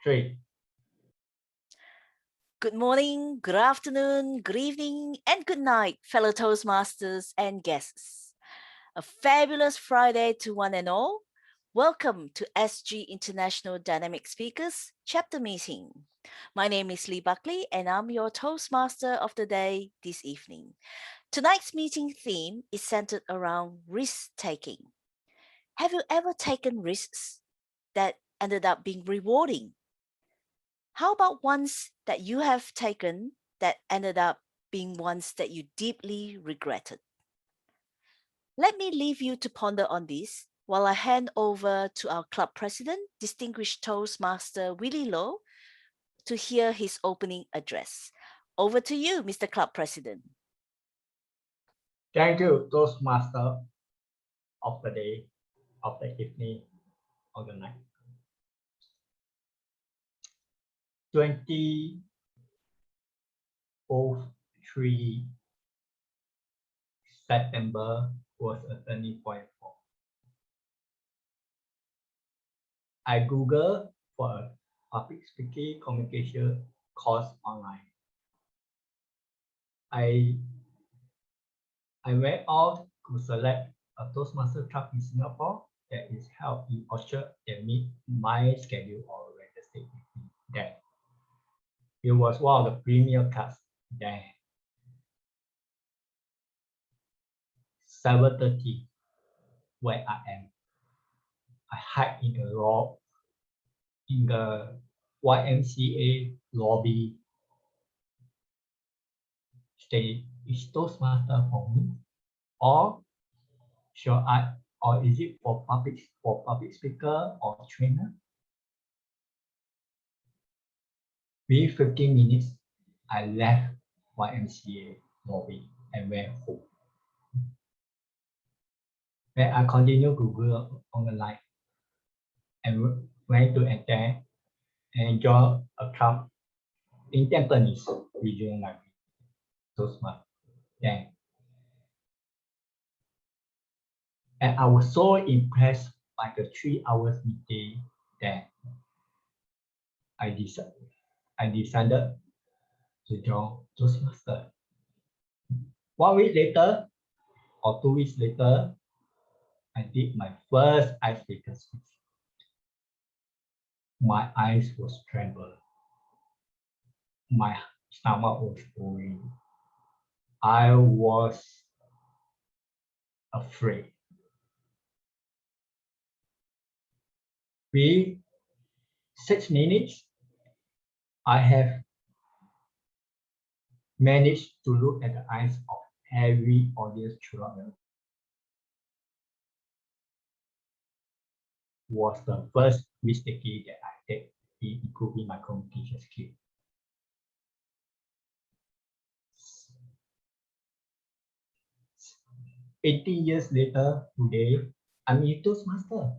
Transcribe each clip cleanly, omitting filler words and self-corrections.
3. Good morning, good afternoon, good evening, and good night, fellow Toastmasters and guests. A fabulous Friday to one and all. Welcome to SG International Dynamic Speakers Chapter Meeting. My name is Lee Buckley, and I'm your Toastmaster of the day this evening. Tonight's meeting theme is centered around risk-taking. Have you ever taken risks that ended up being rewarding? How about ones that you have taken that ended up being ones that you deeply regretted? Let me leave you to ponder on this while I hand over to our club president, distinguished Toastmaster Willie Low, to hear his opening address. Over to you, Mr. Club President. Thank you, Toastmaster of the day, of the evening, of the night. 2003 September was a turning point for. I Googled for a public speaking communication course online. I went out to select a Toastmaster club in Singapore that is held in Orchard that meet my schedule or Wednesday evening there. It was one of the premier clubs there. 7:30 where I am. I hide in the YMCA lobby. Say, is Toastmaster for me? Or is it for public speaker or trainer? Within 15 minutes, I left YMCA lobby and went home. Then I continued Google online and went to attend and joined a club in Tampines Regional Library, Toastmaster. Yeah. And I was so impressed by the 3 hours meeting that I decided to join Toastmaster. 1 week later or 2 weeks later, I did my first icebreaker speech. My eyes was trembling. My stomach was going. I was afraid. Within 6 minutes, I have managed to look at the eyes of every audience throughout the was the first mistake that I did in improving my communication skill. "18 years later, today, I'm a Toastmaster.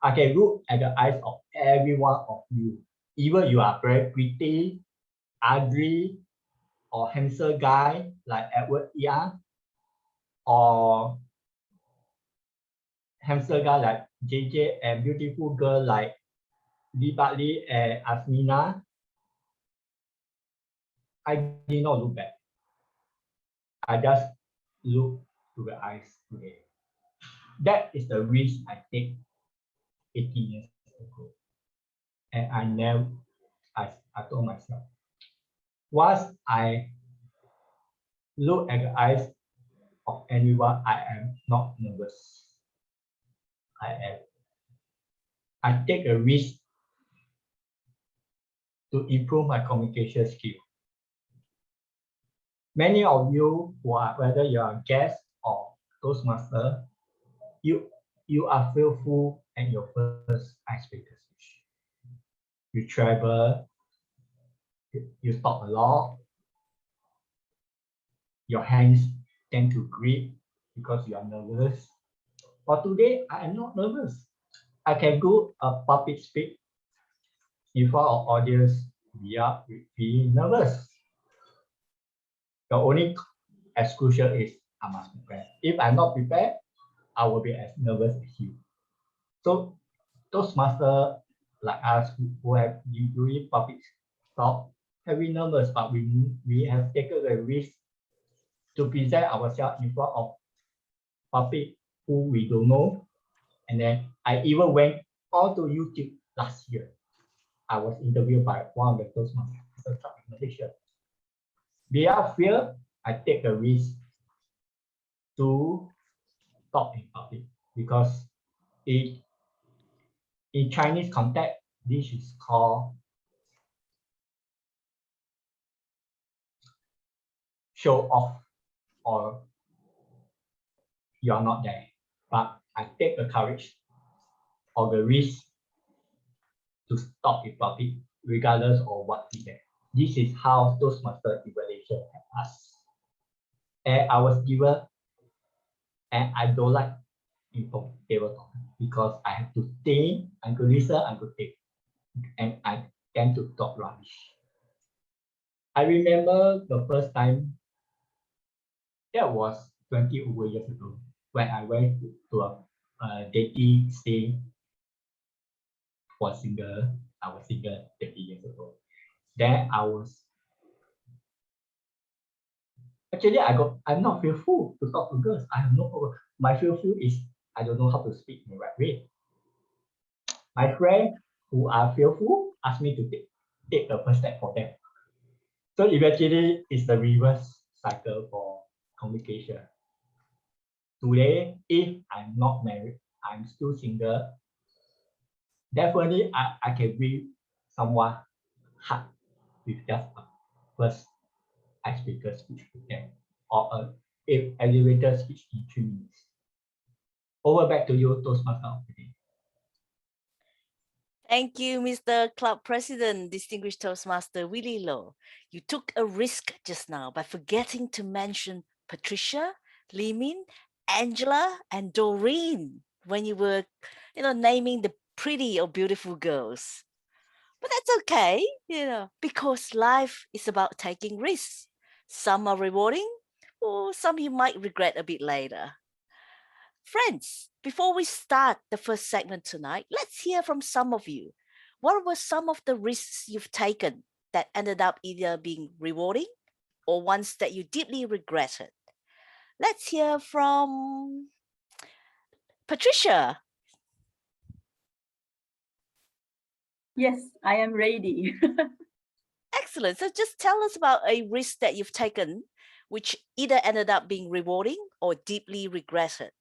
I can look at the eyes of every one of you. Even you are very pretty, ugly, or handsome guy like Edward Yang, or handsome guy like JJ, and beautiful girl like Lee Buckley and Asmina. I did not look back. I just look to the eyes today. That is the risk I take 18 years ago. And I told myself, once I look at the eyes of anyone, I am not nervous. I take a risk to improve my communication skill. Many of you who are, whether you are guest or Toastmaster, you are fearful at your first icebreaker speech. You travel, you talk a lot, your hands tend to grip because you are nervous. But today, I am not nervous. I can do a public speak in front of audience without being nervous. The only exclusion is I must prepare. If I'm not prepared, I will be as nervous as you. So Toastmaster like us who have been doing public stock, very nervous, but we have taken the risk to present ourselves in front of public who we don't know. And then I even went on to YouTube last year. I was interviewed by one of the Toastmasters club in Malaysia. Without fear, I take the risk to talk in public because in Chinese context, this is called show off, or you are not there. But I take the courage or the risk to talk in public regardless of what we get. This is how Toastmaster evaluation help us. And I was given, and I don't like people table talk because I have to think, I could listen, I could think, and I tend to talk rubbish. I remember the first time, that was 20 over years ago, when I went to a dating stay for single. I was single 20 years ago. Then I was actually I'm not fearful to talk to girls. I have no problem. My fearful is I don't know how to speak in the right way. My friends who are fearful ask me to take the first step for them. So eventually it's the reverse cycle for communication. Today, if I'm not married, I'm still single, definitely I can be someone hard with just a first icebreaker speech with them, or a elevator speech in 3 minutes. Over back to you, Toastmaster of the day. Thank you, Mr. Club President, Distinguished Toastmaster Willie Loh. You took a risk just now by forgetting to mention Patricia, Limin, Angela, and Doreen when you were, naming the pretty or beautiful girls. But that's okay, because life is about taking risks. Some are rewarding, or some you might regret a bit later. Friends, before we start the first segment tonight, let's hear from some of you. What were some of the risks you've taken that ended up either being rewarding or ones that you deeply regretted? Let's hear from Patricia. Yes, I am ready. Excellent. So just tell us about a risk that you've taken, which either ended up being rewarding or deeply regretted.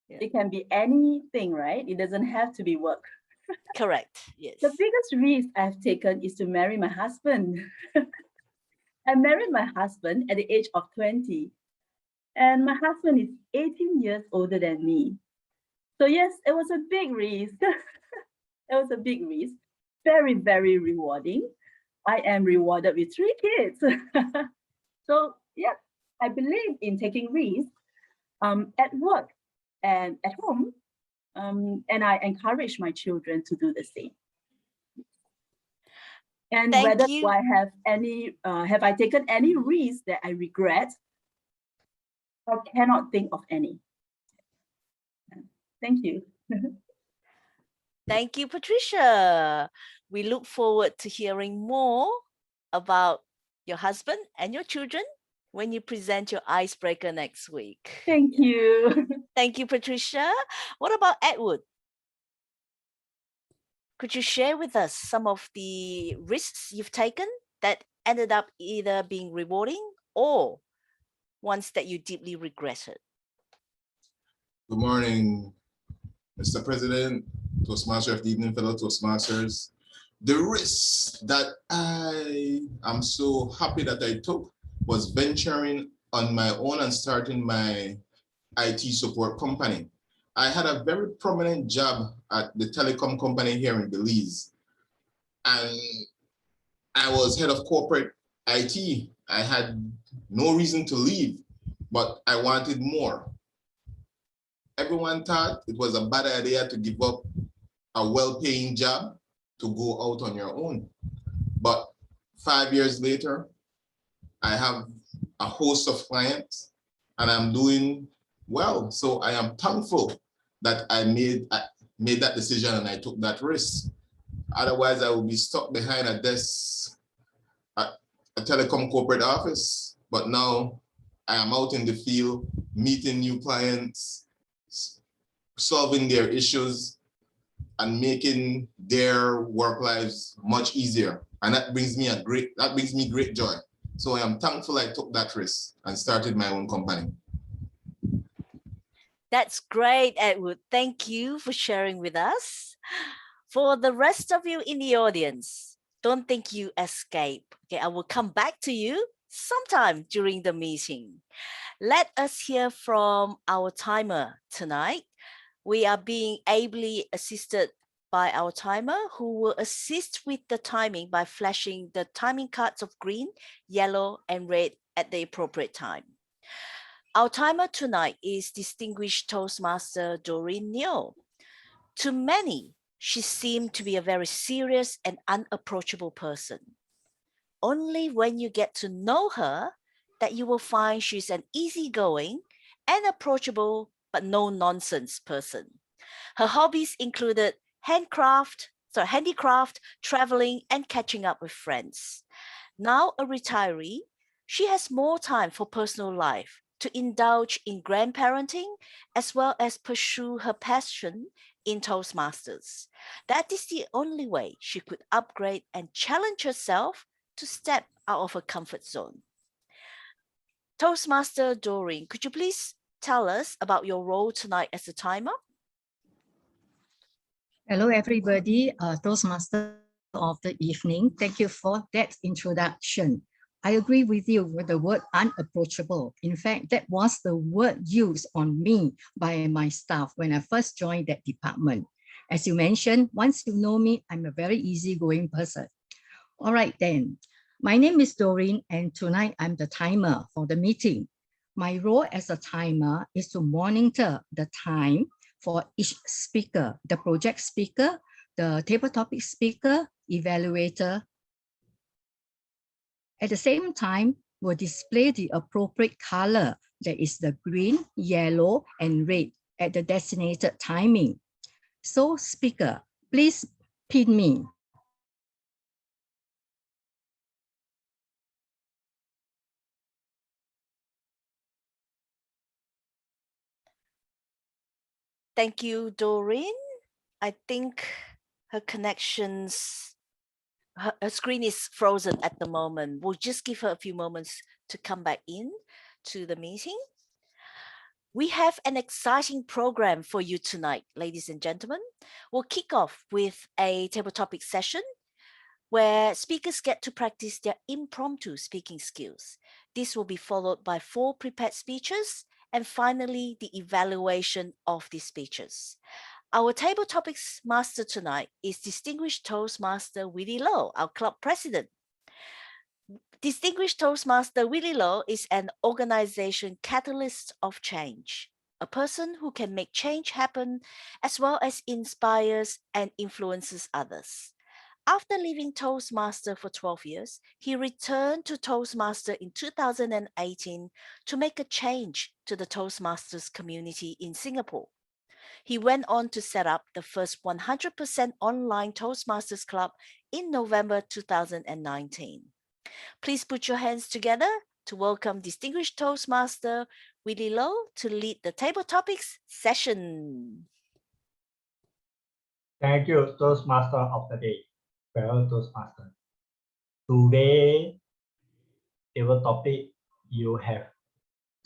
It can be anything, right? It doesn't have to be work. Correct. Yes. The biggest risk I've taken is to marry my husband. I married my husband at the age of 20, and my husband is 18 years older than me. So yes, it was a big risk. It was a big risk. Very, very rewarding. I am rewarded with 3 kids. So yeah, I believe in taking risks at work and at home. And I encourage my children to do the same. And whether I have any, have I taken any risk that I regret? I cannot think of any. Thank you. Thank you, Patricia. We look forward to hearing more about your husband and your children when you present your icebreaker next week. Thank you. Thank you, Patricia. What about Edward? Could you share with us some of the risks you've taken that ended up either being rewarding or ones that you deeply regretted? Good morning, Mr. President, Toastmaster of the evening, fellow Toastmasters. The risk that I am so happy that I took was venturing on my own and starting my IT support company. I had a very prominent job at the telecom company here in Belize, and I was head of corporate IT. I had no reason to leave, but I wanted more. Everyone thought it was a bad idea to give up a well-paying job to go out on your own. But 5 years later, I have a host of clients and I'm doing well. So I am thankful that I made that decision and I took that risk. Otherwise, I will be stuck behind a desk at a telecom corporate office. But now I am out in the field, meeting new clients, solving their issues, and making their work lives much easier. And that brings me great joy. So I am thankful I took that risk and started my own company. That's great, Edward. Thank you for sharing with us. For the rest of you in the audience, don't think you escape. Okay, I will come back to you sometime during the meeting. Let us hear from our timer tonight. We are being ably assisted by our timer, who will assist with the timing by flashing the timing cards of green, yellow, and red at the appropriate time. Our timer tonight is distinguished Toastmaster Doreen Neo. To many, she seemed to be a very serious and unapproachable person. Only when you get to know her that you will find she's an easygoing and approachable but no-nonsense person. Her hobbies included handicraft, traveling, and catching up with friends. Now a retiree, she has more time for personal life, to indulge in grandparenting, as well as pursue her passion in Toastmasters. That is the only way she could upgrade and challenge herself to step out of her comfort zone. Toastmaster Doreen, could you please tell us about your role tonight as a timer? Hello, everybody. Toastmaster of the evening. Thank you for that introduction. I agree with you with the word unapproachable. In fact, that was the word used on me by my staff when I first joined that department. As you mentioned, once you know me, I'm a very easygoing person. All right, then. My name is Doreen, and tonight I'm the timer for the meeting. My role as a timer is to monitor the time for each speaker, the project speaker, the table topic speaker, evaluator. At the same time, we'll display the appropriate color, that is the green, yellow, and red at the designated timing. So speaker, please pin me. Thank you, Doreen. I think her connections, her screen is frozen at the moment. We'll just give her a few moments to come back in to the meeting. We have an exciting program for you tonight, ladies and gentlemen. We'll kick off with a table topic session where speakers get to practice their impromptu speaking skills. This will be followed by 4 prepared speeches and finally the evaluation of these speeches. Our table topics master tonight is Distinguished Toastmaster Willie Low, our club president. Distinguished Toastmaster Willie Low is an organization catalyst of change, a person who can make change happen as well as inspires and influences others. After leaving Toastmaster for 12 years, he returned to Toastmaster in 2018 to make a change to the Toastmasters community in Singapore. He went on to set up the first 100% online Toastmasters Club in November 2019. Please put your hands together to welcome Distinguished Toastmaster Willie Low to lead the table topics session. Thank you, Toastmaster of the day, fellow Toastmaster. Today, table topic, you have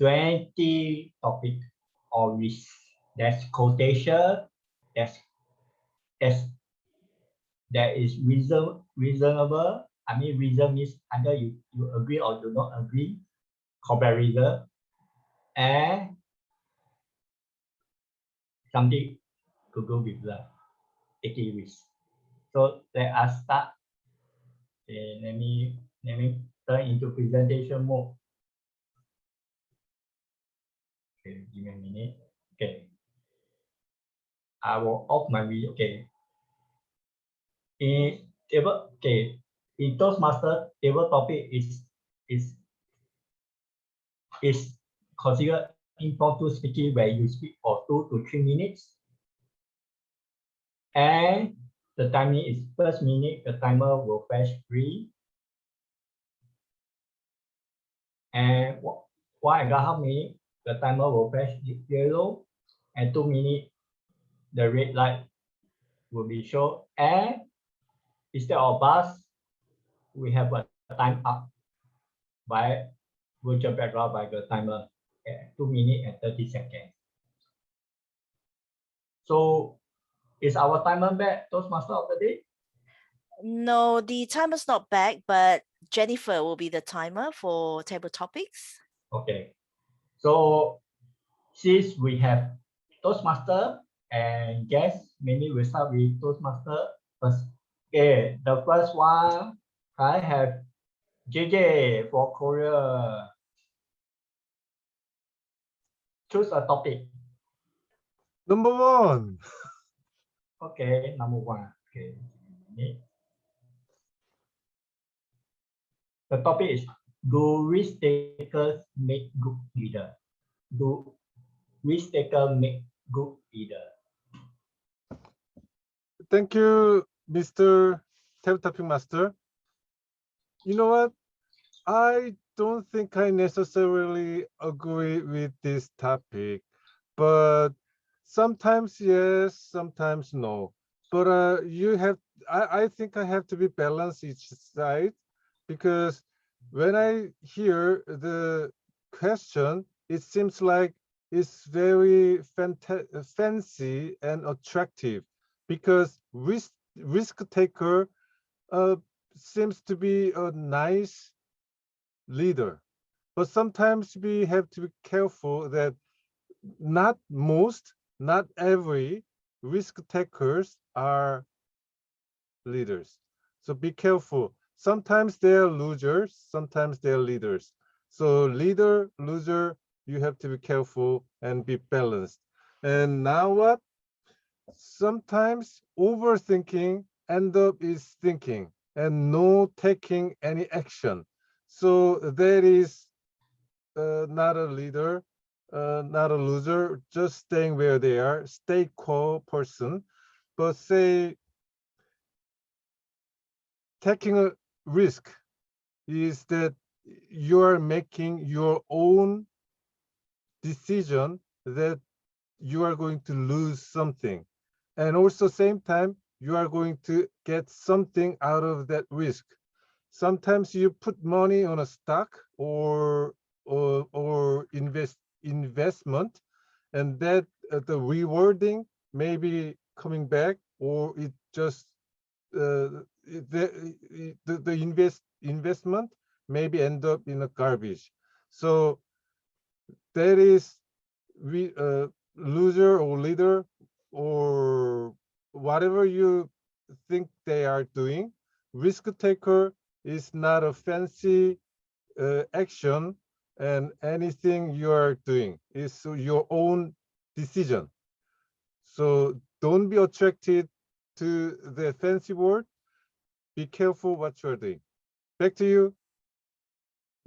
20 topics on which there's quotation, that is reasonable. I mean, reason means either you agree or do not agree, comparison, and something to go with the taking risk. So let us start. Okay, let me turn into presentation mode. Okay, give me a minute. Okay. I will off my video. Okay. In Toastmaster, table topic is considered impromptu speaking where you speak for 2 to 3 minutes. And the timing is first minute, the timer will flash green. And 1.5 minutes, the timer will flash yellow. And 2 minutes, the red light will be shown. And instead of bus, we have a time up by virtual background by the timer at 2 minutes and 30 seconds. So is our timer back, Toastmaster of the day? No, the timer's not back, but Jennifer will be the timer for table topics. Okay. So since we have Toastmaster and guests, maybe we'll start with Toastmaster first. Okay, the first one, I have JJ for Korea. Choose a topic. Number one. Okay, number one. Okay. The topic is, do risk takers make good leader? Do risk taker make good leader? Thank you, Mr. Table Topic Master. You know what? I don't think I necessarily agree with this topic, but sometimes yes, sometimes no. But I think I have to be balanced each side, because when I hear the question, it seems like it's very fancy and attractive, because risk taker seems to be a nice leader. But sometimes we have to be careful that not every risk takers are leaders. So be careful. Sometimes they're losers, sometimes they're leaders. So leader, loser, you have to be careful and be balanced. And now what? Sometimes overthinking end up is thinking and no taking any action. So that is not a leader, not a loser, just staying where they are, stay core person. But say taking a risk is that you are making your own decision that you are going to lose something. And also same time, you are going to get something out of that risk. Sometimes you put money on a stock or investment, and that the rewarding may be coming back, or it just the investment maybe end up in a garbage. So that is loser or leader or whatever you think they are doing. Risk taker is not a fancy action, and anything you are doing is your own decision. So don't be attracted to the fancy word. Be careful what you're doing. Back to you,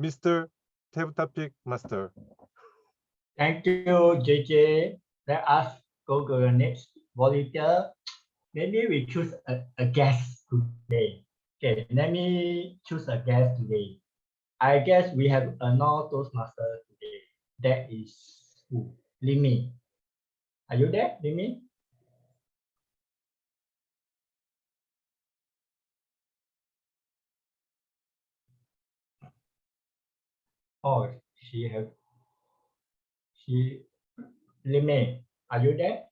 Mr. Table Topic Master. Thank you, JJ. Let us go to the next volunteer. Maybe we choose a guest today. Okay, let me choose a guest today. I guess we have another Toastmaster today. That is who? Limi. Are you there, Limi? Oh, Limi, are you there?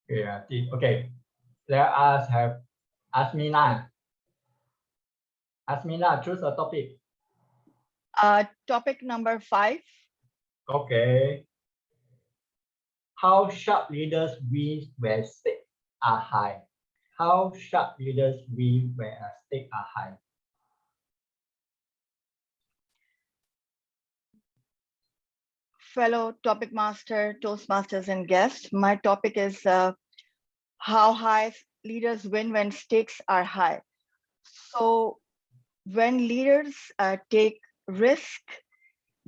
Yeah, okay. Let us have Asmina. Asmina, choose a topic. Topic number 5. Okay. How sharp leaders win when stakes are high? How sharp leaders win when stakes are high? Fellow topic master, Toastmasters and guests, my topic is how high leaders win when stakes are high. So when leaders take risk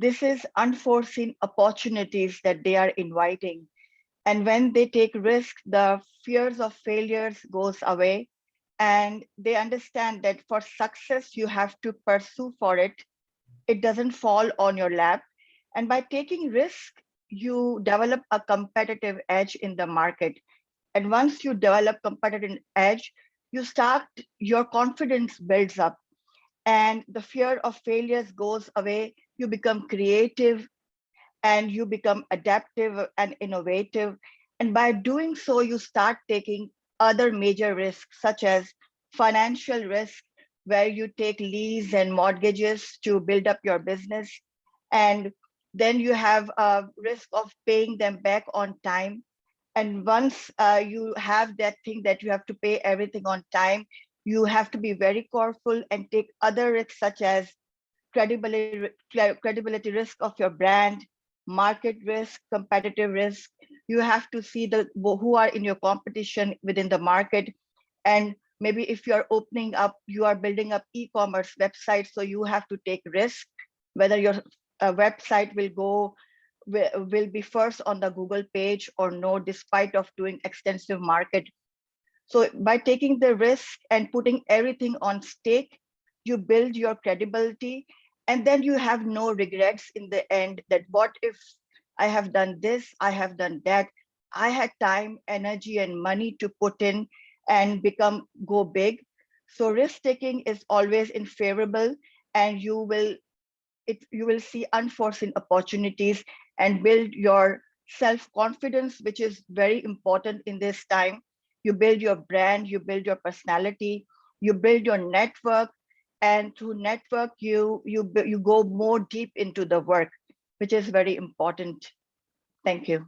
this is unforeseen opportunities that they are inviting. And when they take risk, the fears of failures goes away, and they understand that for success, you have to pursue for it. It doesn't fall on your lap. And by taking risk, you develop a competitive edge in the market. And once you develop competitive edge, your confidence builds up, and the fear of failures goes away. You become creative, and you become adaptive and innovative. And by doing so, you start taking other major risks, such as financial risk, where you take lease and mortgages to build up your business. And then you have a risk of paying them back on time. And once you have that thing that you have to pay everything on time, you have to be very careful and take other risks, such as credibility risk of your brand, market risk, competitive risk. You have to see who are in your competition within the market. And maybe if you are opening up, you are building up e-commerce websites, so you have to take risk whether your website will be first on the Google page or no, despite of doing extensive market. So by taking the risk and putting everything on stake, you build your credibility, and then you have no regrets in the end that what if I have done this, I have done that. I had time, energy, and money to put in and go big. So risk taking is always in favorable, and you will see unforeseen opportunities and build your self-confidence, which is very important in this time. You build your brand, you build your personality, you build your network, and through network, you go more deep into the work, which is very important. Thank you.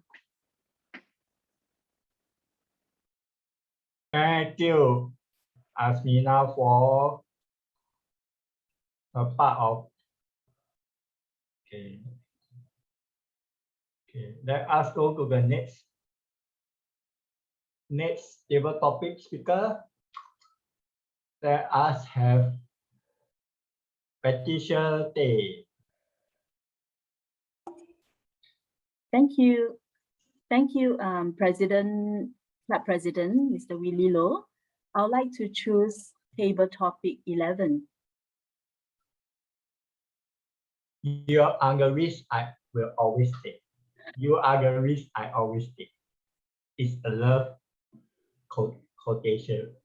Thank you, Asmina, for a part of. Okay. Okay. Let us go to the next table topic speaker. Let us have Patricia Day. Thank you. Thank you, Club President, Mr. Willie Loh. I would like to choose table topic 11. You are the risk I will always take. You are the risk I always take. It's a love quotation.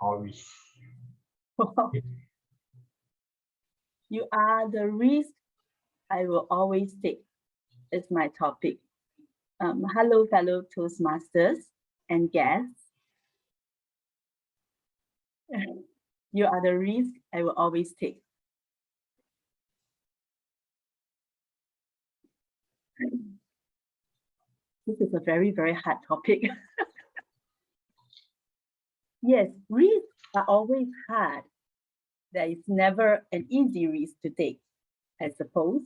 Always. You are the risk I will always take. Is my topic. Hello, fellow Toastmasters and guests. You are the risk I will always take. This is a very, very hard topic. Yes, risks are always hard. There is never an easy risk to take, I suppose.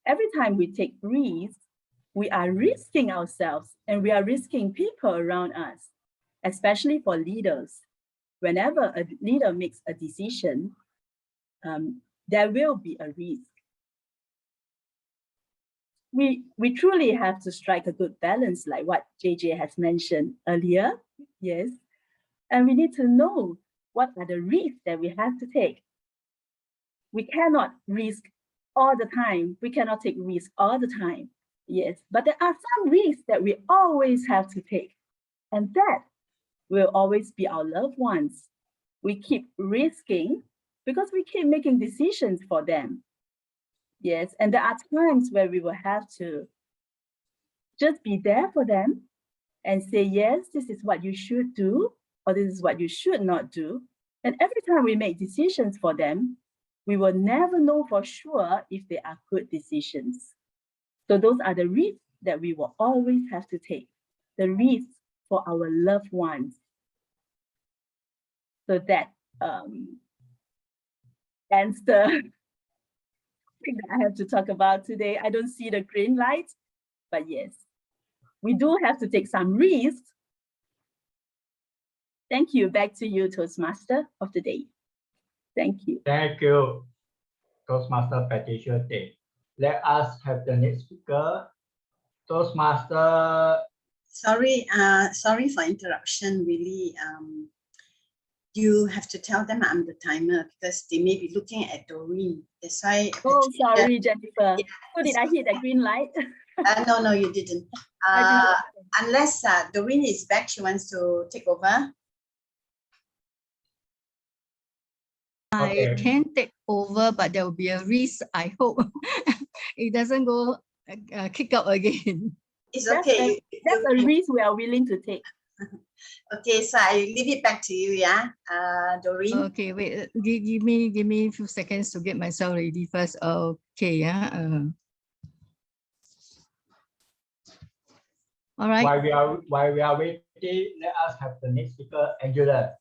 Every time we take risks, we are risking ourselves and we are risking people around us, especially for leaders. Whenever a leader makes a decision, there will be a risk. We truly have to strike a good balance, like what JJ has mentioned earlier. Yes. And we need to know what are the risks that we have to take. We cannot risk all the time. We cannot take risks all the time. Yes, but there are some risks that we always have to take. And that will always be our loved ones. We keep risking because we keep making decisions for them. Yes, and there are times where we will have to just be there for them and say, yes, this is what you should do, or this is what you should not do. And every time we make decisions for them, we will never know for sure if they are good decisions. So those are the risks that we will always have to take, the risks for our loved ones. So that ends the thing that I have to talk about today. I don't see the green light, but yes, we do have to take some risks. Thank you. Back to you, Toastmaster of the day. Thank you. Thank you. Toastmaster Patricia Tay. Let us have the next speaker. Toastmaster. Sorry for interruption. Really, you have to tell them I'm the timer because they may be looking at Doreen. That's why. Oh, sorry, Jennifer. So did I hit the green light? No, you didn't. Unless Doreen is back, she wants to take over. Okay. I can take over, but there will be a risk. I hope it doesn't go kick out again. It's okay. That's a risk we are willing to take. Okay, so I leave it back to you, yeah, Doreen. Okay, wait. Give me a few seconds to get myself ready first. Okay, yeah. All right. While we are waiting, let us have the next speaker, Angela.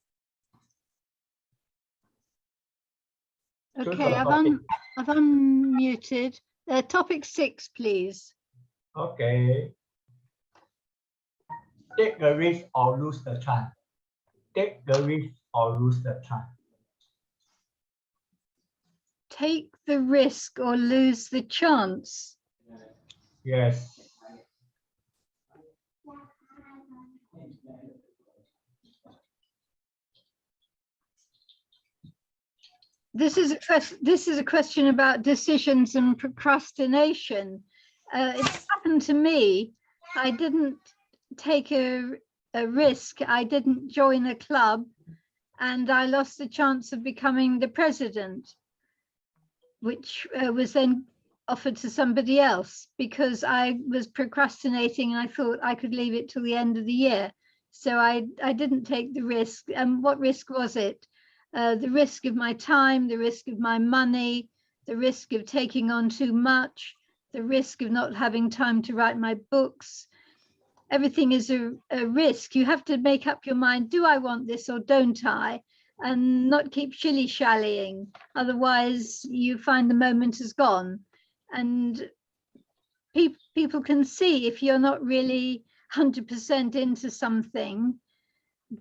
Okay, I've unmuted. Topic 6, please. Okay. Take the risk or lose the chance. Take the risk or lose the chance. Take the risk or lose the chance. Yes. This is a question about decisions and procrastination. It happened to me. I didn't take a risk. I didn't join a club, and I lost the chance of becoming the president, which was then offered to somebody else because I was procrastinating and I thought I could leave it till the end of the year. So I didn't take the risk. And what risk was it? The risk of my time, the risk of my money, the risk of taking on too much, the risk of not having time to write my books. Everything is a risk. You have to make up your mind, do I want this or don't I? And not keep shilly-shallying. Otherwise, you find the moment is gone. And people can see if you're not really 100% into something,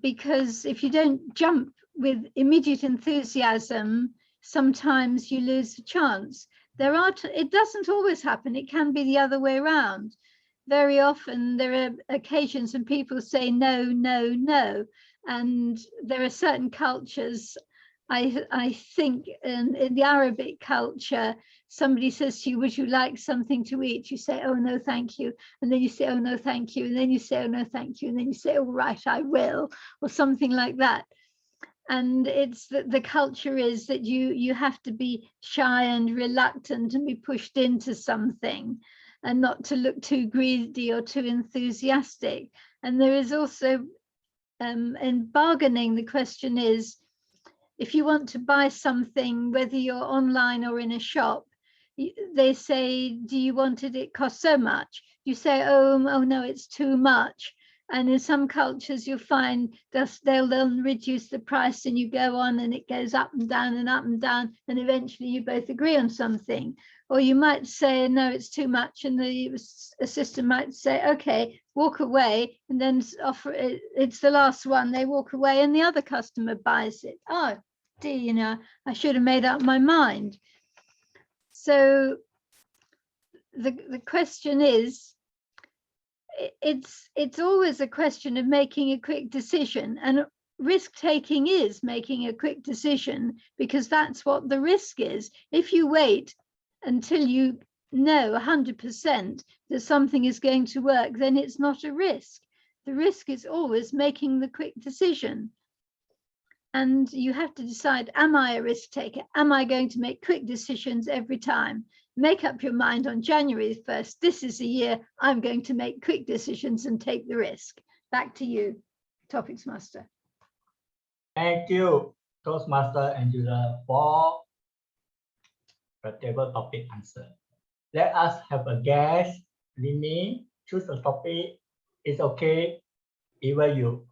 because if you don't jump with immediate enthusiasm, sometimes you lose the chance. It doesn't always happen. It can be the other way around. Very often there are occasions when people say no, no, no. And there are certain cultures, I think in the Arabic culture, somebody says to you, would you like something to eat? You say, oh, no, thank you. And then you say, oh, no, thank you. And then you say, oh, no, thank you. And then you say, oh, right, I will, or something like that. And it's the culture is that you have to be shy and reluctant and be pushed into something and not to look too greedy or too enthusiastic. And there is also, in bargaining, the question is, if you want to buy something, whether you're online or in a shop, they say, do you want it? It costs so much. You say, oh no, it's too much. And in some cultures, you'll find they'll reduce the price and you go on and it goes up and down and up and down. And eventually you both agree on something. Or you might say, no, it's too much. And the assistant might say, okay, walk away. And then offer it's the last one. They walk away and the other customer buys it. Oh, dear, I should have made up my mind. So the question is, it's always a question of making a quick decision, and risk taking is making a quick decision, because that's what the risk is. If you wait until you know 100% that something is going to work, then it's not a risk. The risk is always making the quick decision. And you have to decide, am I a risk taker? Am I going to make quick decisions every time? Make up your mind on January 1st. This is the year I'm going to make quick decisions and take the risk. Back to you, Topics Master. Thank you, Toastmaster Angela, for the table topic answer. Let us have a guess. Lini, choose a topic. It's okay. Even you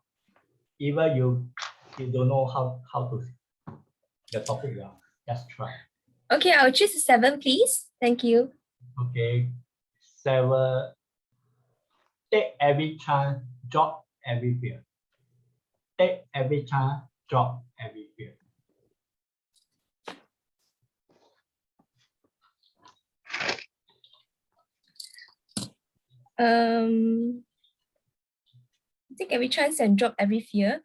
don't know how to the topic. Just try. Okay, I'll choose 7, please. Thank you. Okay, 7. Take every chance, drop every fear. Take every chance, drop every fear. Take every chance and drop every fear.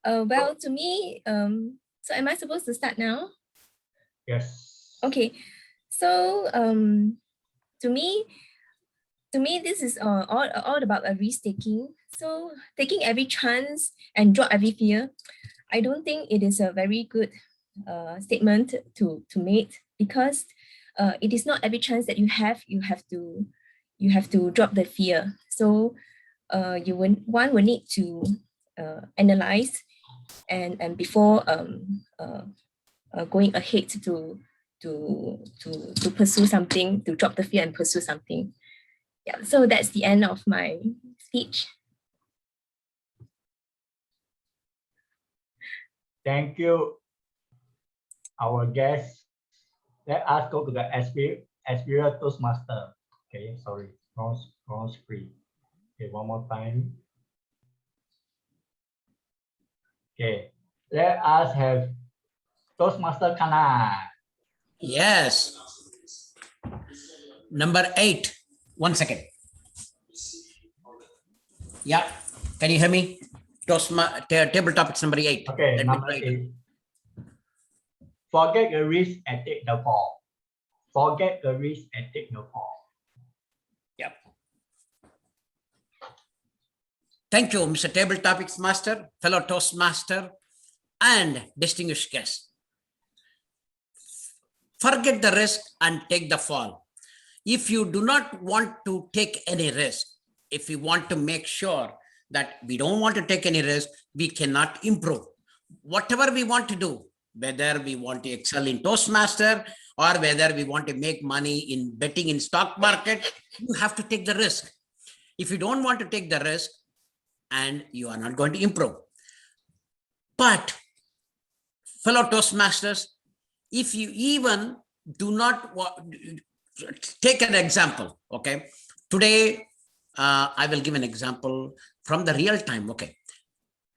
Well, to me, so am I supposed to start now? Yes. Okay. So to me, this is all about a risk taking. So taking every chance and drop every fear, I don't think it is a very good statement to make, because it is not every chance that you have to drop the fear. So one will need to analyze and before going ahead to pursue something, to drop the fear and pursue something. Yeah, so that's the end of my speech. Thank you, our guest. Let us go to the Aspira Toastmaster. Okay, sorry, wrong screen. Okay, one more time. Okay, let us have Toastmaster Kana. Yes. Number 8. 1 second. Yeah. Can you hear me? Table topics number 8. Okay, number 8. Forget the risk and take the fall. Forget the risk and take the fall. Yep. Thank you, Mr. Table Topics Master, fellow Toastmaster, and distinguished guests. Forget the risk and take the fall. If you do not want to take any risk, if we want to make sure that we don't want to take any risk, we cannot improve. Whatever we want to do, whether we want to excel in Toastmaster or whether we want to make money in betting in stock market, you have to take the risk. If you don't want to take the risk, and you are not going to improve. But fellow Toastmasters, if you even do not take an example, okay? Today, I will give an example from the real time, okay?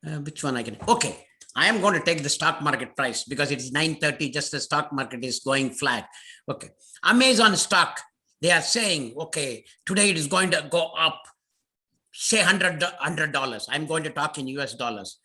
Which one I can, okay. I am going to take the stock market price because it is 9:30, just the stock market is going flat. Okay. Amazon stock, they are saying, okay, today it is going to go up, say $100. I'm going to talk in US dollars.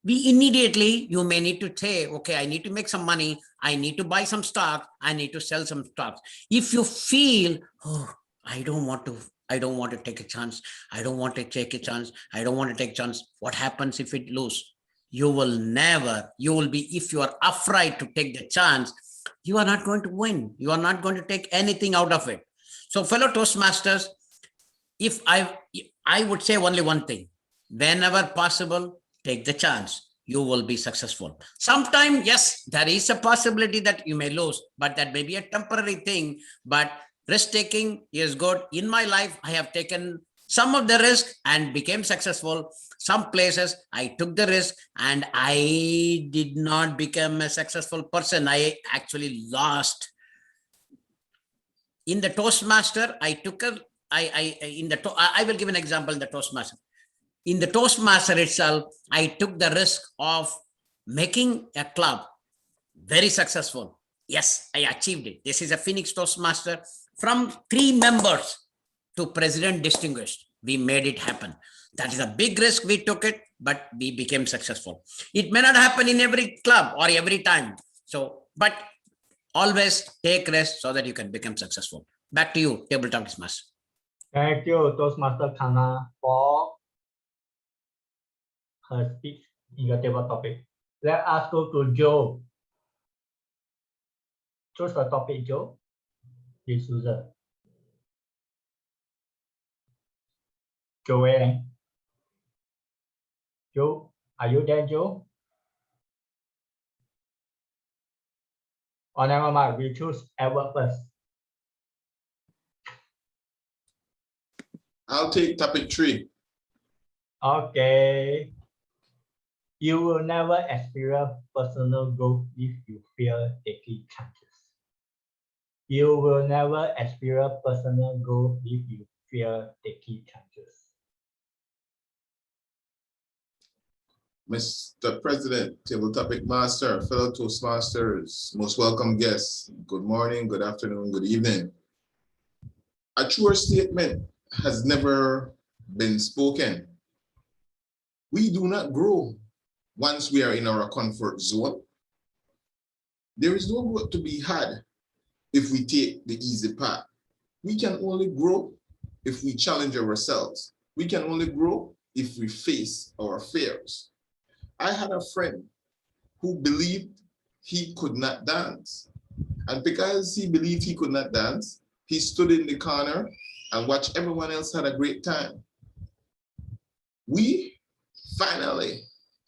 We immediately, you may need to say, okay, I need to make some money. I need to buy some stock. I need to sell some stocks. If you feel, oh, I don't want to take a chance. I don't want to take a chance. I don't want to take a chance. What happens if it loses? You will never, you will be, if you are afraid to take the chance, you are not going to win. You are not going to take anything out of it. So fellow Toastmasters, if I would say only one thing, whenever possible, take the chance, you will be successful. Sometimes, yes, there is a possibility that you may lose, but that may be a temporary thing, but risk taking is good. In my life, I have taken some of the risk and became successful. Some places I took the risk and I did not become a successful person. I actually lost. In the Toastmaster, I will give an example in the Toastmaster. In the Toastmaster itself, I took the risk of making a club very successful. Yes, I achieved it. This is a Phoenix Toastmaster. From 3 members to President Distinguished, we made it happen. That is a big risk we took it, but we became successful. It may not happen in every club or every time. So, but always take risks so that you can become successful. Back to you, Table Topics Master. Thank you, Toastmaster Kana, for her speech in the table topic. Let us go to Joe. Choose the topic, Joe. Please, Susan. Joanne. Joe, are you there, Joe? Oh, never mind. We choose Edward first. I'll take topic 3. Okay. You will never experience personal growth if you fear taking chances. You will never experience personal growth if you fear taking chances. Mr. President, Table Topic Master, fellow Toastmasters, most welcome guests. Good morning, good afternoon, good evening. A truer statement has never been spoken. We do not grow once we are in our comfort zone. There is no growth to be had if we take the easy path. We can only grow if we challenge ourselves. We can only grow if we face our fears. I had a friend who believed he could not dance. And because he believed he could not dance, he stood in the corner and watched everyone else had a great time. We finally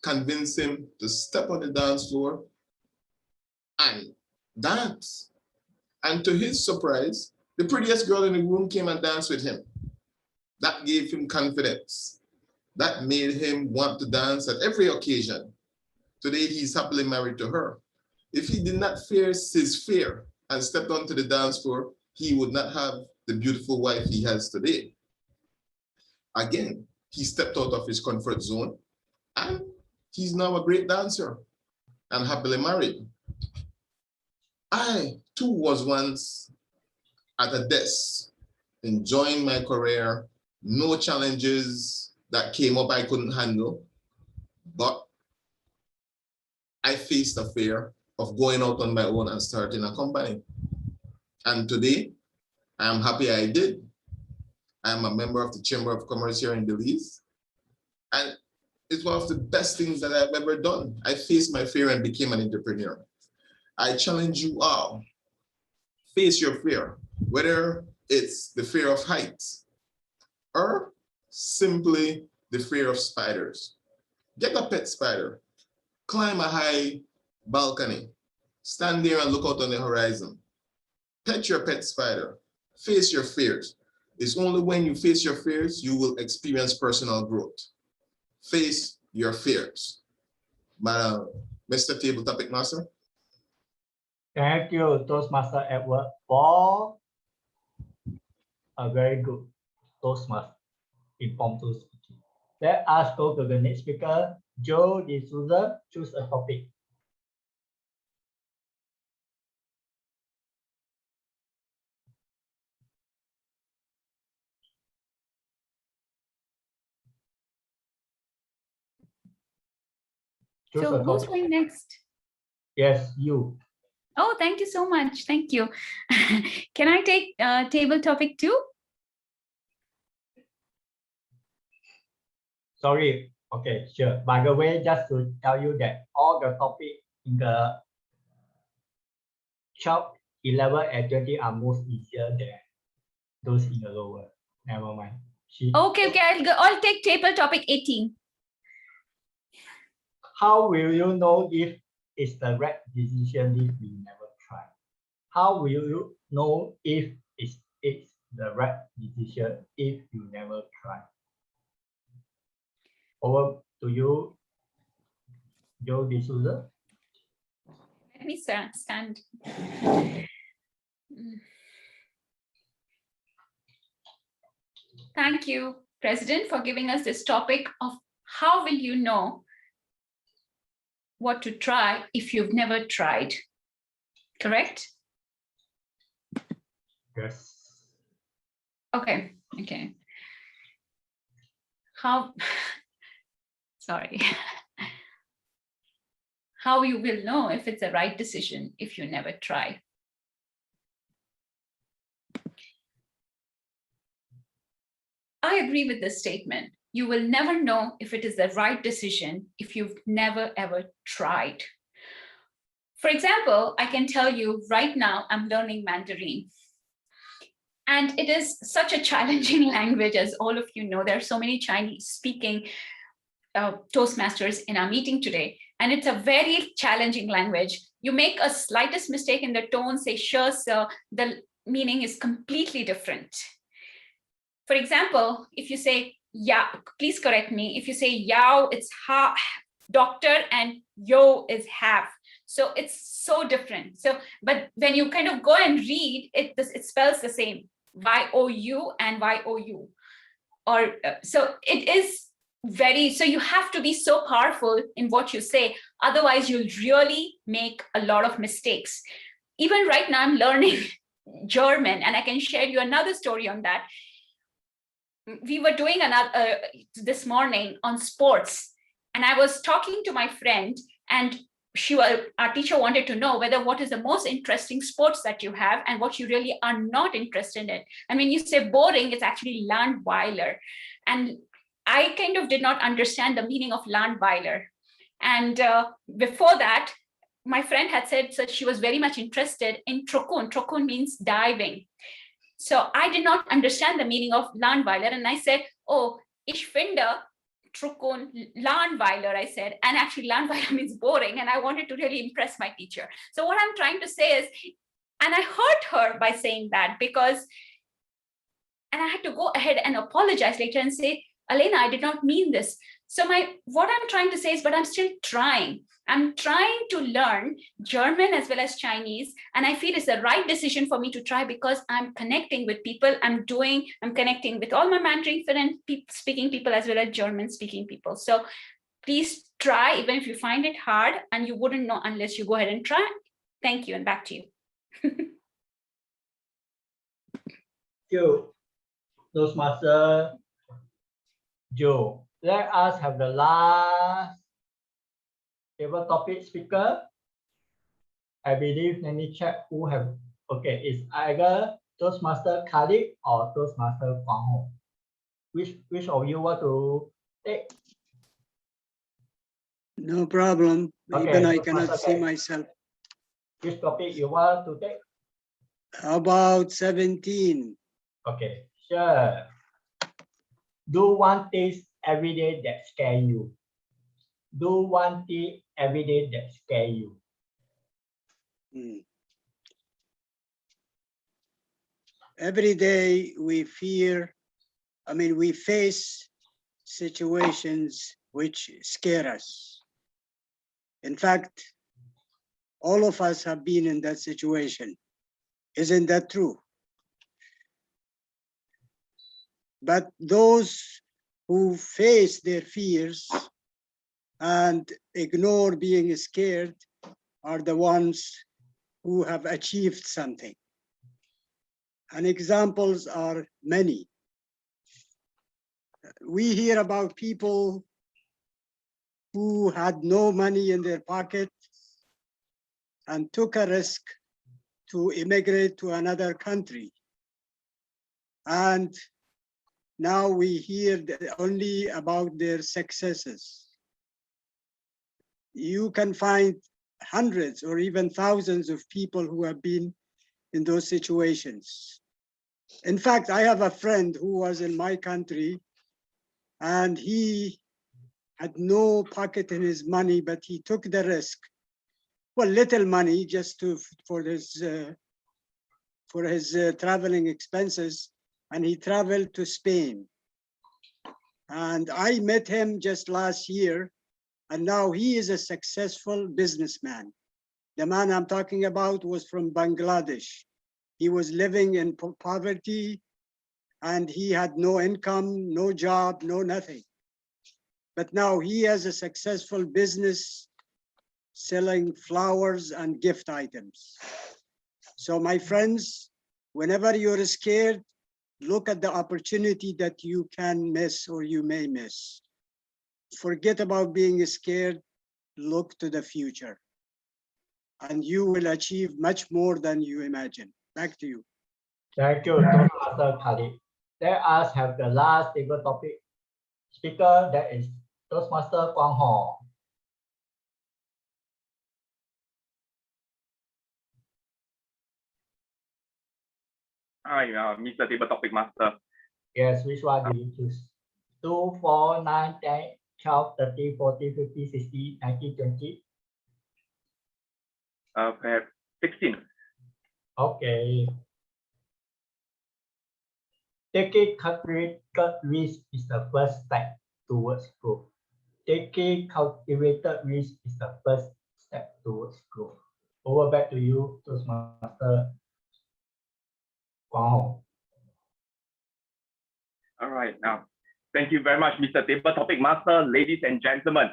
convinced him to step on the dance floor and dance. And to his surprise, the prettiest girl in the room came and danced with him. That gave him confidence. That made him want to dance at every occasion. Today, he's happily married to her. If he did not face his fear and stepped onto the dance floor, he would not have the beautiful wife he has today. Again, he stepped out of his comfort zone and he's now a great dancer and happily married. I too was once at a desk, enjoying my career, no challenges that came up I couldn't handle, but I faced the fear of going out on my own and starting a company. And today, I am happy I did. I am a member of the Chamber of Commerce here in Belize. And it's one of the best things that I've ever done. I faced my fear and became an entrepreneur. I challenge you all, face your fear, whether it's the fear of heights or simply the fear of spiders. Get a pet spider, climb a high balcony, stand there and look out on the horizon. Pet your pet spider, face your fears. It's only when you face your fears, you will experience personal growth. Face your fears. Mr. Table Topic Master. Thank you, Toastmaster Edward, for a very good Toastmaster impromptu speaking. Let us go to the next speaker, Joe D'Souza. Choose a topic. Choose So a who's topic. going next? Yes, you. Oh, thank you so much. Thank you. Can I take table topic 2? Sorry. Okay, sure. By the way, just to tell you that all the topics in the 12, 11, and 20 are most easier than those in the lower. Never mind. Okay, I'll take table topic 18. How will you know if it's the right decision if you never try? How will you know if it's the right decision if you never try? Over to you, Joe D'Souza. Let me stand. Thank you, President, for giving us this topic of how will you know what to try if you've never tried, correct? Yes. Okay. Sorry. How you will know if it's the right decision if you never try. I agree with this statement. You will never know if it is the right decision if you've never ever tried. For example, I can tell you right now, I'm learning Mandarin. And it is such a challenging language, as all of you know. There are so many Chinese speaking Toastmasters in our meeting today. And it's a very challenging language. You make a slightest mistake in the tone, say, sure, sir, the meaning is completely different. For example, if you say, yeah, please correct me. If you say yao, it's ha, doctor, and yo is have. So it's so different. So, but when you kind of go and read it, it spells the same, Y-O-U and Y-O-U. Or so it is very, so you have to be so powerful in what you say. Otherwise, you'll really make a lot of mistakes. Even right now, I'm learning German, and I can share you another story on that. we were doing another this morning on sports, and I was talking to my friend, and our teacher wanted to know whether what is the most interesting sports that you have and what you really are not interested in. And when you say boring, it's actually Landweiler. And I kind of did not understand the meaning of Landweiler. And before that, my friend had said that she was very much interested in Trokun. Trokun means diving. So I did not understand the meaning of Landweiler. And I said, oh, ich finde Trokun Landweiler, I said. And actually Landweiler means boring. And I wanted to really impress my teacher. So what I'm trying to say is, and I hurt her by saying that, because, and I had to go ahead and apologize later and say, Elena, I did not mean this. So what I'm trying to say is, but I'm still trying. I'm trying to learn German as well as Chinese. And I feel it's the right decision for me to try, because I'm connecting with people. I'm connecting with all my Mandarin speaking people as well as German speaking people. So please try, even if you find it hard, and you wouldn't know unless you go ahead and try. Thank you, and back to you. You, Toastmaster Joe. Let us have the last table topic speaker. I believe, let me check who have, okay, it's either Toastmaster Khalid or Toastmaster Kwang Ho. Which of you want to take? No problem. Okay, Even I Toastmaster cannot see Khalid. myself. Which topic you want to take? About 17. Okay, sure. Do one thing every day that scare you. Do one thing every day that scare you. Every day we we face situations which scare us. In fact, all of us have been in that situation. Isn't that true? But those who face their fears and ignore being scared are the ones who have achieved something. And examples are many. We hear about people who had no money in their pocket and took a risk to immigrate to another country. And now we hear only about their successes. You can find hundreds or even thousands of people who have been in those situations. In fact, I have a friend who was in my country and he had no pocket in his money, but he took the risk. Well, little money just for his traveling expenses, and he traveled to Spain. And I met him just last year, and now he is a successful businessman. The man I'm talking about was from Bangladesh. He was living in poverty, and he had no income, no job, no nothing. But now he has a successful business selling flowers and gift items. So my friends, whenever you're scared, look at the opportunity that you can miss or you may miss. Forget about being scared, look to the future. And you will achieve much more than you imagine. Back to you. Thank you, Toastmaster Khalid. Let us have the last table topic speaker, that is Toastmaster Kwang Ho. Hi, Mr. Table Topic Master. Yes, which one do you choose? 2, 4, 9, 10, 12, 13, 14, 15, 16, 19, 20? Perhaps 16. Okay. Taking calculated risk is the first step towards growth. Taking cultivated risk is the first step towards growth. Over back to you, Toastmaster Kwang Ho. All right, now, thank you very much, Mr. Table Topic Master, ladies and gentlemen.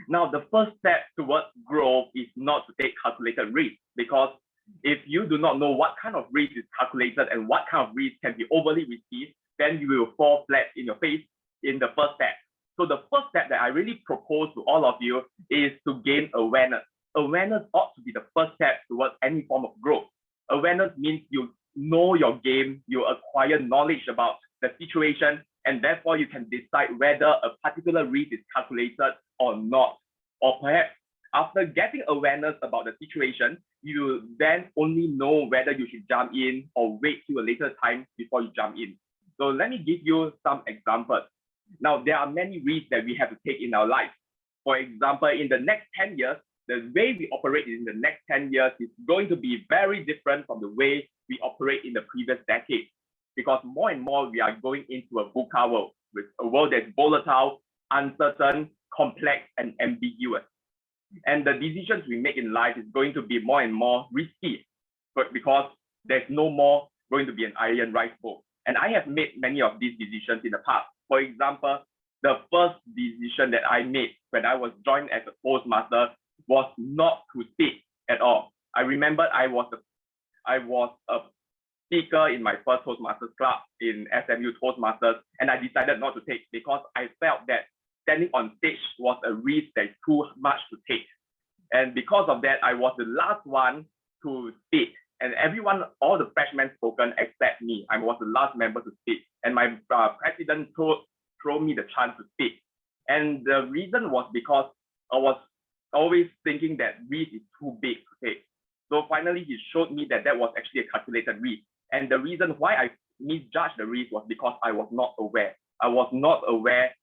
Now, the first step towards growth is not to take calculated risk, because if you do not know what kind of risk is calculated and what kind of risk can be overly received, then you will fall flat in your face in the first step. So the first step that I really propose to all of you is to gain awareness. Awareness ought to be the first step towards any form of growth. Awareness means you know your game, you acquire knowledge about the situation, and therefore you can decide whether a particular risk is calculated or not. Or perhaps after getting awareness about the situation, you then only know whether you should jump in or wait till a later time before you jump in. So let me give you some examples. Now, there are many risks that we have to take in our life. For example, in the next 10 years, the way we operate in the next 10 years is going to be very different from the way we operate in the previous decade. Because more and more, we are going into a VUCA world, with a world that's volatile, uncertain, complex, and ambiguous. And the decisions we make in life is going to be more and more risky, but because there's no more going to be an iron rice bowl. And I have made many of these decisions in the past. For example, the first decision that I made when I was joined as a Toastmaster was not to speak at all. I remember I was a speaker in my first Toastmasters club in SMU Toastmasters, and I decided not to take because I felt that standing on stage was a risk that is too much to take. And because of that, I was the last one to speak. And everyone, all the freshmen spoken except me. I was the last member to speak. And my president threw me the chance to speak. And the reason was because I was always thinking that risk is too big to take. So finally, he showed me that that was actually a calculated risk. And the reason why I misjudged the risk was because I was not aware. I was not aware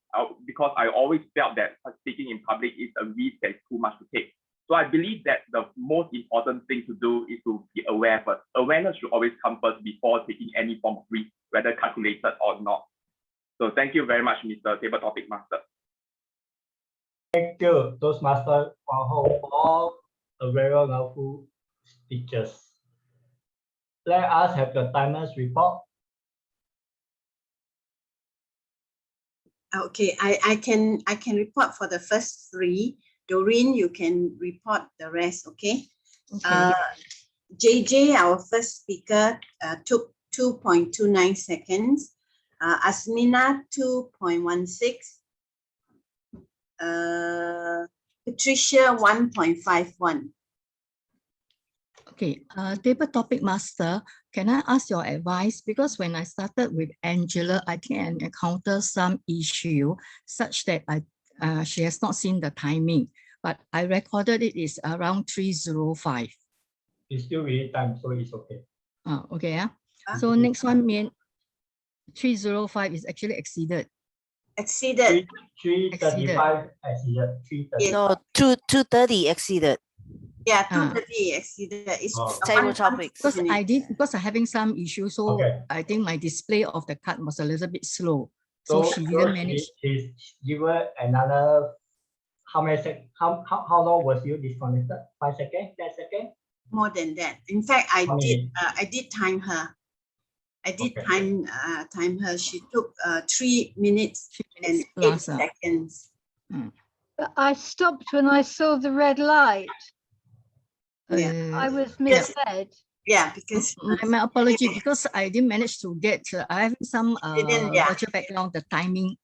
because I always felt that speaking in public is a risk that is too much to take. So I believe that the most important thing to do is to be aware first. Awareness should always come first before taking any form of risk, whether calculated or not. So thank you very much, Mr. Table Topic Master. Thank you, Toastmaster for all a very wonderful speeches. Let us have the timers report. Okay, I can report for the first three. Doreen, you can report the rest, okay? Okay. JJ, our first speaker, took 2.29 seconds. Asmina, 2.16. Patricia, 1.51. Okay, table topic master, can I ask your advice? Because when I started with Angela, I think I encountered some issue such that she has not seen the timing, but I recorded it is around 3:05. It's still really time, so it's okay. Okay, yeah. So next one, 3:05 is actually exceeded. Exceeded. 3:35 exceeded. 3:30. No, 2:30 exceeded. Yeah, 2:30 exceeded. It's Table topics. Because I'm having some issues, so Okay. I think my display of the card was a little bit slow. So she didn't manage. Give her another, how many seconds? How long was you disconnected? 5 seconds? 10 seconds? More than that. In fact, I did time her. I did time her. She took 3 minutes and 8 seconds. But I stopped when I saw the red light. I was misled. Yeah, because my apology, because I didn't manage to get. I have some virtual background, the timing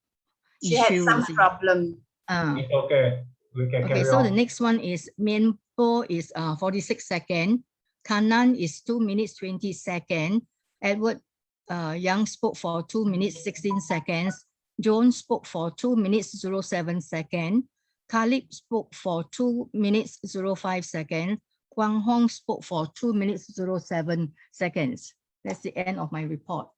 she issue. had some problem. It's okay. We can carry so on. the next one is Mienpo is 46 seconds. Kanan is 2 minutes 20 seconds. Edward Young spoke for 2 minutes 16 seconds. Jones spoke for 2 minutes 07 seconds. Khalid spoke for 2 minutes 05 seconds. Kwang Hong spoke for 2 minutes 07 seconds. That's the end of my report.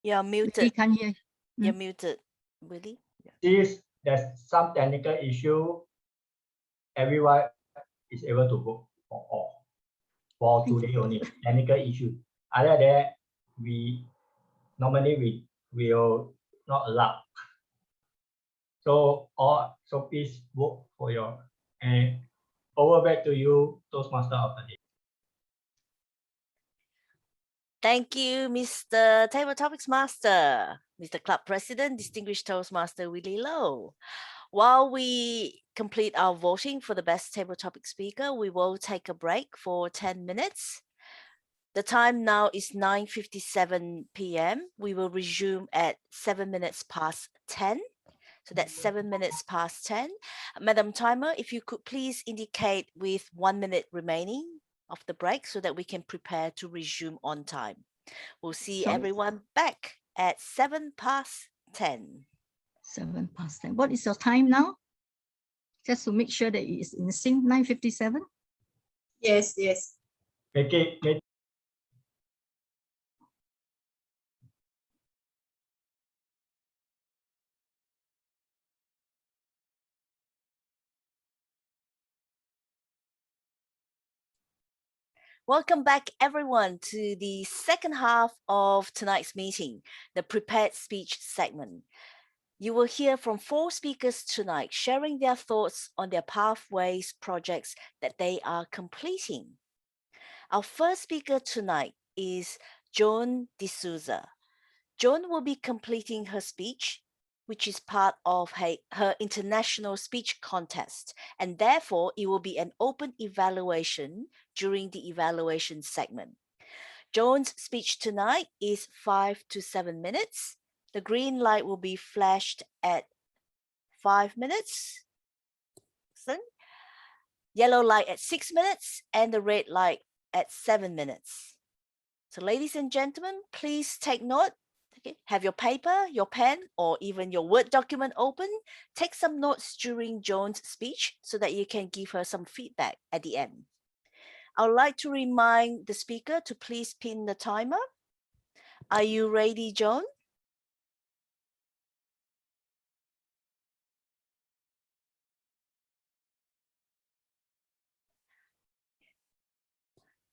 You're muted. We can't hear. You're muted, Willie. There's some technical issue. Everyone is able to vote for all. For today only, technical issue. Other than that, we will not allow. So please vote for your, and over back to you, Toastmaster of the day. Thank you, Mr. Table Topics Master, Mr. Club President, Distinguished Toastmaster Willie Low. While we complete our voting for the best table topic speaker, we will take a break for 10 minutes. The time now is 9:57 p.m. We will resume at 7 minutes past 10. So that's 7 minutes past 10. Madam Timer, if you could please indicate with 1 minute remaining of the break so that we can prepare to resume on time. We'll see Sorry? everyone back at 7 past 10. 7 past 10. What is your time now? Just to make sure that it is in sync, 9:57? Yes, yes. Okay. Welcome back, everyone, to the second half of tonight's meeting, the prepared speech segment. You will hear from 4 speakers tonight sharing their thoughts on their pathways projects that they are completing. Our first speaker tonight is Joan D'Souza. Joan will be completing her speech, which is part of her international speech contest, and therefore it will be an open evaluation during the evaluation segment. Joan's speech tonight is 5 to 7 minutes. The green light will be flashed at 5 minutes. Excellent. Yellow light at 6 minutes and the red light at 7 minutes. So ladies and gentlemen, please take note. Okay. Have your paper, your pen, or even your Word document open. Take some notes during Joan's speech so that you can give her some feedback at the end. I would like to remind the speaker to please pin the timer. Are you ready, Joan?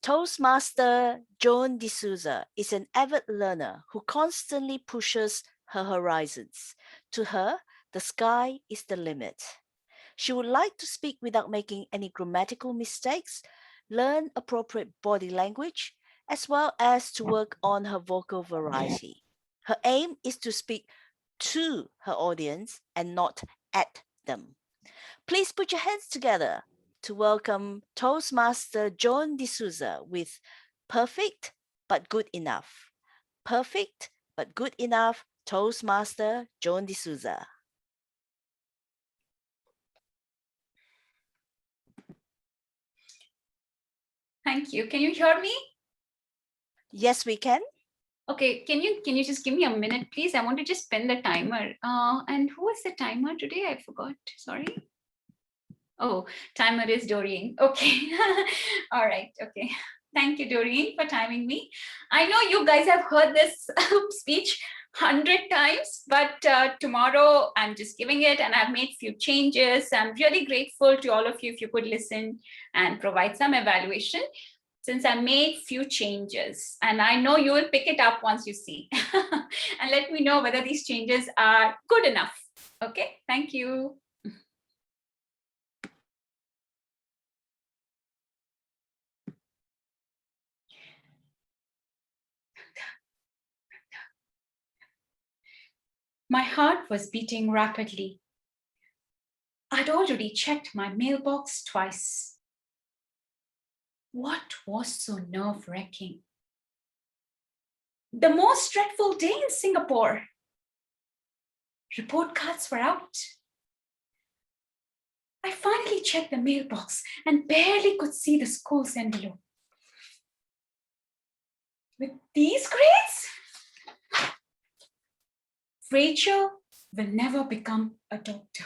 Toastmaster Joan D'Souza is an avid learner who constantly pushes her horizons. To her, the sky is the limit. She would like to speak without making any grammatical mistakes, learn appropriate body language, as well as to work on her vocal variety. Her aim is to speak to her audience and not at them. Please put your hands together to welcome Toastmaster Joan D'Souza with Perfect but Good Enough. Perfect but Good Enough, Toastmaster Joan D'Souza. Thank you. Can you hear me? Yes, we can. Okay, can you just give me a minute, please? I want to just spin the timer. And who is the timer today? I forgot. Sorry. Oh, timer is Doreen. Okay. All right. Okay. Thank you, Doreen, for timing me. I know you guys have heard this speech 100 times, but tomorrow I'm just giving it and I've made few changes. I'm really grateful to all of you if you could listen and provide some evaluation, since I made few changes, and I know you will pick it up once you see and let me know whether these changes are good enough. Okay, thank you. My heart was beating rapidly. I'd already checked my mailbox twice. What was so nerve-wracking? The most dreadful day in Singapore. Report cards were out. I finally checked the mailbox and barely could see the school's envelope. With these grades, Rachel will never become a doctor.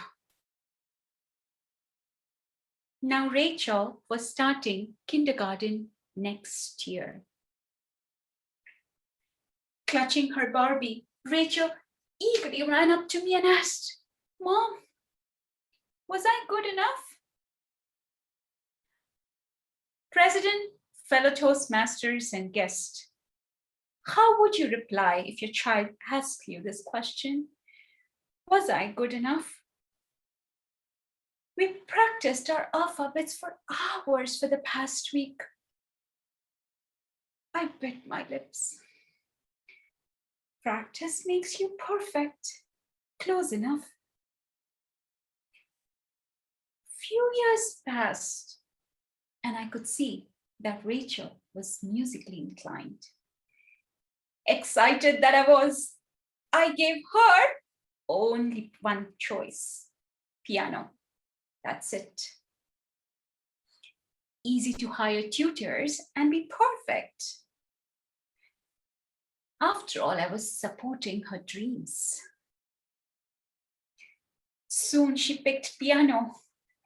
Now Rachel was starting kindergarten next year. Clutching her Barbie, Rachel eagerly ran up to me and asked, "Mom, was I good enough?" President, fellow Toastmasters, and guests, how would you reply if your child asked you this question? Was I good enough? We practiced our alphabets for hours for the past week. I bit my lips. Practice makes you perfect. Close enough. few years passed, and I could see that Rachel was musically inclined. Excited that I was, I gave her only one choice: piano. That's it. Easy to hire tutors and be perfect. After all, I was supporting her dreams. Soon she picked piano,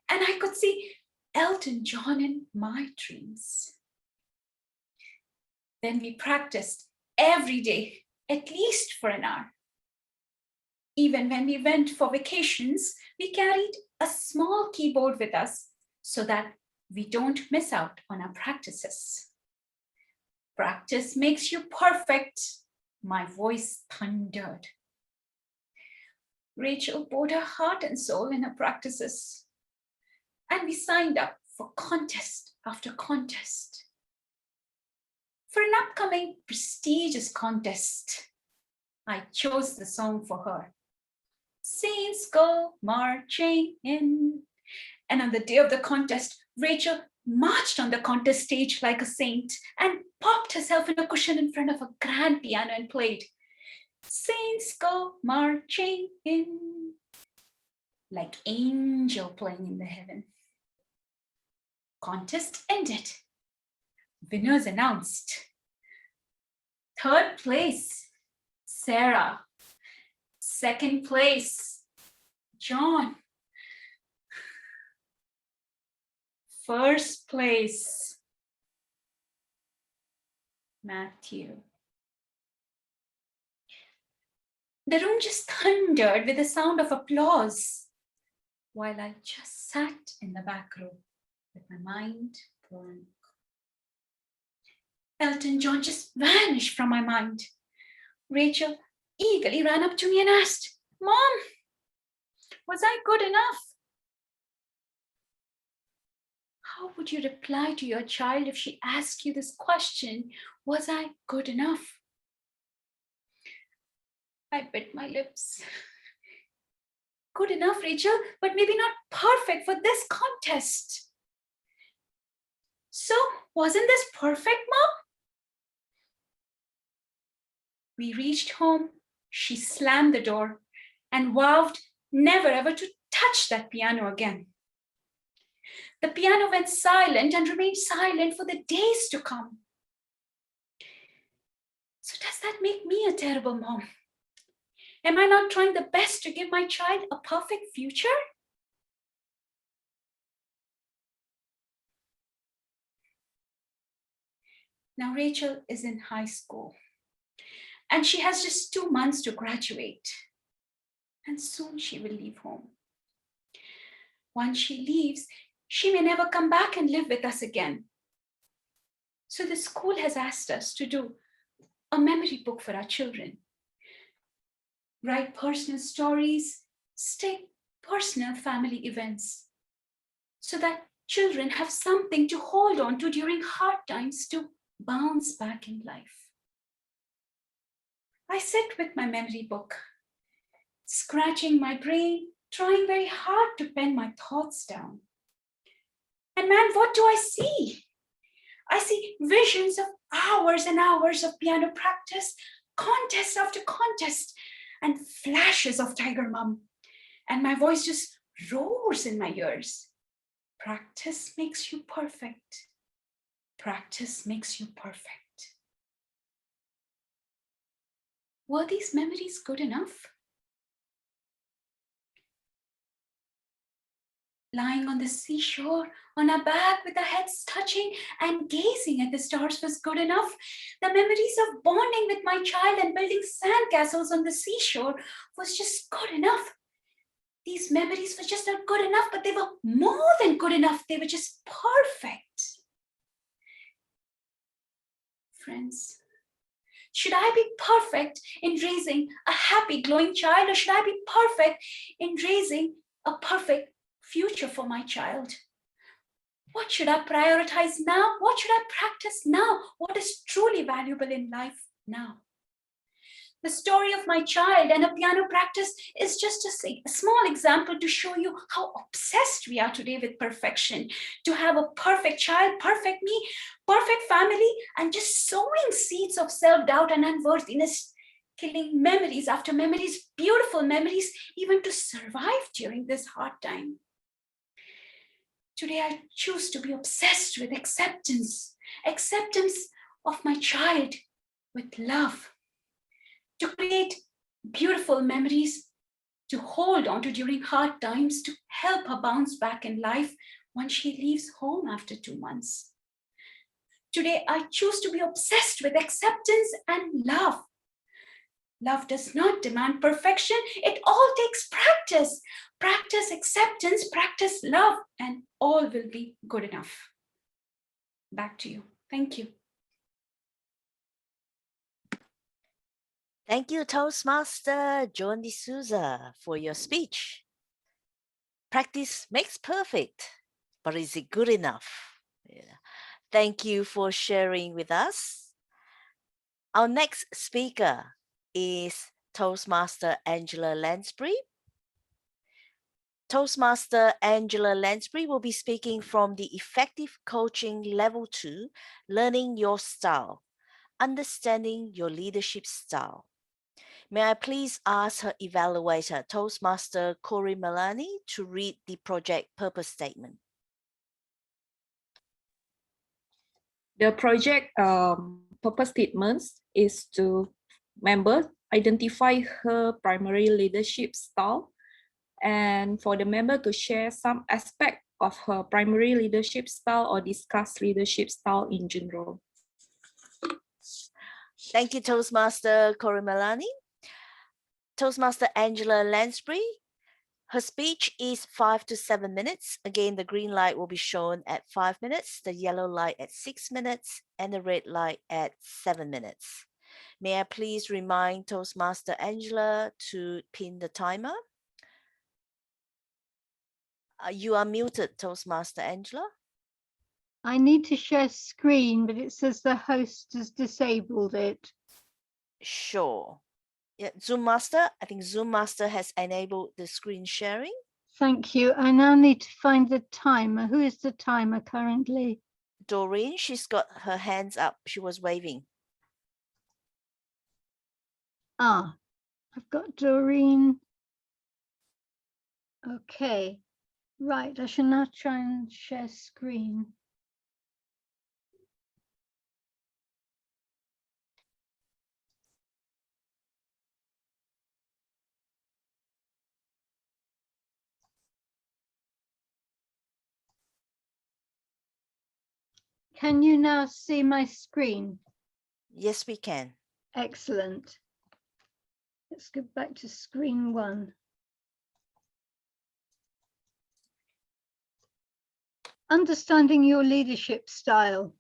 and I could see Elton John in my dreams. Then we practiced every day, at least for an hour. Even when we went for vacations, we carried a small keyboard with us so that we don't miss out on our practices. Practice makes you perfect, my voice thundered. Rachel poured her heart and soul in her practices, and we signed up for contest after contest. For an upcoming prestigious contest, I chose the song for her. Saints go marching in. And on the day of the contest, Rachel marched on the contest stage like a saint and popped herself in a cushion in front of a grand piano and played Saints go marching in, like angel playing in the heaven. Contest ended. Winners announced. Third place, Sarah. Second place, John. First place, Matthew. The room just thundered with the sound of applause, while I just sat in the back row with my mind blank. Elton John just vanished from my mind. Rachel eagerly ran up to me and asked, "Mom, was I good enough?" How would you reply to your child if she asked you this question? Was I good enough? I bit my lips. Good enough, Rachel, but maybe not perfect for this contest. So, wasn't this perfect, Mom? We reached home. She slammed the door and vowed never ever to touch that piano again. The piano went silent and remained silent for the days to come. So does that make me a terrible mom? Am I not trying the best to give my child a perfect future? Now Rachel is in high school and she has just 2 months to graduate. And soon she will leave home. Once she leaves, she may never come back and live with us again. So the school has asked us to do a memory book for our children. Write personal stories, state personal family events, so that children have something to hold on to during hard times to bounce back in life. I sit with my memory book, scratching my brain, trying very hard to pen my thoughts down. And man, what do I see? I see visions of hours and hours of piano practice, contest after contest, and flashes of Tiger Mum. And my voice just roars in my ears. Practice makes you perfect. Practice makes you perfect. Were these memories good enough? Lying on the seashore, on our back with our heads touching and gazing at the stars was good enough. The memories of bonding with my child and building sandcastles on the seashore was just good enough. These memories were just not good enough, but they were more than good enough. They were just perfect. Friends, should I be perfect in raising a happy, glowing child, or should I be perfect in raising a perfect future for my child? What should I prioritize now? What should I practice now? What is truly valuable in life now? The story of my child and a piano practice is just a small example to show you how obsessed we are today with perfection. To have a perfect child, perfect me, perfect family, and just sowing seeds of self-doubt and unworthiness, killing memories after memories, beautiful memories, even to survive during this hard time. Today, I choose to be obsessed with acceptance of my child with love, to create beautiful memories, to hold on to during hard times, to help her bounce back in life once she leaves home after 2 months. Today, I choose to be obsessed with acceptance and love. Love does not demand perfection. It all takes practice. Practice acceptance, practice love, and all will be good enough. Back to you. Thank you. Thank you, Toastmaster Joan D'Souza, for your speech. Practice makes perfect, but is it good enough? Yeah. Thank you for sharing with us. Our next speaker is Toastmaster Angela Lansbury. Toastmaster Angela Lansbury will be speaking from the Effective Coaching Level 2, Learning Your Style, Understanding Your Leadership Style. May I please ask her evaluator, Toastmaster Corey Malani, to read the project purpose statement. The project purpose statements is to member identify her primary leadership style, and for the member to share some aspect of her primary leadership style or discuss leadership style in general. Thank you, Toastmaster Corey Malani. Toastmaster Angela Lansbury, her speech is 5 to 7 minutes. Again, the green light will be shown at 5 minutes, the yellow light at 6 minutes, and the red light at 7 minutes. May I please remind Toastmaster Angela to pin the timer? You are muted, Toastmaster Angela. I need to share screen, but it says the host has disabled it. Sure. Yeah, Zoom Master, I think Zoom Master has enabled the screen sharing. Thank you. I now need to find the timer. Who is the timer currently? Doreen, she's got her hands up. She was waving. Ah, I've got Doreen. Okay, right. I shall now try and share screen. Can you now see my screen? Yes, we can. Excellent. Let's go back to screen 1. Understanding your leadership style.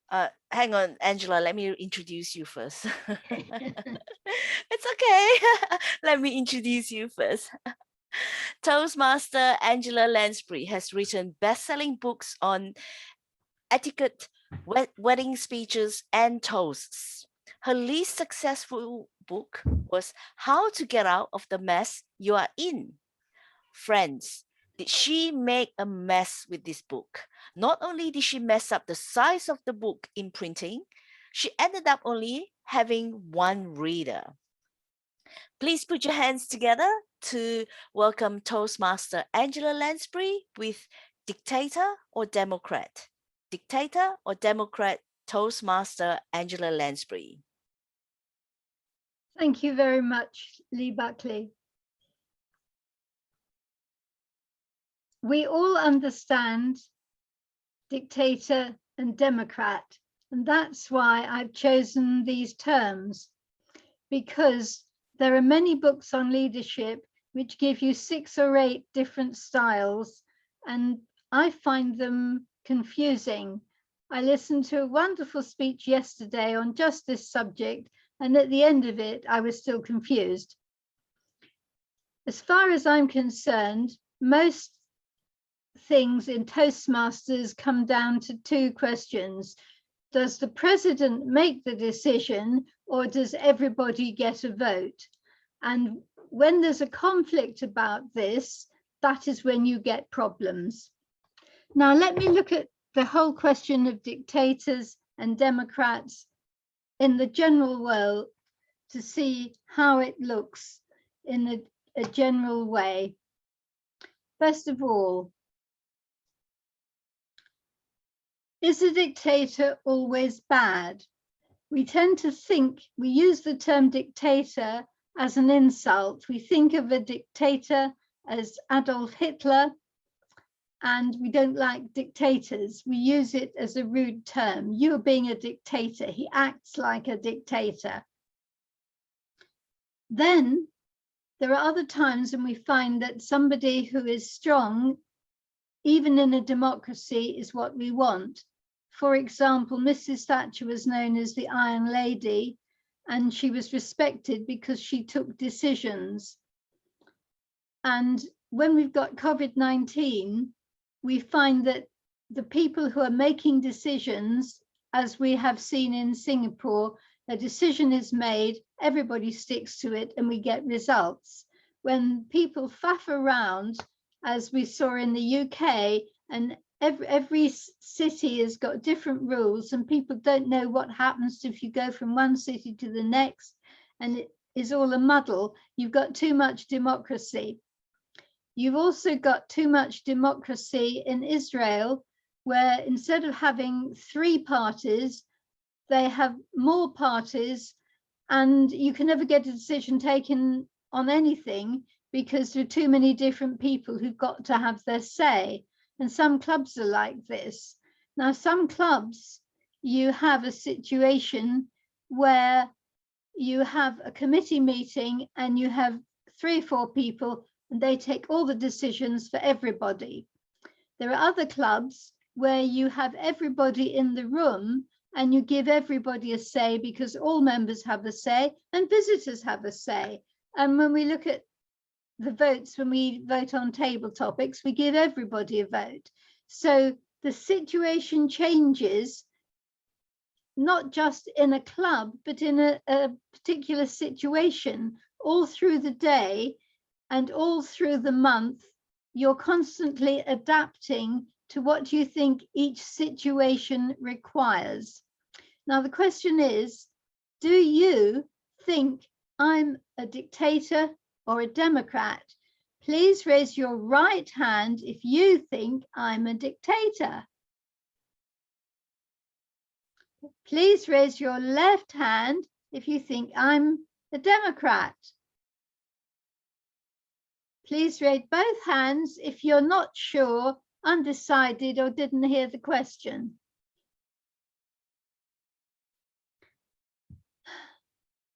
Hang on, Angela, let me introduce you first. It's okay. Let me introduce you first. Toastmaster Angela Lansbury has written best-selling books on etiquette, wedding speeches, and toasts. Her least successful book was How to Get Out of the Mess You Are In. Friends, did she make a mess with this book? Not only did she mess up the size of the book in printing, she ended up only having 1 reader. Please put your hands together to welcome Toastmaster Angela Lansbury with Dictator or Democrat? Dictator or Democrat, Toastmaster Angela Lansbury. Thank you very much, Lee Buckley. We all understand dictator and democrat, and that's why I've chosen these terms, because there are many books on leadership which give you 6 or 8 different styles, and I find them confusing. I listened to a wonderful speech yesterday on just this subject, and at the end of it, I was still confused. As far as I'm concerned, most things in Toastmasters come down to 2 questions. Does the president make the decision, or does everybody get a vote? And when there's a conflict about this, that is when you get problems. Now, let me look at the whole question of dictators and democrats in the general world to see how it looks in a general way. First of all, is a dictator always bad? We tend to think, we use the term dictator as an insult. We think of a dictator as Adolf Hitler, and we don't like dictators. We use it as a rude term. You're being a dictator. He acts like a dictator. Then there are other times when we find that somebody who is strong, even in a democracy, is what we want. For example, Mrs. Thatcher was known as the Iron Lady, and she was respected because she took decisions. And when we've got COVID-19, we find that the people who are making decisions, as we have seen in Singapore, a decision is made, everybody sticks to it, and we get results. When people faff around, as we saw in the UK, and every city has got different rules, and people don't know what happens if you go from one city to the next, and it is all a muddle. You've got too much democracy. You've also got too much democracy in Israel, where instead of having 3 parties, they have more parties, and you can never get a decision taken on anything because there are too many different people who've got to have their say. And some clubs are like this. Now, some clubs, you have a situation where you have a committee meeting and you have 3 or 4 people, and they take all the decisions for everybody. There are other clubs where you have everybody in the room and you give everybody a say because all members have a say and visitors have a say. And when we look at the votes, when we vote on table topics, we give everybody a vote. So the situation changes, not just in a club, but in a particular situation all through the day and all through the month. You're constantly adapting to what you think each situation requires. Now, the question is, do you think I'm a dictator or a democrat? Please raise your right hand if you think I'm a dictator. Please raise your left hand if you think I'm a democrat. Please raise both hands if you're not sure, undecided, or didn't hear the question.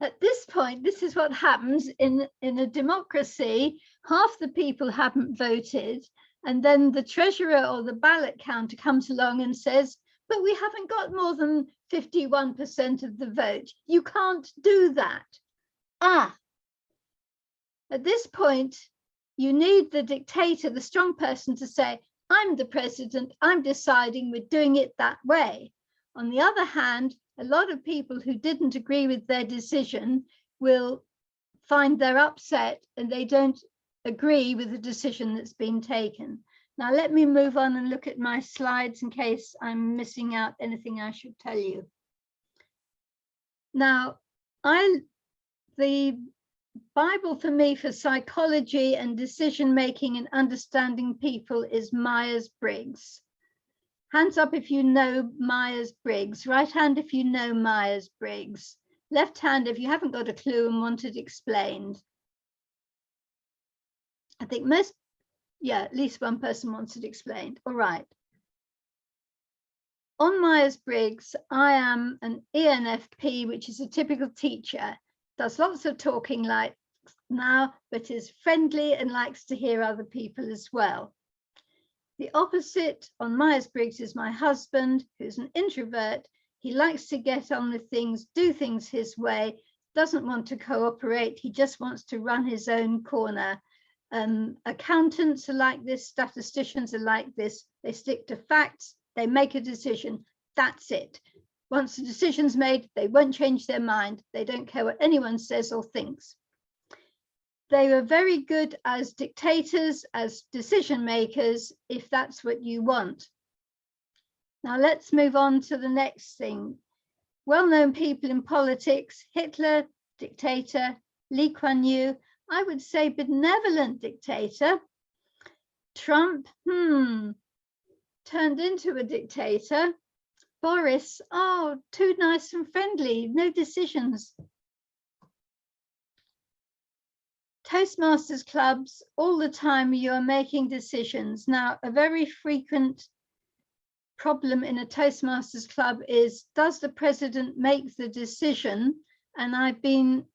At this point, this is what happens in a democracy. Half the people haven't voted, and then the treasurer or the ballot counter comes along and says, but we haven't got more than 51% of the vote. You can't do that. At this point, you need the dictator, the strong person, to say, I'm the president, I'm deciding, we're doing it that way. On the other hand, a lot of people who didn't agree with their decision will find they're upset and they don't agree with the decision that's been taken. Now, let me move on and look at my slides in case I'm missing out anything I should tell you. Now, the Bible for me for psychology and decision making and understanding people is Myers-Briggs. Hands up if you know Myers-Briggs. Right hand if you know Myers-Briggs. Left hand if you haven't got a clue and want it explained. I think most, yeah, at least one person wants it explained. All right. On Myers-Briggs, I am an ENFP, which is a typical teacher. Does lots of talking like now, but is friendly and likes to hear other people as well. The opposite on Myers-Briggs is my husband, who's an introvert. He likes to get on with things, do things his way, doesn't want to cooperate. He just wants to run his own corner. Accountants are like this, statisticians are like this. They stick to facts, they make a decision, that's it. Once the decision's made, they won't change their mind. They don't care what anyone says or thinks. They were very good as dictators, as decision makers, if that's what you want. Now let's move on to the next thing. Well-known people in politics: Hitler, dictator; Lee Kuan Yew, I would say benevolent dictator; Trump, turned into a dictator; Boris, oh, too nice and friendly, no decisions. Toastmasters clubs, all the time you are making decisions. Now, a very frequent problem in a Toastmasters club is, does the president make the decision? And I've been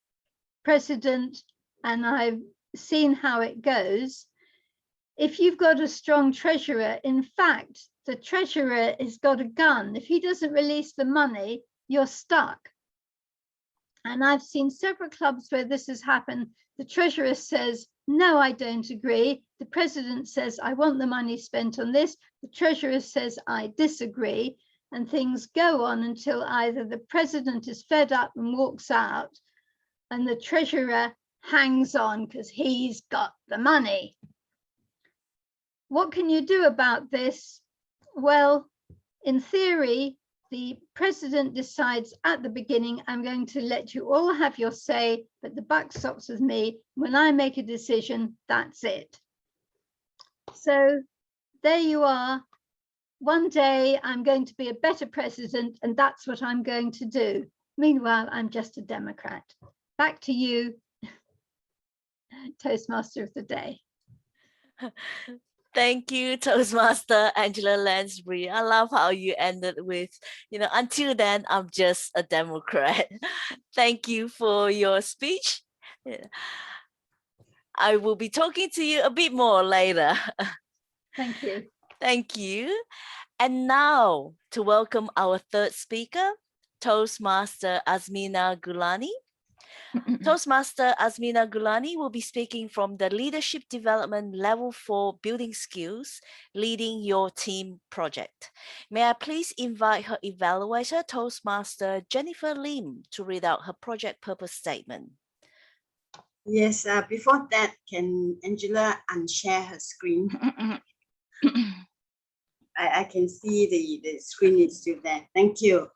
president and I've seen how it goes. If you've got a strong treasurer, in fact, the treasurer has got a gun. If he doesn't release the money, you're stuck. And I've seen several clubs where this has happened. The treasurer says, no, I don't agree. The president says, I want the money spent on this. The treasurer says, I disagree. And things go on until either the president is fed up and walks out, and the treasurer hangs on because he's got the money. What can you do about this? Well, in theory, the president decides at the beginning, I'm going to let you all have your say, but the buck stops with me. When I make a decision, that's it. So there you are. One day I'm going to be a better president, and that's what I'm going to do. Meanwhile, I'm just a Democrat. Back to you, Toastmaster of the day. Thank you, Toastmaster Angela Lansbury. I love how you ended with, until then, I'm just a Democrat. Thank you for your speech. I will be talking to you a bit more later. Thank you. Thank you. And now to welcome our third speaker, Toastmaster Azmina Gulani. Toastmaster Azmina Gulani will be speaking from the Leadership Development Level 4 Building Skills, Leading Your Team project. May I please invite her evaluator, Toastmaster Jennifer Lim, to read out her project purpose statement. Yes, before that, can Angela unshare her screen? I can see the screen is still there. Thank you.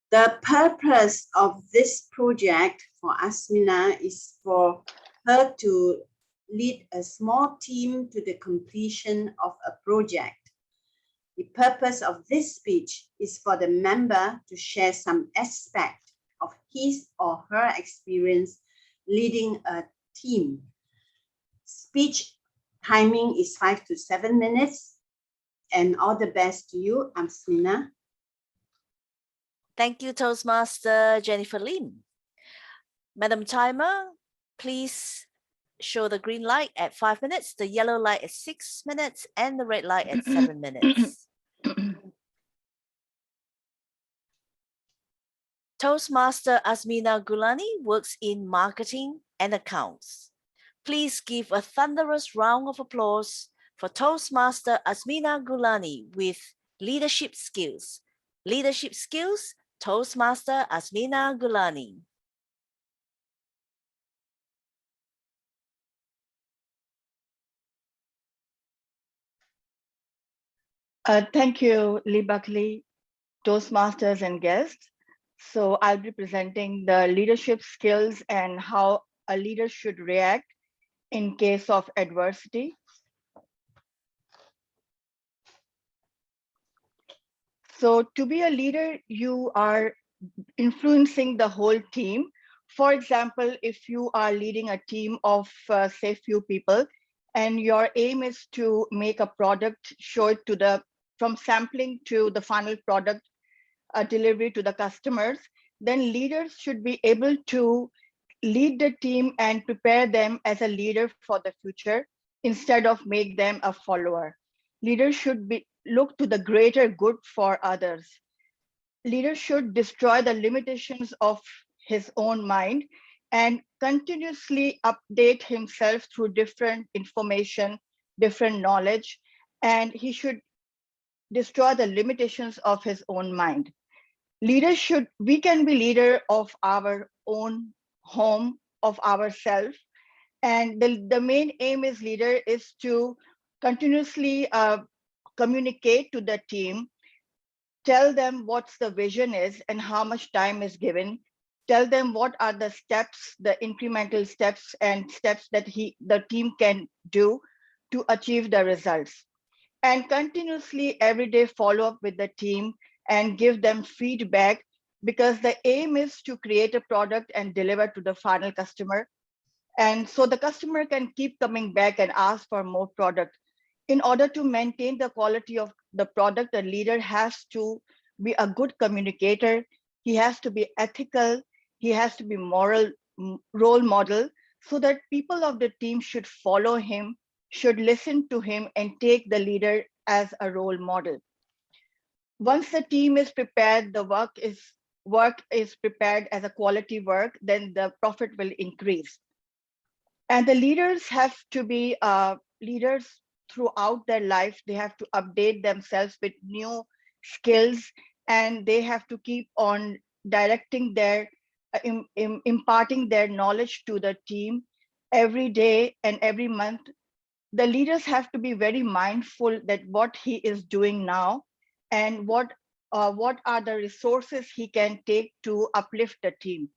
The purpose of this project for Azmina is for her to lead a small team to the completion of a project. The purpose of this speech is for the member to share some aspect of his or her experience leading a team. Speech timing is 5 to 7 minutes. And all the best to you, Azmina. Thank you, Toastmaster Jennifer Lim. Madam Timer, please show the green light at 5 minutes, the yellow light at 6 minutes, and the red light at 7 minutes. Toastmaster Azmina Gulani works in marketing and accounts. Please give a thunderous round of applause for Toastmaster Azmina Gulani with leadership skills. Leadership skills, Toastmaster Azmina Gulani. Thank you, Lee Buckley, Toastmasters and guests. So I'll be presenting the leadership skills and how a leader should react in case of adversity. So to be a leader, you are influencing the whole team. For example, if you are leading a team of say few people, and your aim is to make a product, show it to from sampling to the final product delivery to the customers, then leaders should be able to lead the team and prepare them as a leader for the future instead of make them a follower. Leaders should look to the greater good for others. Leaders should destroy the limitations of his own mind and continuously update himself through different information, different knowledge, and he should destroy the limitations of his own mind. We can be leader of our own home, of ourselves. And the main aim is leader is to continuously communicate to the team, tell them what's the vision is and how much time is given, tell them what are the steps, the incremental steps and steps that the team can do to achieve the results, and continuously every day follow up with the team and give them feedback, because the aim is to create a product and deliver to the final customer. And so the customer can keep coming back and ask for more product. In order to maintain the quality of the product, the leader has to be a good communicator. He has to be ethical. He has to be moral role model, so that people of the team should follow him, should listen to him and take the leader as a role model. Once the team is prepared, the work is prepared as a quality work, then the profit will increase. And the leaders have to be leaders throughout their life. They have to update themselves with new skills, and they have to keep on directing their, imparting their knowledge to the team every day and every month. The leaders have to be very mindful that what he is doing now and what are the resources he can take to uplift the team.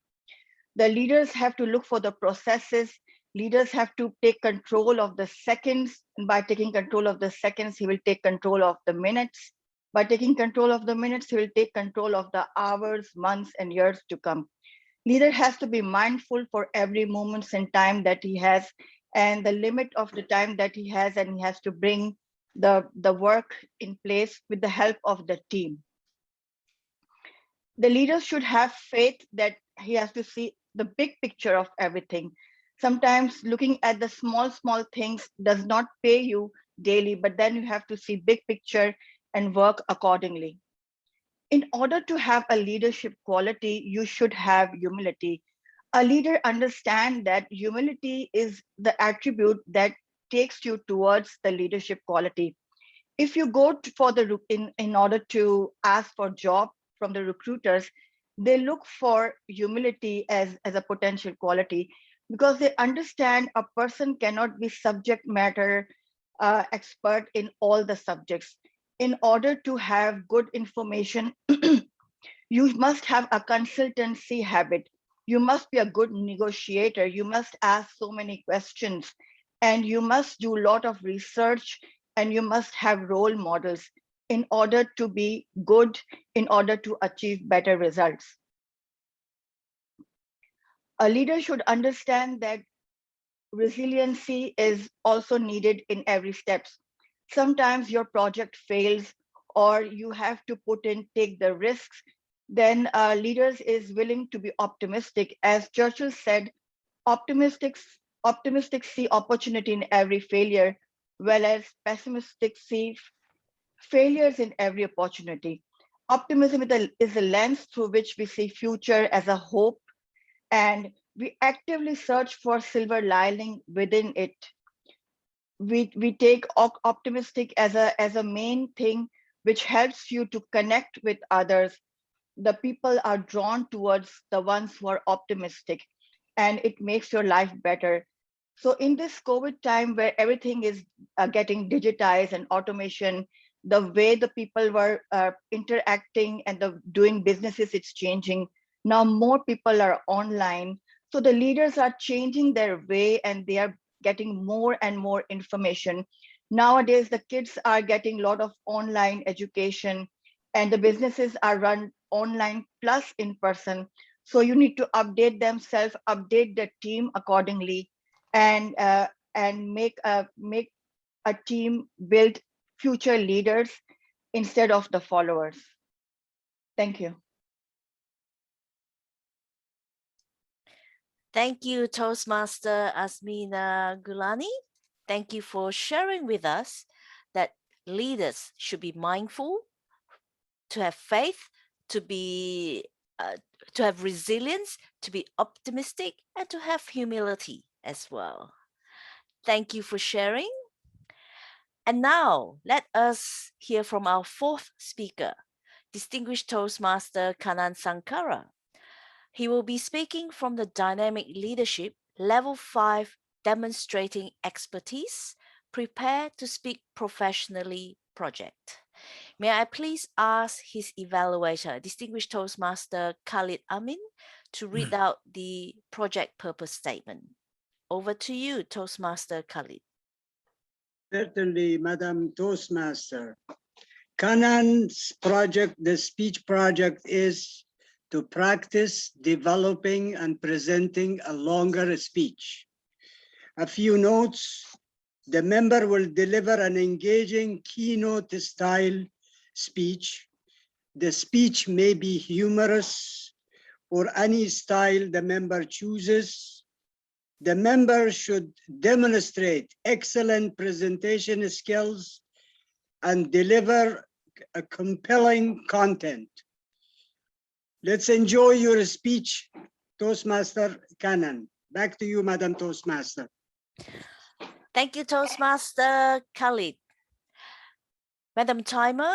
The leaders have to look for the processes. Leaders have to take control of the seconds. And by taking control of the seconds, he will take control of the minutes. By taking control of the minutes, he will take control of the hours, months, and years to come. Leader has to be mindful for every moment and time that he has, and the limit of the time that he has, and he has to bring the work in place with the help of the team. The leader should have faith that he has to see the big picture of everything. Sometimes looking at the small things does not pay you daily, but then you have to see big picture and work accordingly. In order to have a leadership quality, you should have humility. A leader understands that humility is the attribute that takes you towards the leadership quality. If you go for in order to ask for job from the recruiters, they look for humility as a potential quality, because they understand a person cannot be subject matter expert in all the subjects. In order to have good information, you must have a consultancy habit. You must be a good negotiator. You must ask so many questions, and you must do a lot of research, and you must have role models in order to be good, in order to achieve better results. A leader should understand that resiliency is also needed in every steps. Sometimes your project fails, or you have to take the risks. Then leaders is willing to be optimistic. As Churchill said, optimistics see opportunity in every failure, whereas pessimistic see failures in every opportunity. Optimism is a lens through which we see future as a hope, and we actively search for silver lining within it. We take optimistic as a main thing, which helps you to connect with others. The people are drawn towards the ones who are optimistic, and it makes your life better. So in this COVID time where everything is getting digitized and automation, the way the people were interacting and doing businesses, it's changing. Now more people are online. So the leaders are changing their way, and they are getting more and more information. Nowadays, the kids are getting a lot of online education, and the businesses are run online plus in person. So you need to update themselves, update the team accordingly, and make a team build future leaders instead of the followers. Thank you. Thank you, Toastmaster Asmina Gulani. Thank you for sharing with us that leaders should be mindful, to have faith, to have resilience, to be optimistic, and to have humility as well. Thank you for sharing. And now let us hear from our fourth speaker, Distinguished Toastmaster Kanan Sankara. He will be speaking from the Dynamic Leadership Level 5 Demonstrating Expertise, Prepare to Speak Professionally project. May I please ask his evaluator, Distinguished Toastmaster Khalid Amin, to read out the project purpose statement. Over to you, Toastmaster Khalid. Certainly, Madam Toastmaster. Kanan's project, the speech project, is to practice developing and presenting a longer speech. A few notes. The member will deliver an engaging keynote style speech. The speech may be humorous or any style the member chooses. The member should demonstrate excellent presentation skills and deliver a compelling content. Let's enjoy your speech, Toastmaster Kanan. Back to you, Madam Toastmaster. Thank you, Toastmaster Khalid. Madam Timer,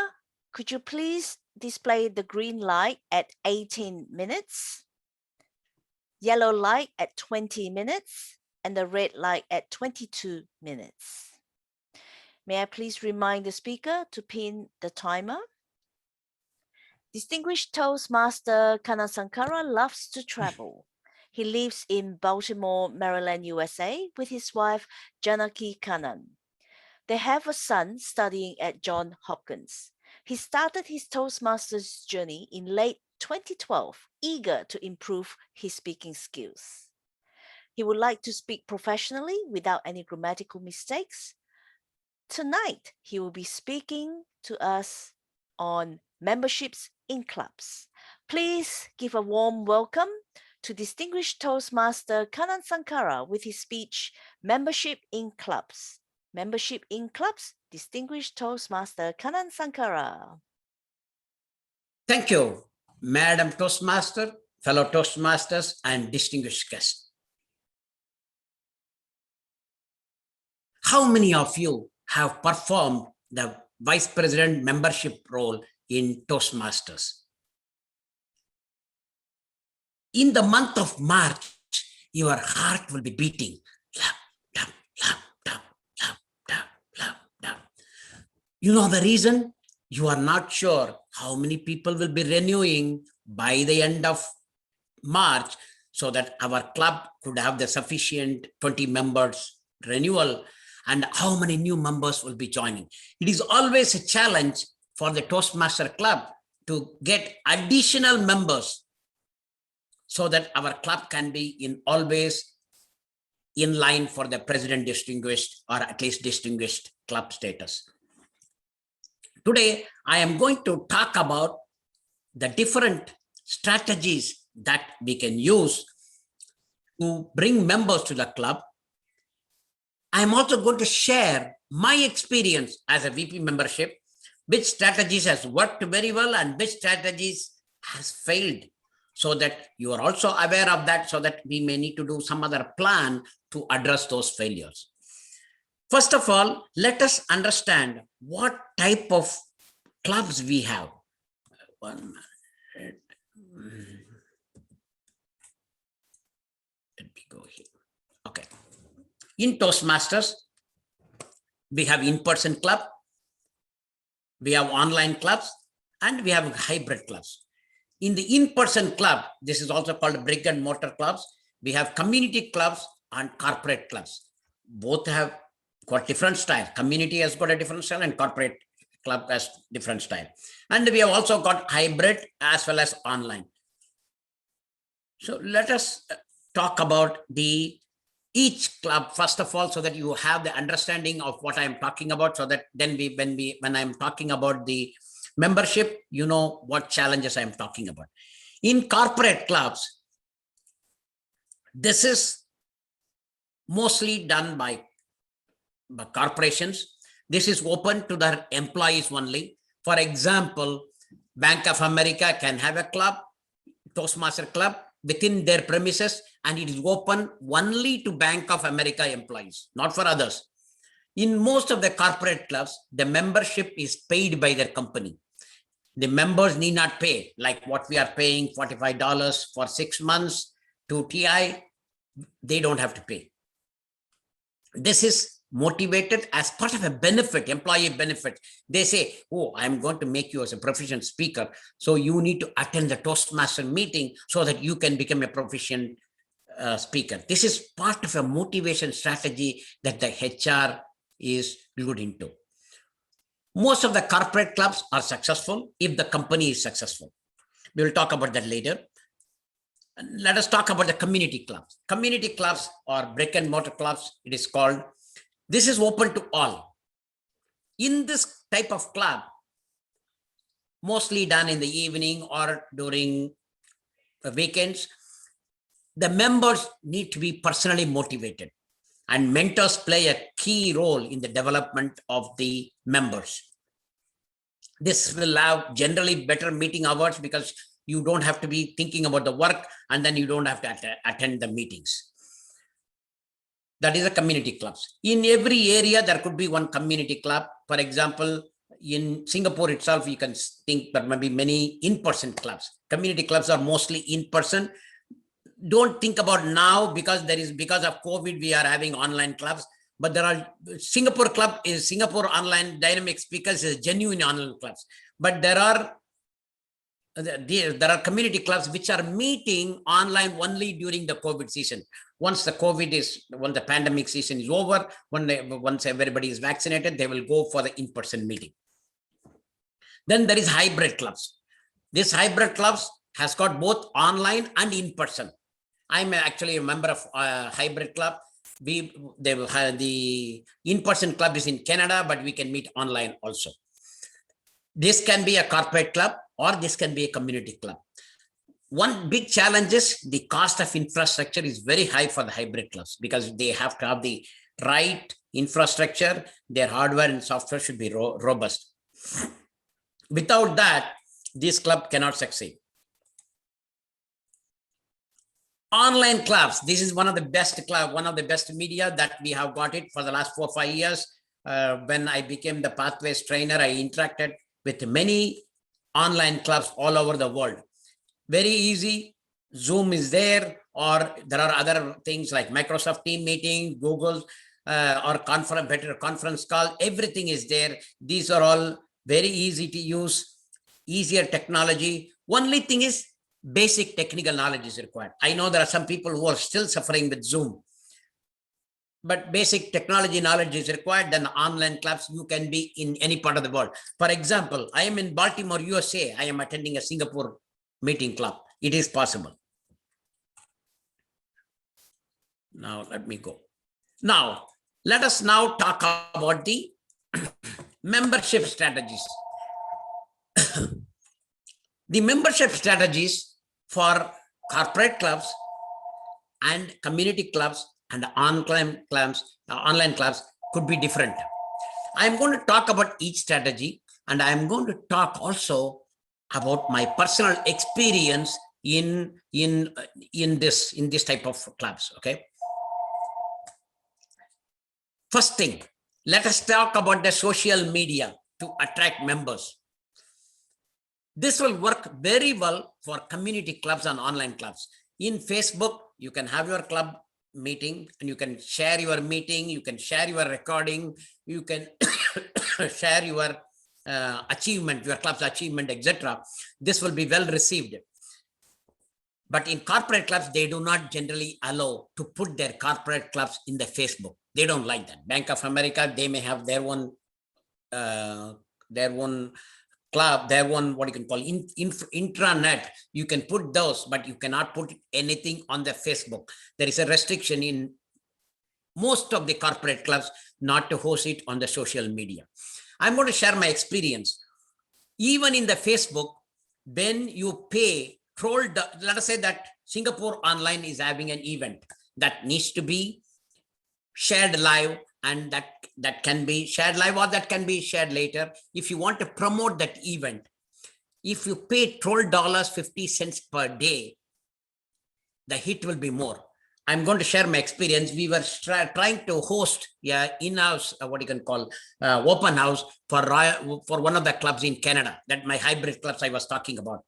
could you please display the green light at 18 minutes, yellow light at 20 minutes, and the red light at 22 minutes. May I please remind the speaker to pin the timer? Distinguished Toastmaster Kanan Sankara loves to travel. He lives in Baltimore, Maryland, USA with his wife, Janaki Kanan. They have a son studying at Johns Hopkins. He started his Toastmasters journey in late 2012, eager to improve his speaking skills. He would like to speak professionally without any grammatical mistakes. Tonight, he will be speaking to us on memberships in clubs. Please give a warm welcome to Distinguished Toastmaster Kanan Sankara with his speech, Membership in Clubs. Membership in Clubs, Distinguished Toastmaster Kanan Sankara. Thank you, Madam Toastmaster, fellow Toastmasters, and distinguished guests. How many of you have performed the Vice President membership role in Toastmasters? In the month of March, your heart will be beating. You know the reason? You are not sure how many people will be renewing by the end of March so that our club could have the sufficient 20 members renewal and how many new members will be joining. It is always a challenge for the Toastmaster Club to get additional members so that our club can be always in line for the President Distinguished or at least Distinguished Club status. Today, I am going to talk about the different strategies that we can use to bring members to the club. I'm also going to share my experience as a VP membership, which strategies has worked very well and which strategies has failed, so that you are also aware of that, so that we may need to do some other plan to address those failures. First of all, let us understand what type of clubs we have. 1 minute. Let me go here. Okay. In Toastmasters, we have in-person club, we have online clubs, and we have hybrid clubs. In the in-person club, this is also called brick and mortar clubs. We have community clubs and corporate clubs. Both have got different style. Community has got a different style and corporate club has different style. And we have also got hybrid as well as online. So let us talk about each club first of all, so that you have the understanding of what I'm talking about, so that then when I'm talking about the membership, you know what challenges I'm talking about. In corporate clubs, this is mostly done by corporations. This is open to their employees only. For example, Bank of America can have a club, Toastmaster club, within their premises, and it is open only to Bank of America employees, not for others. In most of the corporate clubs, the membership is paid by their company. The members need not pay, like what we are paying $45 for 6 months to TI, they don't have to pay. This is motivated as part of a benefit, employee benefit. They say, oh, I'm going to make you as a proficient speaker, so you need to attend the Toastmaster meeting so that you can become a proficient speaker. This is part of a motivation strategy that the HR is glued into. Most of the corporate clubs are successful if the company is successful. We will talk about that later. Let us talk about the community clubs. Community clubs or brick and mortar clubs, it is called. This is open to all. In this type of club, mostly done in the evening or during the weekends, the members need to be personally motivated, and mentors play a key role in the development of the members. This will have generally better meeting hours because you don't have to be thinking about the work, and then you don't have to attend the meetings. That is a community clubs. In every area, there could be one community club. For example, in Singapore itself, you can think there may be many in-person clubs. Community clubs are mostly in-person. Don't think about now because of COVID, we are having online clubs. But there are Singapore Online Dynamic Speakers is genuine online clubs. But there are community clubs which are meeting online only during the COVID season. Once the pandemic season is over, once everybody is vaccinated, they will go for the in-person meeting. Then there is hybrid clubs. This hybrid clubs has got both online and in-person. I'm actually a member of a hybrid club. They will have the in-person club is in Canada, but we can meet online also. This can be a corporate club or this can be a community club. One big challenge is the cost of infrastructure is very high for the hybrid clubs because they have to have the right infrastructure. Their hardware and software should be robust. Without that, this club cannot succeed. Online clubs. This is one of the best media that we have got it for the last 4 or 5 years. When I became the Pathways trainer, I interacted with many online clubs all over the world. Very easy. Zoom is there, or there are other things like Microsoft Team meeting, Google, or better conference call. Everything is there. These are all very easy to use, easier technology. Only thing is basic technical knowledge is required. I know there are some people who are still suffering with Zoom, but basic technology knowledge is required. Then online clubs, you can be in any part of the world. For example, I am in Baltimore, USA. I am attending a Singapore meeting club. It is possible. Now, let me go. Now, let us now talk about the membership strategies. The membership strategies for corporate clubs and community clubs and online clubs could be different. I'm going to talk about each strategy, and I'm going to talk also about my personal experience in this type of clubs. Okay. First thing, let us talk about the social media to attract members. This will work very well for community clubs and online clubs. In Facebook, you can have your club meeting and you can share your meeting, you can share your recording, you can share your achievement, your club's achievement, etc. This will be well received. But in corporate clubs, they do not generally allow to put their corporate clubs in the Facebook. They don't like that. Bank of America, they may have their own club, their one, what you can call intranet. You can put those, but you cannot put anything on the Facebook. There is a restriction in most of the corporate clubs not to host it on the social media. I'm going to share my experience. Even in the Facebook, when you pay, let us say that Singapore Online is having an event that needs to be shared live, and that can be shared live or that can be shared later. If you want to promote that event, if you pay $12.50 per day, the hit will be more. I'm going to share my experience. We were trying to host in-house, what you can call open house for one of the clubs in Canada, that my hybrid clubs I was talking about.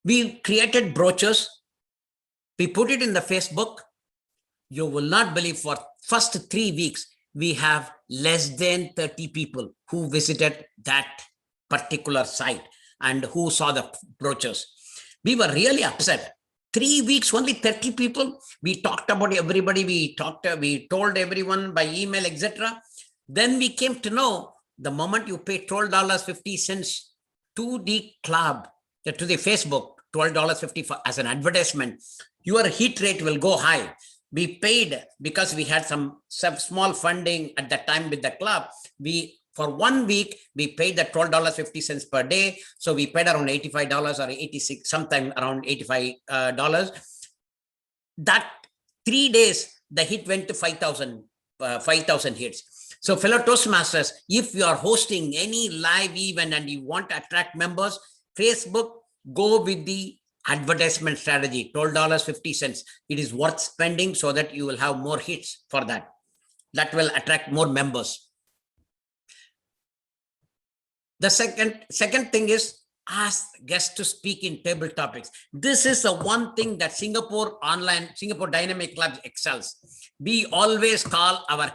We created brochures. We put it in the Facebook. You will not believe, for first 3 weeks, we have less than 30 people who visited that particular site and who saw the brochures. We were really upset. 3 weeks, only 30 people. We talked about everybody. We told everyone by email, etc. Then we came to know the moment you pay $12.50 to the club, to the Facebook, $12.50 as an advertisement, your hit rate will go high. We paid, because we had some small funding at that time with the club. For 1 week, we paid the $12.50 per day. So we paid around $85 or 86, sometime around $85. That 3 days, the hit went to 5,000 hits. So fellow Toastmasters, if you are hosting any live event and you want to attract members, Facebook, go with the advertisement strategy, $12.50. It is worth spending so that you will have more hits for that. That will attract more members. The second thing is ask guests to speak in table topics. This is the one thing that Singapore Dynamic Clubs excels. We always call our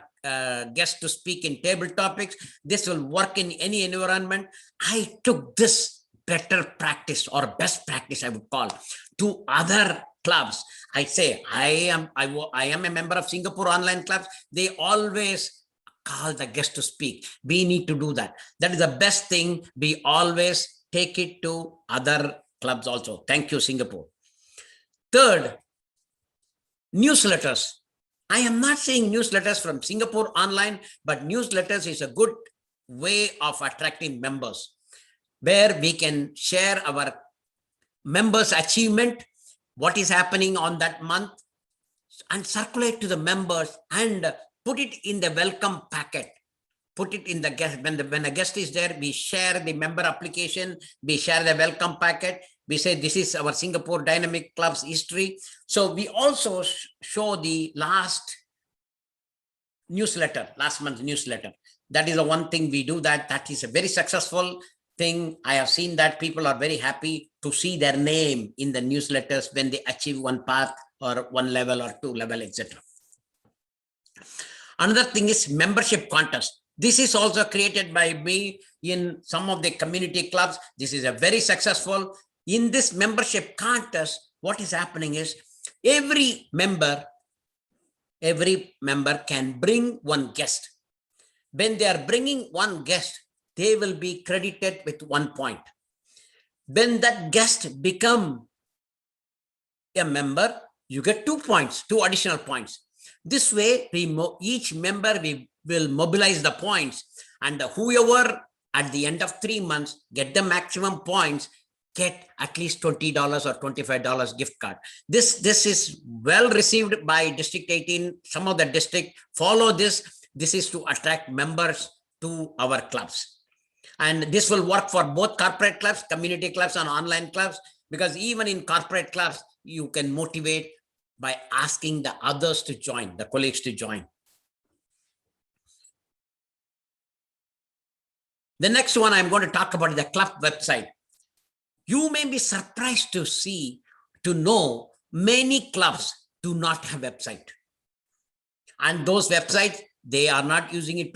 guests to speak in table topics. This will work in any environment. I took this better practice or best practice, I would call, to other clubs. I say, I am a member of Singapore Online Clubs. They always call the guest to speak. We need to do that. That is the best thing. We always take it to other clubs also. Thank you, Singapore. Third, newsletters. I am not saying newsletters from Singapore Online, but newsletters is a good way of attracting members, where we can share our members' achievement, what is happening on that month, and circulate to the members and put it in the welcome packet. Put it in the guest. When a guest is there, we share the member application, we share the welcome packet. We say, this is our Singapore Dynamic Club's history. So we also show the last month's newsletter. That is the one thing we do that is a very successful thing. I have seen that people are very happy to see their name in the newsletters when they achieve one path or one level or 2 level, etc. Another thing is membership contest. This is also created by me in some of the community clubs. This is a very successful. In this membership contest, what is happening is every member can bring one guest. When they are bringing one guest, they will be credited with 1 point. When that guest become a member, you get 2 points, 2 additional points. This way, each member will mobilize the points, and whoever at the end of 3 months get the maximum points get at least $20 or $25 gift card. This is well received by District 18. Some of the district follow this. This is to attract members to our clubs. And this will work for both corporate clubs, community clubs, and online clubs, because even in corporate clubs, you can motivate by asking the others to join, the colleagues to join. The next one I'm going to talk about is the club website. You may be surprised to know many clubs do not have website. And those websites, they are not using it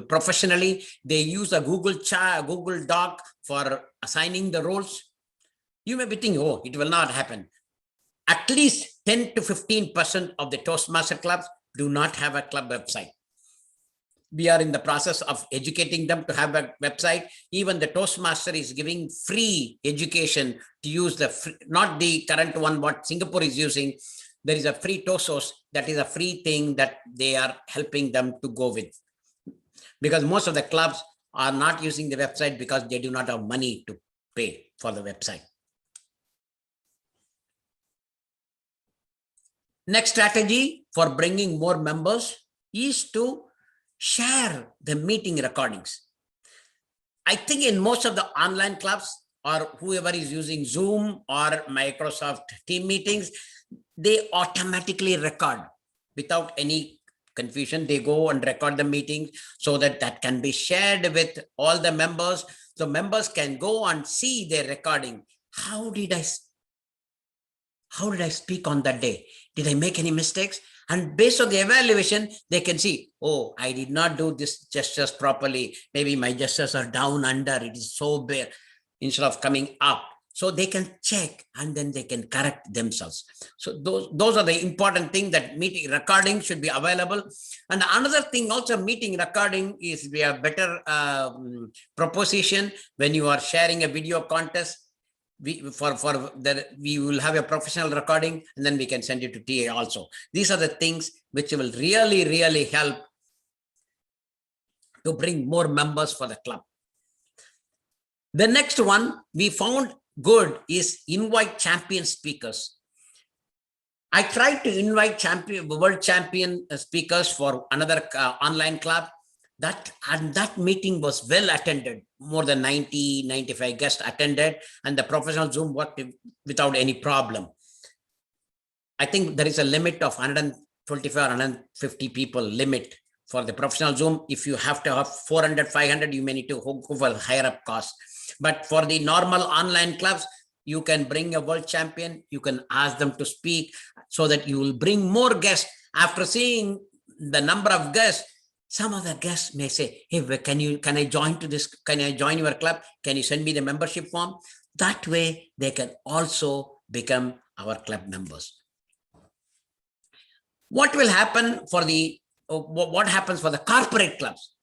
professionally. They use a Google Doc for assigning the roles. You may be thinking, oh, it will not happen. At least 10 to 15% of the Toastmaster clubs do not have a club website. We are in the process of educating them to have a website. Even the Toastmaster is giving free education to use not the current one, what Singapore is using. There is a free Toastsource that is a free thing that they are helping them to go with. Because most of the clubs are not using the website because they do not have money to pay for the website. Next strategy for bringing more members is to share the meeting recordings. I think in most of the online clubs, or whoever is using Zoom or Microsoft Team meetings, they automatically record without any confusion. They go and record the meeting so that that can be shared with all the members. So members can go and see their recording. How did I speak on that day? Did I make any mistakes? And based on the evaluation, they can see, oh, I did not do this gestures properly. Maybe my gestures are down under, it is so bare instead of coming up. So they can check and then they can correct themselves. So those are the important things, that meeting recording should be available. And another thing also, meeting recording is we have better proposition when you are sharing a video contest. We will have a professional recording and then we can send it to TA also. These are the things which will really, really help to bring more members for the club. The next one we found good is invite champion speakers. I tried to invite world champion speakers for another online club. That meeting was well attended. More than 90-95 guests attended, and the professional Zoom worked without any problem. I think there is a limit of 125 or 150 people limit for the professional Zoom. If you have to have 400, 500, you may need to go for higher up cost. But for the normal online clubs, you can bring a world champion, you can ask them to speak so that you will bring more guests. After seeing the number of guests, some of the guests may say, hey, can I join to this? Can I join your club? Can you send me the membership form? That way they can also become our club members. What will happen for what happens for the corporate clubs?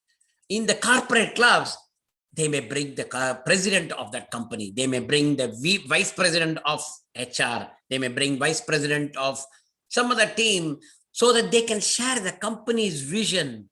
In the corporate clubs, they may bring the president of that company. They may bring the vice president of HR. They may bring vice president of some other team so that they can share the company's vision,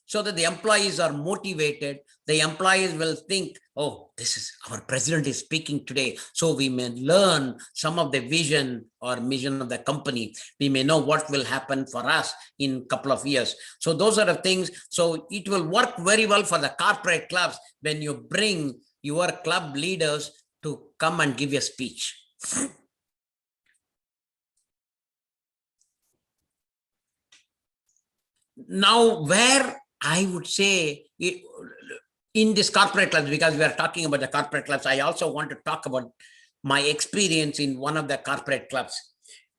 so that the employees are motivated. The employees will think, oh, this is our president is speaking today. So we may learn some of the vision or mission of the company. We may know what will happen for us in a couple of years. So those are the things. So it will work very well for the corporate clubs when you bring your club leaders to come and give a speech. Now, where I would say in this corporate clubs, because we are talking about the corporate clubs, I also want to talk about my experience in one of the corporate clubs.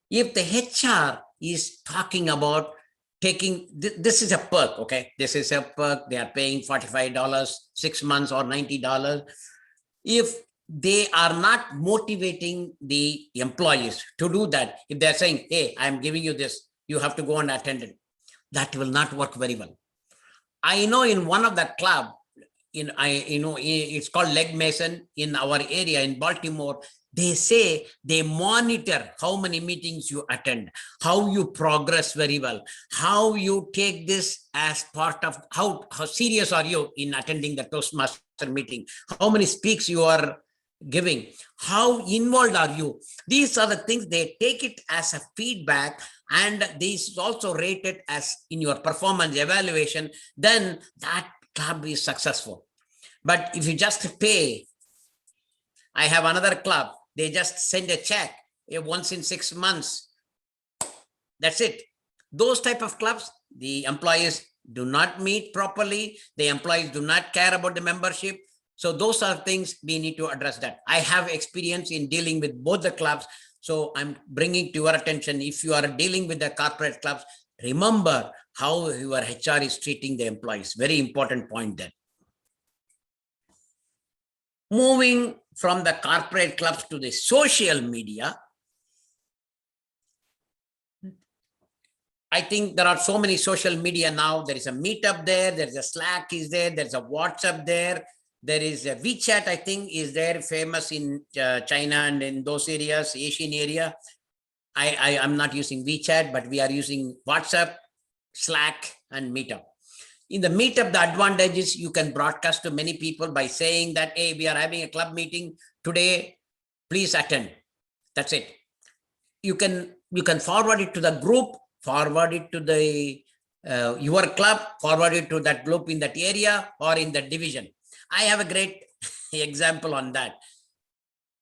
If the HR is talking about taking, this is a perk, okay? This is a perk, they are paying $45, 6 months or $90. If they are not motivating the employees to do that, if they're saying, hey, I'm giving you this, you have to go and attend it, that will not work very well. I know in one of the club, it's called Leg Mason in our area in Baltimore. They say they monitor how many meetings you attend, how you progress very well, how you take this as part of how serious are you in attending the Toastmaster meeting, how many speaks you are giving, how involved are you. These are the things they take it as a feedback, and this is also rated as in your performance evaluation. Then that club is successful. But if you just pay, I have another club, they just send a check once in 6 months. That's it. Those type of clubs, the employees do not meet properly. The employees do not care about the membership. So those are things we need to address that. I have experience in dealing with both the clubs. So I'm bringing to your attention, if you are dealing with the corporate clubs, remember how your HR is treating the employees. Very important point there. Moving from the corporate clubs to the social media, I think there are so many social media now. There is a Meetup there, there's a Slack is there, there's a WhatsApp there, there is a WeChat, I think, is there, famous in China and in those areas, Asian area. I'm not using WeChat, but we are using WhatsApp, Slack, and Meetup. In the Meetup, the advantage is you can broadcast to many people by saying that, hey, we are having a club meeting today, please attend. That's it. You can forward it to the group, forward it to the your club, forward it to that group in that area or in that division. I have a great example on that.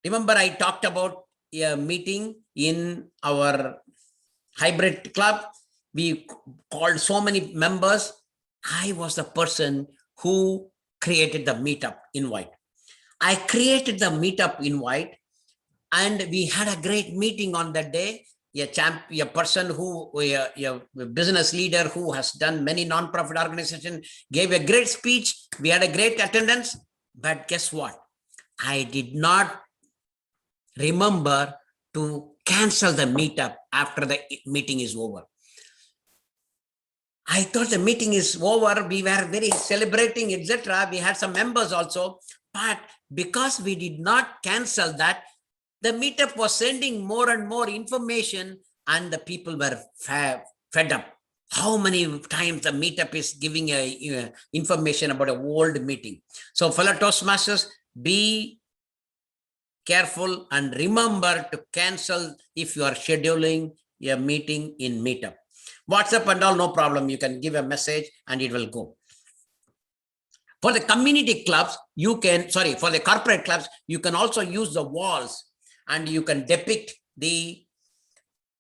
Remember, I talked about a meeting in our hybrid club. We called so many members. I was the person who created the meetup invite. I created the meetup invite, and we had a great meeting on that day. A person who, a business leader who has done many non-profit organizations, gave a great speech. We had a great attendance, but guess what? I did not remember to cancel the meetup after the meeting is over. I thought the meeting is over. We were very celebrating, etc. We had some members also, but because we did not cancel that, the meetup was sending more and more information, and the people were fed up. How many times the meetup is giving information about a old meeting? So, fellow Toastmasters, be careful and remember to cancel if you are scheduling a meeting in meetup. WhatsApp and all, no problem. You can give a message and it will go. For the community clubs, you can, for the corporate clubs, you can also use the walls and you can depict the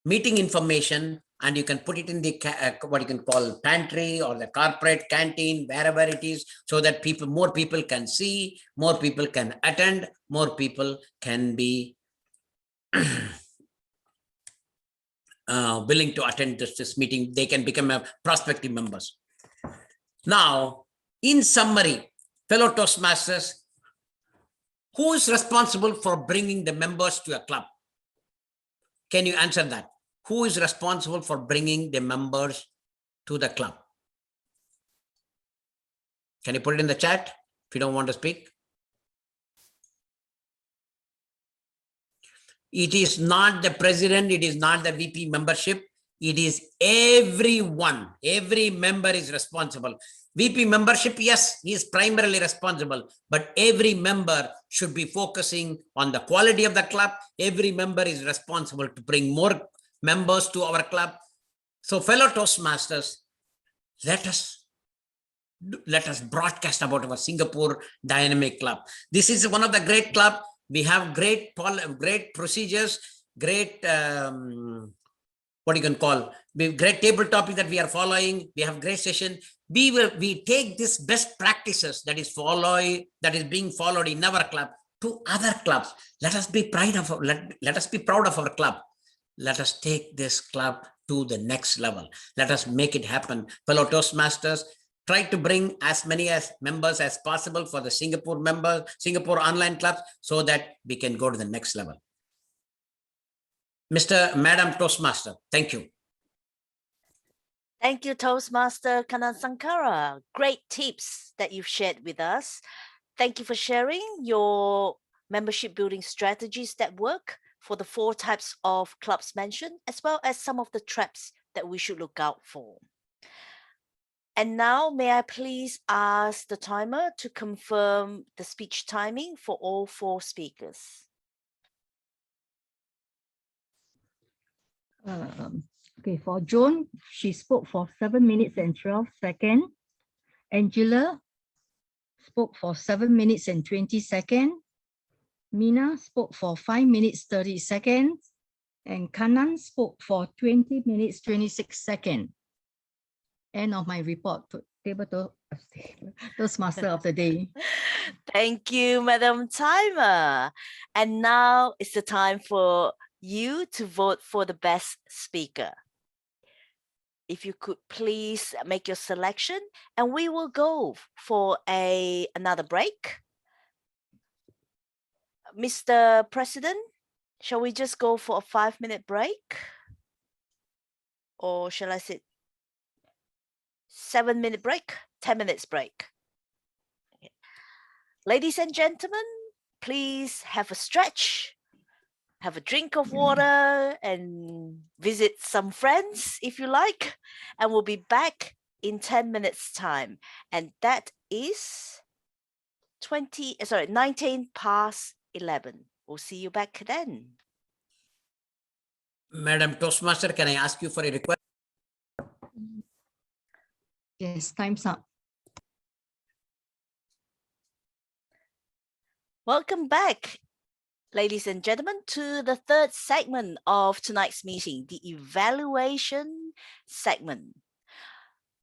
meeting information, and you can put it in the what you can call pantry or the corporate canteen, wherever it is, so that more people can see, more people can attend, more people can be willing to attend this meeting. They can become a prospective members. Now, in summary, fellow Toastmasters, who is responsible for bringing the members to a club? Can you answer that? Who is responsible for bringing the members to the club? Can you put it in the chat if you don't want to speak? It is not the president, it is not the VP membership, it is everyone. Every member is responsible. VP membership, yes, he is primarily responsible, but every member should be focusing on the quality of the club. Every member is responsible to bring more members to our club. So, fellow Toastmasters, let us broadcast about our Singapore Dynamic Club. This is one of the great clubs. We have great procedures, great what you can call, great table topic that we are following. We have great session. We take this best practices that is being followed in our club to other clubs. Let us be proud of our club. Let us take this club to the next level. Let us make it happen. Fellow Toastmasters, try to bring as many members as possible for the Singapore online clubs so that we can go to the next level. Madam Toastmaster, thank you. Thank you, Toastmaster Kanan Sankara. Great tips that you've shared with us. Thank you for sharing your membership building strategies that work for the 4 types of clubs mentioned, as well as some of the traps that we should look out for. And now, may I please ask the timer to confirm the speech timing for all 4 speakers? Okay, for Joan, she spoke for 7 minutes and 12 seconds. Angela spoke for 7 minutes and 20 seconds. Mina spoke for 5 minutes, 30 seconds. And Kanan spoke for 20 minutes, 26 seconds. End of my report. Toastmaster of the day. Thank you, Madam Timer. And now it's the time for you to vote for the best speaker. If you could please make your selection, and we will go for another break. Mr. President, shall we just go for a 5-minute break? Or shall I say 7-minute break, 10 minutes break? Okay. Ladies and gentlemen, please have a stretch, have a drink of water, and visit some friends if you like. And we'll be back in 10 minutes time. And that is 19 past 11. We'll see you back then. Madam Toastmaster, can I ask you for a request? Yes, time's up. Welcome back, Ladies and gentlemen, to the third segment of tonight's meeting, the evaluation segment.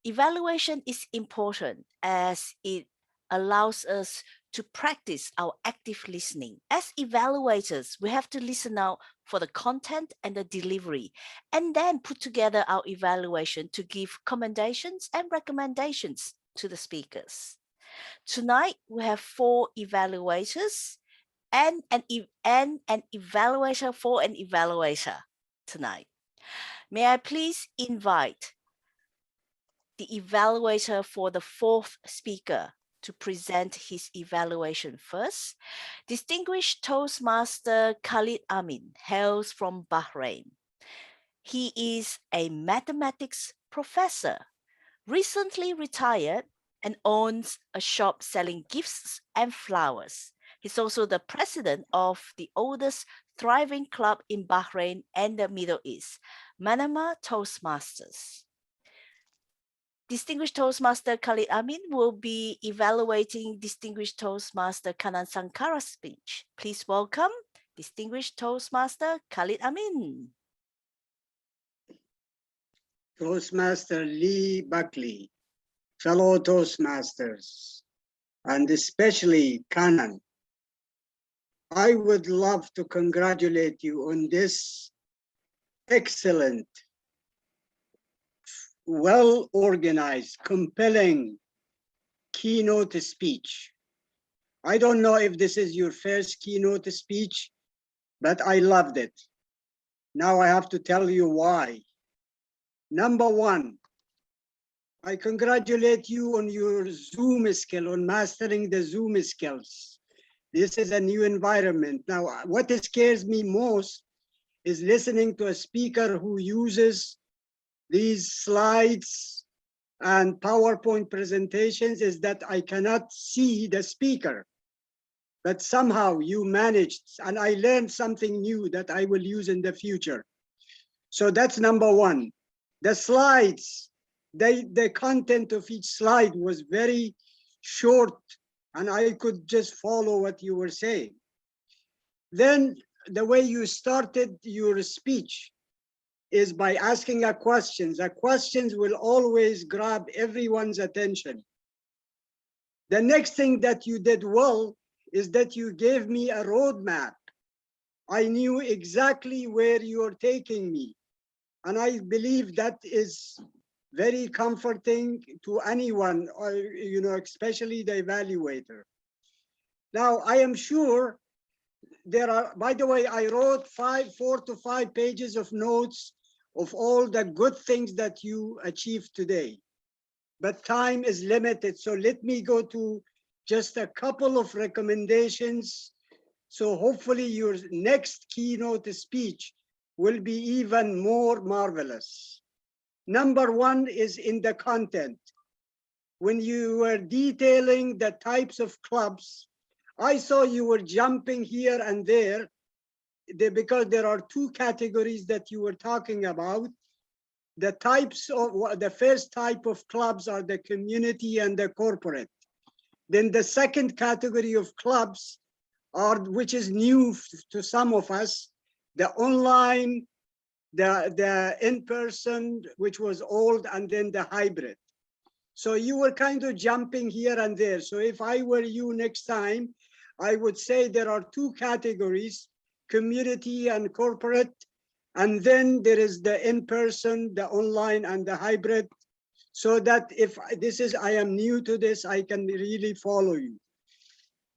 Evaluation is important as it allows us to practice our active listening. As evaluators, we have to listen out for the content and the delivery, and then put together our evaluation to give commendations and recommendations to the speakers. Tonight, we have 4 evaluators and an evaluator for an evaluator tonight. May I please invite the evaluator for the 4th speaker to present his evaluation first. Distinguished Toastmaster Khalid Amin hails from Bahrain. He is a mathematics professor, recently retired, and owns a shop selling gifts and flowers. He's also the president of the oldest thriving club in Bahrain and the Middle East, Manama Toastmasters. Distinguished Toastmaster Khalid Amin will be evaluating Distinguished Toastmaster Kanan Sankara's speech. Please welcome Distinguished Toastmaster Khalid Amin. Toastmaster Lee Buckley, fellow Toastmasters, and especially Kanan, I would love to congratulate you on this excellent, well-organized, compelling keynote speech. I don't know if this is your first keynote speech, but I loved it. Now I have to tell you why. Number one, I congratulate you on your Zoom skill, on mastering the Zoom skills. This is a new environment. Now, what scares me most is listening to a speaker who uses these slides and PowerPoint presentations, is that I cannot see the speaker. But somehow you managed, and I learned something new that I will use in the future. So that's number one. The slides, the content of each slide was very short, and I could just follow what you were saying. Then the way you started your speech is by asking a question. The questions will always grab everyone's attention. The next thing that you did well is that you gave me a roadmap. I knew exactly where you're taking me. And I believe that is very comforting to anyone, or, especially the evaluator. Now, I am sure there are, by the way, I wrote 4 to 5 pages of notes of all the good things that you achieved today. But time is limited, so let me go to just a couple of recommendations. So hopefully your next keynote speech will be even more marvelous. Number one is in the content. When you were detailing the types of clubs, I saw you were jumping here and there because there are 2 categories that you were talking about. The types of, the first type of clubs are the community and the corporate. Then the second category of clubs are, which is new to some of us, the online, the in-person, which was old, and then the hybrid. So you were kind of jumping here and there. So if I were you next time, I would say there are 2 categories, community and corporate, and then there is the in-person, the online, and the hybrid, so that if I am new to this, I can really follow you.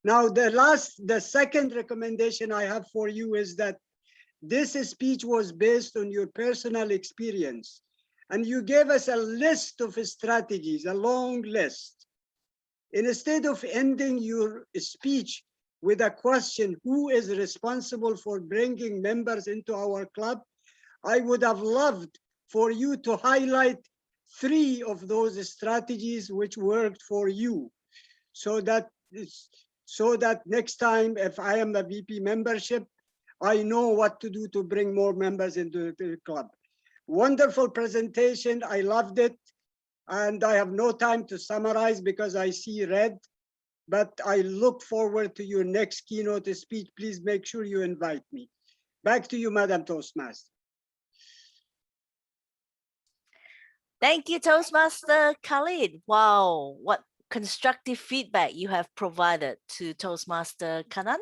Now, the second recommendation I have for you is that this speech was based on your personal experience, and you gave us a list of strategies, a long list. Instead of ending your speech with a question, who is responsible for bringing members into our club? I would have loved for you to highlight 3 of those strategies which worked for you, so that next time, if I am a VP membership, I know what to do to bring more members into the club. Wonderful presentation, I loved it. And I have no time to summarize because I see red. but I look forward to your next keynote speech. Please make sure you invite me. Back to you, Madam Toastmaster. Thank you, Toastmaster Khalid. Wow, what constructive feedback you have provided to Toastmaster Kanan,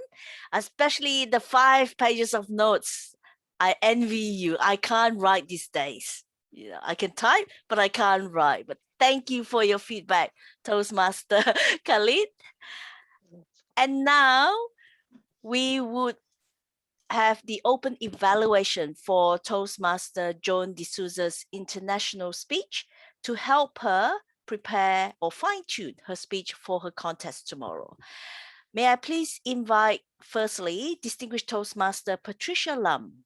especially the 5 pages of notes. I envy you. I can't write these days. You know, I can type, but I can't write. But thank you for your feedback, Toastmaster Khalid. And now we would have the open evaluation for Toastmaster Joan D'Souza's international speech to help her prepare or fine-tune her speech for her contest tomorrow. May I please invite, firstly, Distinguished Toastmaster Patricia Lam.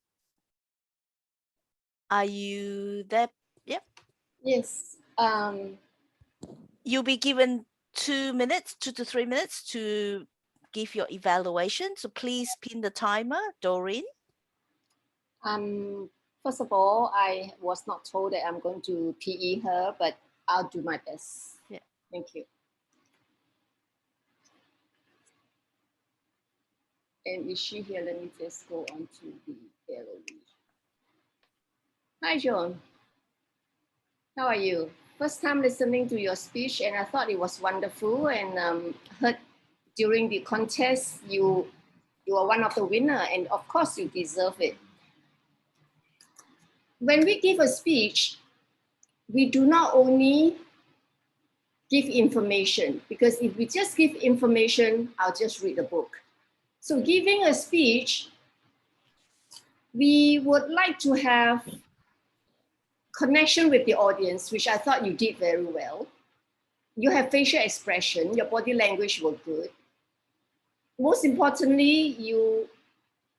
Are you there? Yep. Yes. You'll be given 2 minutes, 2 to 3 minutes to give your evaluation. So please pin the timer, Doreen. First of all, I was not told that I'm going to PE her, but I'll do my best. Yeah. Thank you. And is she here? Let me just go on to the gallery. Hi, Joan. How are you? First time listening to your speech, and I thought it was wonderful. And heard during the contest, you are one of the winners, and of course you deserve it. When we give a speech, we do not only give information, because if we just give information, I'll just read a book. So giving a speech, we would like to have connection with the audience, which I thought you did very well. You have facial expression, your body language was good. Most importantly, you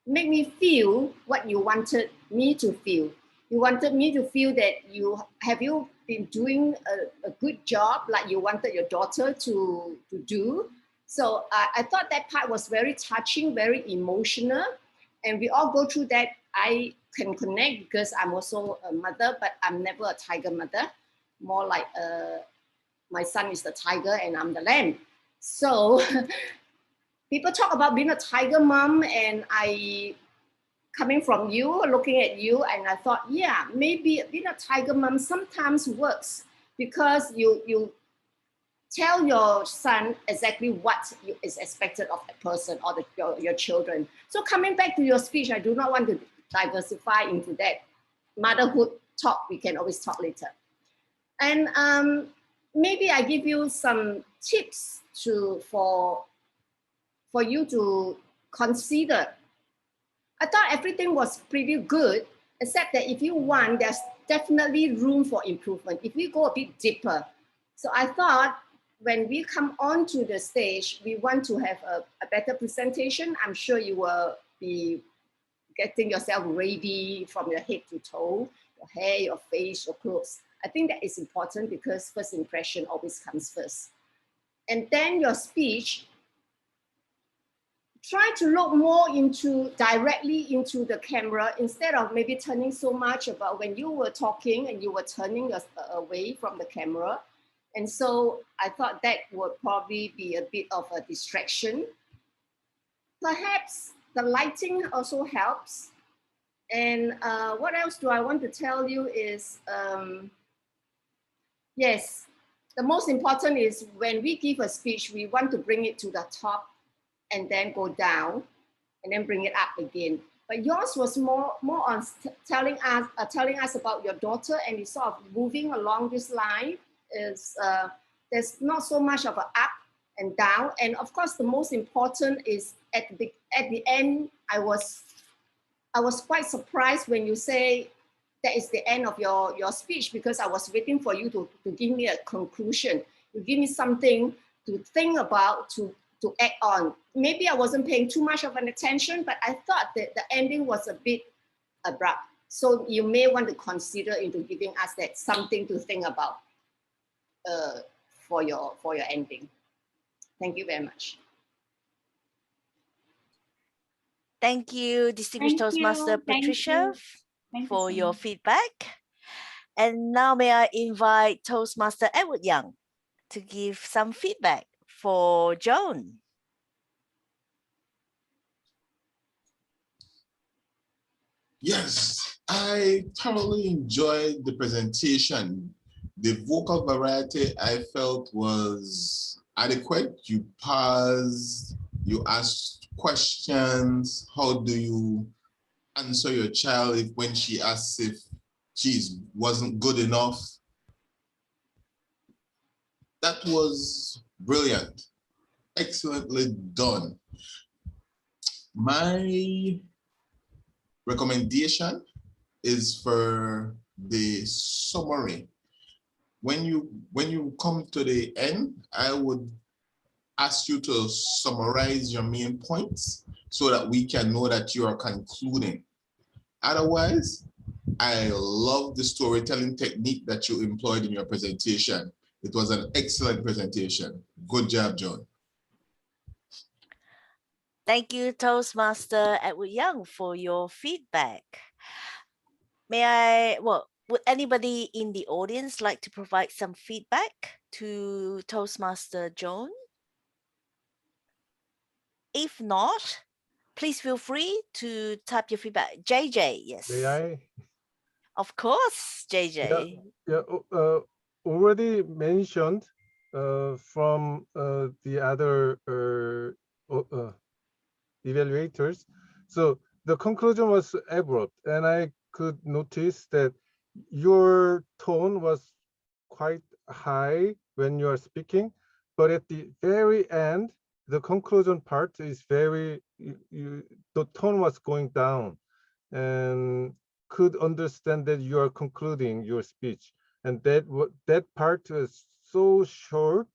make me feel what you wanted me to feel. You wanted me to feel that you been doing a good job, like you wanted your daughter to do. So I thought that part was very touching, very emotional. And we all go through that. I can connect because I'm also a mother, but I'm never a tiger mother. More like my son is the tiger and I'm the lamb. So people talk about being a tiger mom, and I, coming from you, looking at you, and I thought, yeah, maybe being a tiger mom sometimes works because you tell your son exactly what is expected of a person or your children. So coming back to your speech, I do not want to diversify into that. Motherhood talk, we can always talk later. And maybe I give you some tips for you to consider. I thought everything was pretty good, except that if you want, there's definitely room for improvement if we go a bit deeper. So I thought when we come onto the stage, we want to have a better presentation. I'm sure you will be getting yourself ready from your head to toe, your hair, your face, your clothes. I think that is important because first impression always comes first. And then your speech, try to look more directly into the camera instead of maybe turning so much about when you were talking and you were turning away from the camera. And so I thought that would probably be a bit of a distraction. Perhaps the lighting also helps. And what else do I want to tell you is, yes, the most important is when we give a speech, we want to bring it to the top and then go down and then bring it up again. But yours was more on telling us about your daughter, and it's sort of moving along this line. There's not so much of an up and down. And of course, the most important is at the end, I was quite surprised when you say that is the end of your speech, because I was waiting for you to give me a conclusion. You give me something to think about, to act on. Maybe I wasn't paying too much of an attention, but I thought that the ending was a bit abrupt. So you may want to consider into giving us that something to think about for your ending. Thank you very much. Thank you, Distinguished Toastmaster Patricia, for your feedback. And now may I invite Toastmaster Edward Young to give some feedback for Joan. Yes, I thoroughly enjoyed the presentation. The vocal variety I felt was adequate. You paused, you asked questions. How do you answer your child when she asks if she wasn't good enough? That was brilliant, excellently done. My recommendation is for the summary. When you come to the end, I would ask you to summarize your main points so that we can know that you are concluding. Otherwise, I love the storytelling technique that you employed in your presentation. It was an excellent presentation. Good job, John. Thank you, Toastmaster Edward Young, for your feedback. Would anybody in the audience like to provide some feedback to Toastmaster Joan? If not, please feel free to type your feedback. JJ, yes. May I? Of course, JJ. Yeah, already mentioned from the other evaluators. So the conclusion was abrupt, and I could notice that your tone was quite high when you are speaking, but at the very end, the conclusion part is very, the tone was going down, and could understand that you are concluding your speech, and that part was so short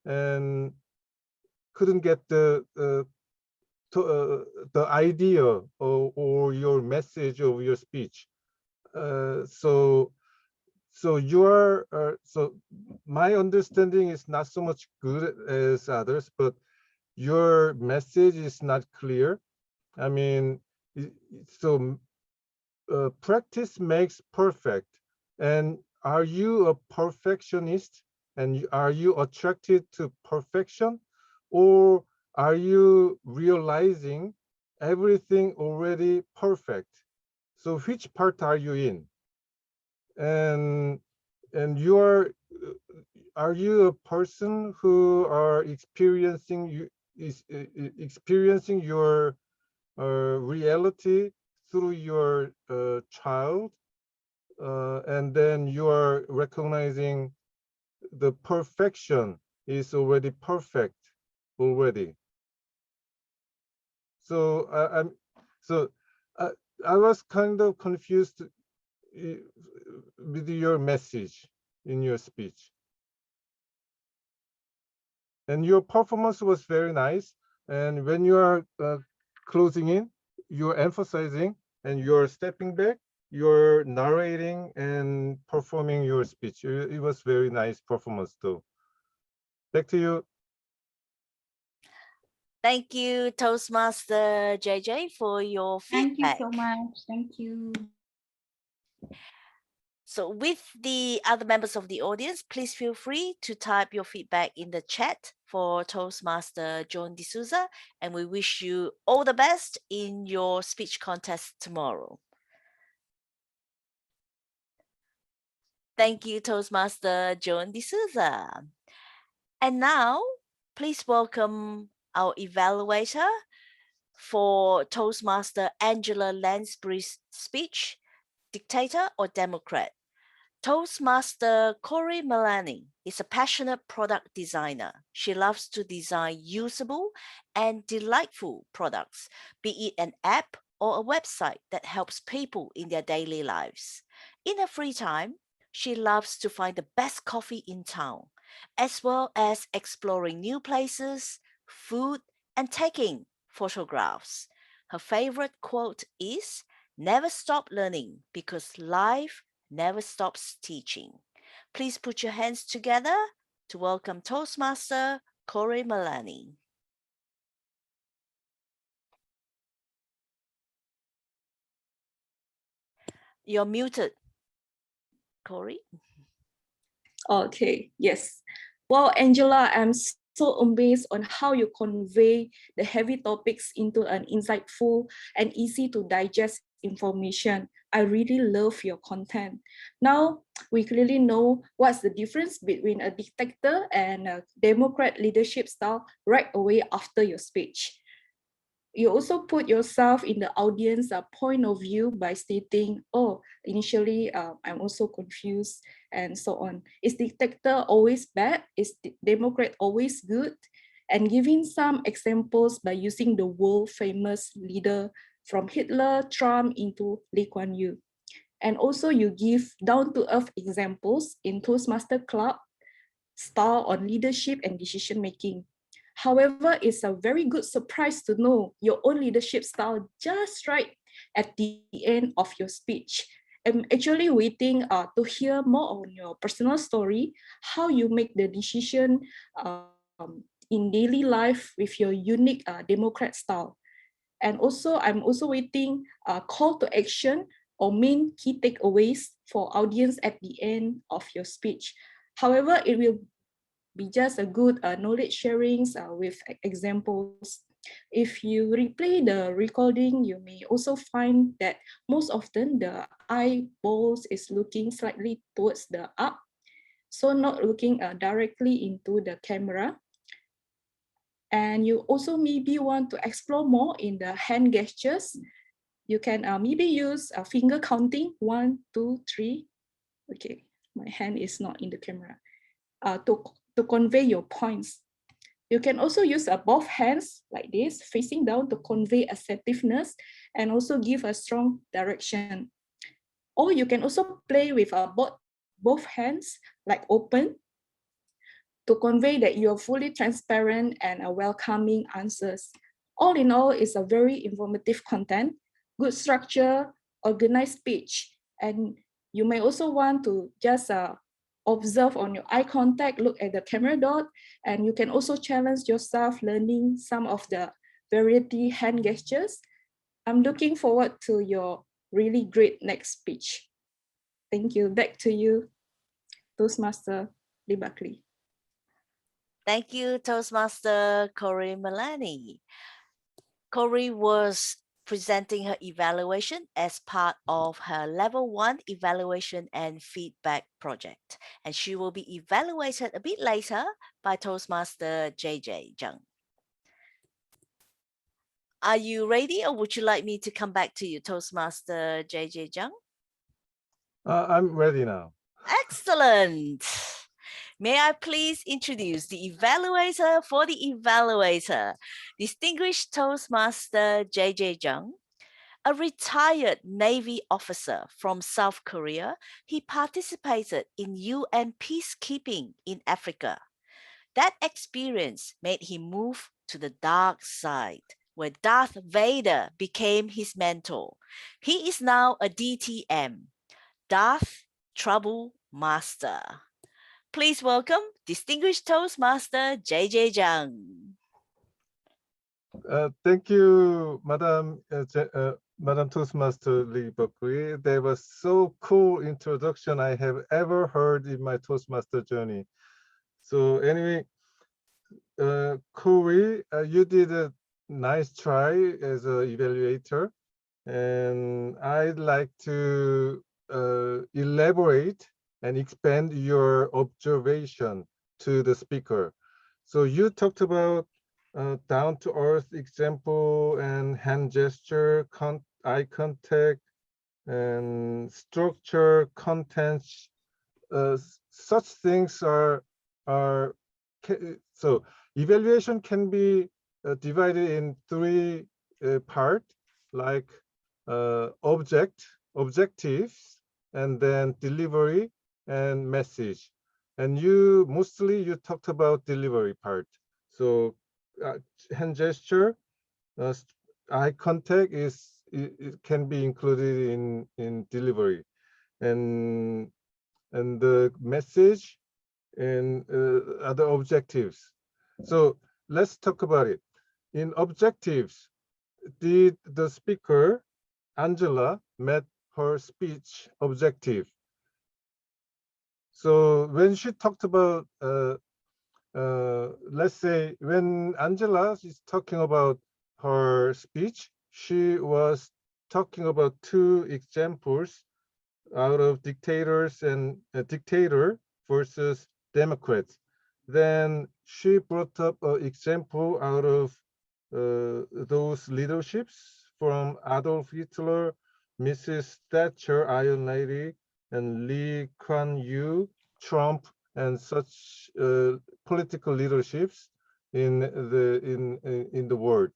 and couldn't get the idea or your message of your speech. So my understanding is not so much good as others, but your message is not clear. I mean, so practice makes perfect. And are you a perfectionist? And are you attracted to perfection? Or are you realizing everything already perfect? So which part are you in? And are you a person who are experiencing your reality through your child, and then you are recognizing the perfection is already perfect already. So I was kind of confused with your message in your speech. And your performance was very nice. And when you are closing in, you're emphasizing and you're stepping back, you're narrating and performing your speech. It was very nice performance too. Back to you. Thank you, Toastmaster JJ, for your feedback. Thank you so much. Thank you. So with the other members of the audience, please feel free to type your feedback in the chat for Toastmaster Joan D'Souza, and we wish you all the best in your speech contest tomorrow. Thank you, Toastmaster Joan D'Souza. And now, please welcome our evaluator for Toastmaster Angela Lansbury's speech, Dictator or Democrat. Toastmaster Corey Malani is a passionate product designer. She loves to design usable and delightful products, be it an app or a website that helps people in their daily lives. In her free time, she loves to find the best coffee in town, as well as exploring new places, food, and taking photographs. Her favorite quote is, "Never stop learning because life never stops teaching." Please put your hands together to welcome Toastmaster Corey Malani. You're muted, Corey. Okay, yes. Well, Angela, I'm so amazed on how you convey the heavy topics into an insightful and easy to digest information. I really love your content. Now, we clearly know what's the difference between a dictator and a democrat leadership style right away after your speech. You also put yourself in the audience point of view by stating, oh, initially I'm also confused and so on. Is dictator always bad? Is democrat always good? And giving some examples by using the world famous leader from Hitler, Trump into Lee Kuan Yew. And also you give down to earth examples in Toastmaster Club style on leadership and decision making. However, it's a very good surprise to know your own leadership style just right at the end of your speech. I'm actually waiting to hear more on your personal story, how you make the decision in daily life with your unique democrat style. And also, I'm also waiting call to action or main key takeaways for audience at the end of your speech. However, it will be just a good knowledge sharings with examples. If you replay the recording, you may also find that most often the eyeballs is looking slightly towards the up, so not looking directly into the camera. And you also maybe want to explore more in the hand gestures. You can maybe use finger counting, 1, 2, 3. Okay, my hand is not in the camera. To convey your points. You can also use both hands like this, facing down to convey assertiveness and also give a strong direction. Or you can also play with both hands like open to convey that you're fully transparent and welcoming answers. All in all, it's a very informative content, good structure, organized speech, and you may also want to just observe on your eye contact, look at the camera dot, and you can also challenge yourself learning some of the variety hand gestures. I'm looking forward to your really great next speech. Thank you. Back to you, Toastmaster Lee Buckley. Thank you, Toastmaster Corey Malani. Corey was presenting her evaluation as part of her level 1 evaluation and feedback project. And she will be evaluated a bit later by Toastmaster JJ Jung. Are you ready, or would you like me to come back to you, Toastmaster JJ Jung? I'm ready now. Excellent. May I please introduce the evaluator for the evaluator, Distinguished Toastmaster JJ Jung, a retired Navy officer from South Korea. He participated in UN peacekeeping in Africa. That experience made him move to the dark side, where Darth Vader became his mentor. He is now a DTM, Darth Trouble Master. Please welcome Distinguished Toastmaster JJ Jung. Thank you, Madam Toastmaster Lee Buckley. That was so cool introduction I have ever heard in my Toastmaster journey. So anyway, Corey, you did a nice try as an evaluator, and I'd like to elaborate and expand your observation to the speaker. So you talked about down-to-earth example and hand gesture, eye contact, and structure, contents. Such things are so evaluation can be divided in 3 parts, like objectives, and then delivery and message. And you talked about delivery part. So hand gesture, eye contact it can be included in delivery, and the message and other objectives. So let's talk about it. In objectives, did the speaker Angela met her speech objective? So when she talked about let's say when Angela is talking about her speech, she was talking about two examples out of dictators and dictator versus Democrats. Then she brought up an example out of those leaderships from Adolf Hitler, Mrs. Thatcher, Iron Lady, and Lee Kuan Yew, Trump, and such political leaderships in the world.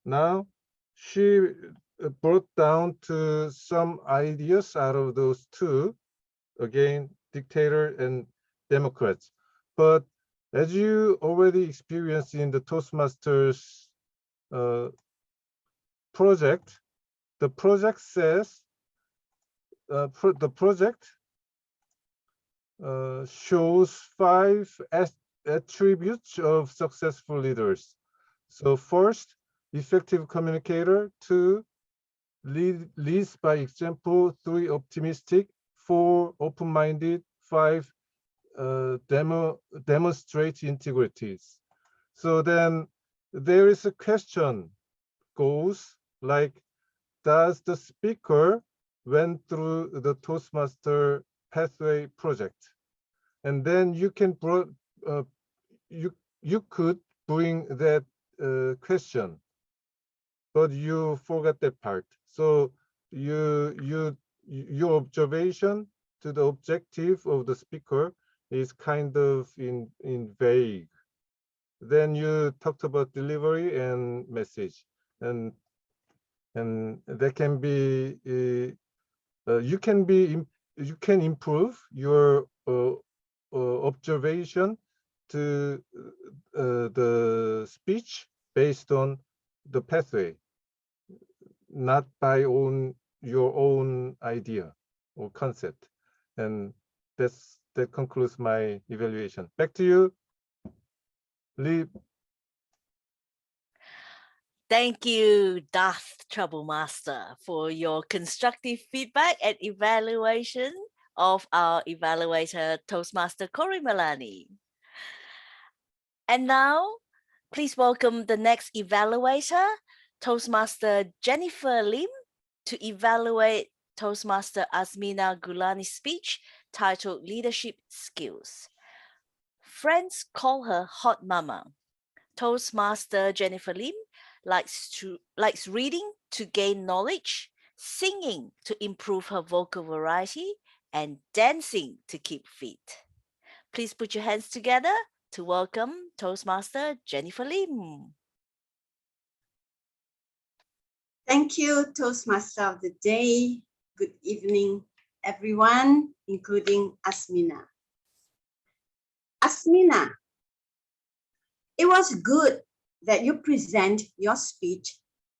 Now, she brought down to some ideas out of those two, again, dictator and Democrats. But as you already experienced in the Toastmasters project, the project says, the project shows 5 attributes of successful leaders. So first, effective communicator. 2, leads by example. 3, optimistic. 4, open-minded. 5, demonstrate integrities. So then there is a question goes like, does the speaker went through the Toastmaster pathway project? And then you can you could bring that question, but you forgot that part. So your observation to the objective of the speaker is kind of in vague. Then you talked about delivery and message, and that can be you can improve your observation to the speech based on the pathway, not by your own idea or concept. And that concludes my evaluation. Back to you, Lee. Thank you, Darth Troublemaster, for your constructive feedback and evaluation of our evaluator, Toastmaster Corey Malani. And now, please welcome the next evaluator, Toastmaster Jennifer Lim, to evaluate Toastmaster Azmina Gulani's speech titled Leadership Skills. Friends call her Hot Mama. Toastmaster Jennifer Lim likes reading to gain knowledge, singing to improve her vocal variety, and dancing to keep fit. Please put your hands together to welcome Toastmaster Jennifer Lim. Thank you, Toastmaster of the Day. Good evening, everyone, including Azmina. Azmina, it was good that you present your speech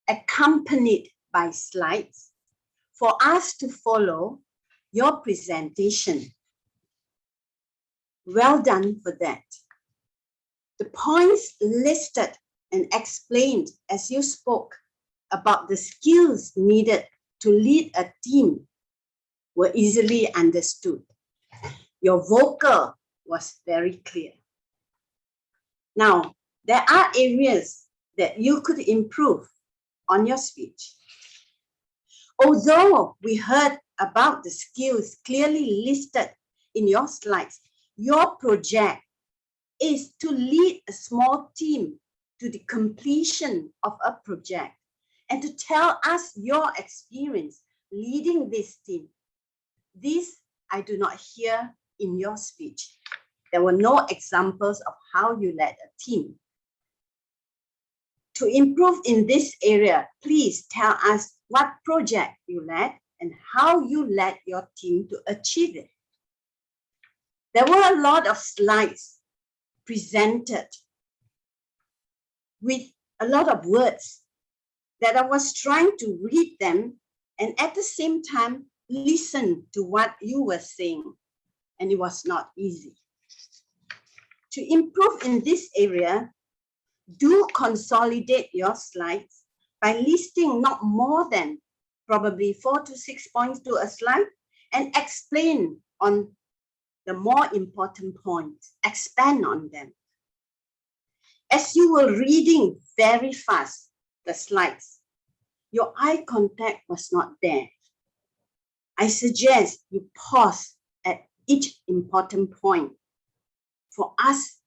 accompanied by slides for us to follow your presentation. Well done for that. The points listed and explained as you spoke about the skills needed to lead a team were easily understood. Your vocal was very clear. Now, there are areas that you could improve on your speech. Although we heard about the skills clearly listed in your slides, your project is to lead a small team to the completion of a project and to tell us your experience leading this team. This I do not hear in your speech. There were no examples of how you led a team. To improve in this area, please tell us what project you led and how you led your team to achieve it. There were a lot of slides presented with a lot of words that I was trying to read them and at the same time listen to what you were saying, and it was not easy. To improve in this area, do consolidate your slides by listing not more than probably 4 to 6 points to a slide and explain on the more important points, expand on them. As you were reading very fast the slides, your eye contact was not there. I suggest you pause at each important point for us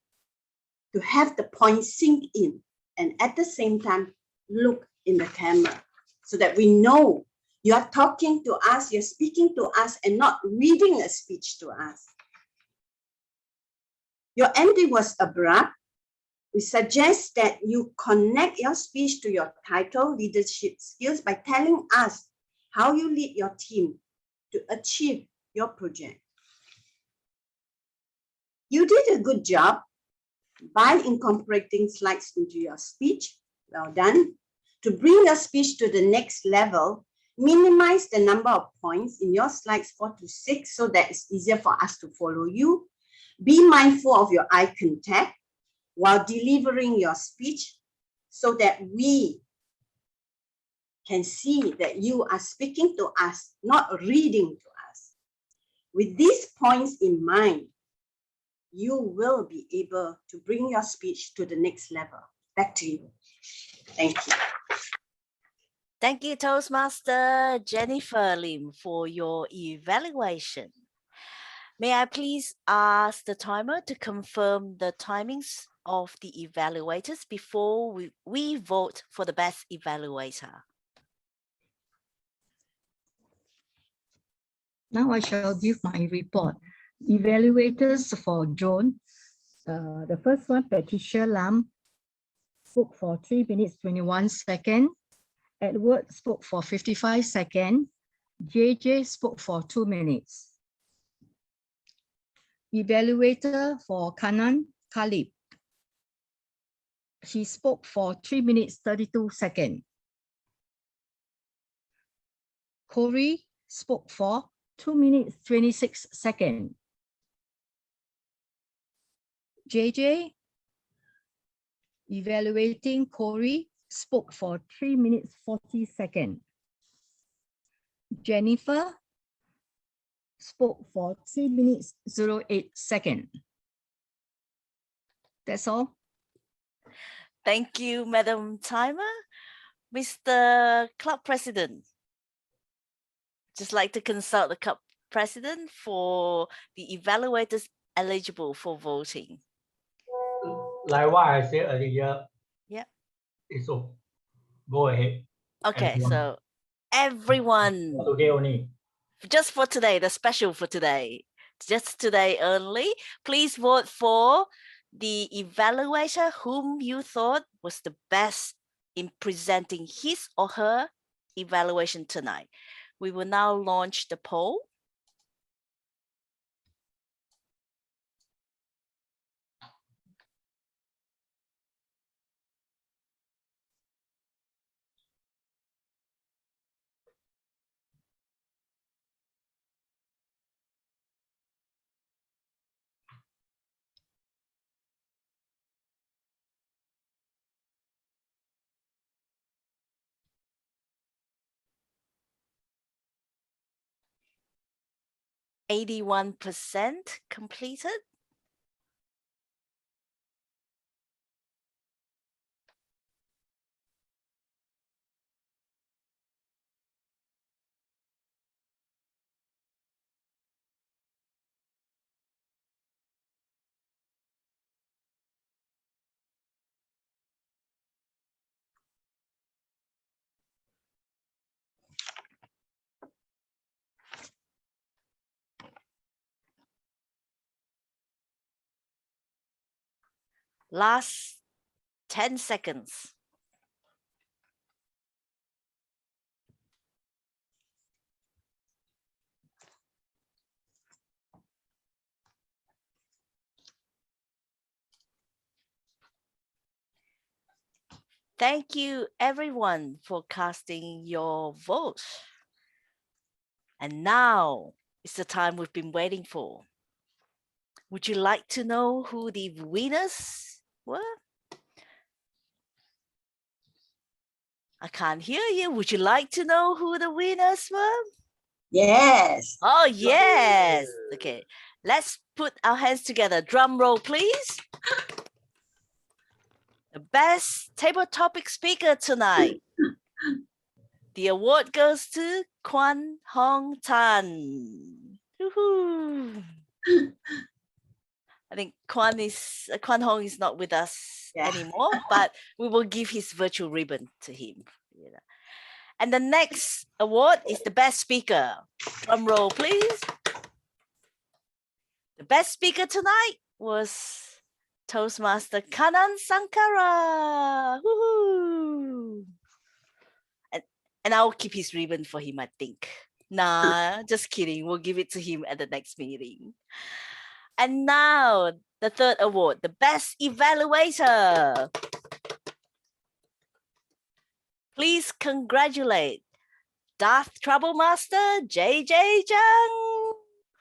to have the point sink in, and at the same time, look in the camera so that we know you are talking to us, you're speaking to us, and not reading a speech to us. Your ending was abrupt. We suggest that you connect your speech to your title, leadership skills, by telling us how you lead your team to achieve your project. You did a good job by incorporating slides into your speech. Well done. To bring your speech to the next level, minimize the number of points in your slides 4 to 6 so that it's easier for us to follow you. Be mindful of your eye contact while delivering your speech so that we can see that you are speaking to us, not reading to us. With these points in mind, you will be able to bring your speech to the next level. Back to you. Thank you. Thank you, Toastmaster Jennifer Lim, for your evaluation. May I please ask the timer to confirm the timings of the evaluators before we vote for the best evaluator? Now I shall give my report. Evaluators for Joan. The first one, Patricia Lam, spoke for 3 minutes 21 seconds. Edward spoke for 55 seconds. JJ spoke for 2 minutes. Evaluator for Kanan Khalib. She spoke for 3 minutes 32 seconds. Corey spoke for 2 minutes 26 seconds. JJ, evaluating Corey, spoke for 3 minutes 40 seconds. Jennifer spoke for 3 minutes 08 seconds. That's all. Thank you, Madam Timer. Mr. Club President, just like to consult the Club President for the evaluators eligible for voting. Like what I said earlier, yeah, it's okay. Go ahead. Okay, Everyone. so everyone, Okay, only. just for today, the special for today, just today only, please vote for the evaluator whom you thought was the best in presenting his or her evaluation tonight. We will now launch the poll. %81 completed. Last 10 seconds. Thank you everyone for casting your vote. And now is the time we've been waiting for. Would you like to know who the winners were? I can't hear you. Would you like to know who the winners were? Yes. Oh, yes. Okay, let's put our hands together. Drum roll, please. The best table topic speaker tonight. The award goes to Kwan Hong Tan. Woohoo. I think Kwan Hong is not with us anymore, but we will give his virtual ribbon to him. And the next award is the best speaker. Drum roll, please. The best speaker tonight was Toastmaster Kanan Sankara. Woohoo! And I'll keep his ribbon for him, I think. Nah, just kidding. We'll give it to him at the next meeting. And now, the third award, the best evaluator. Please congratulate Darth Troublemaster JJ Jung.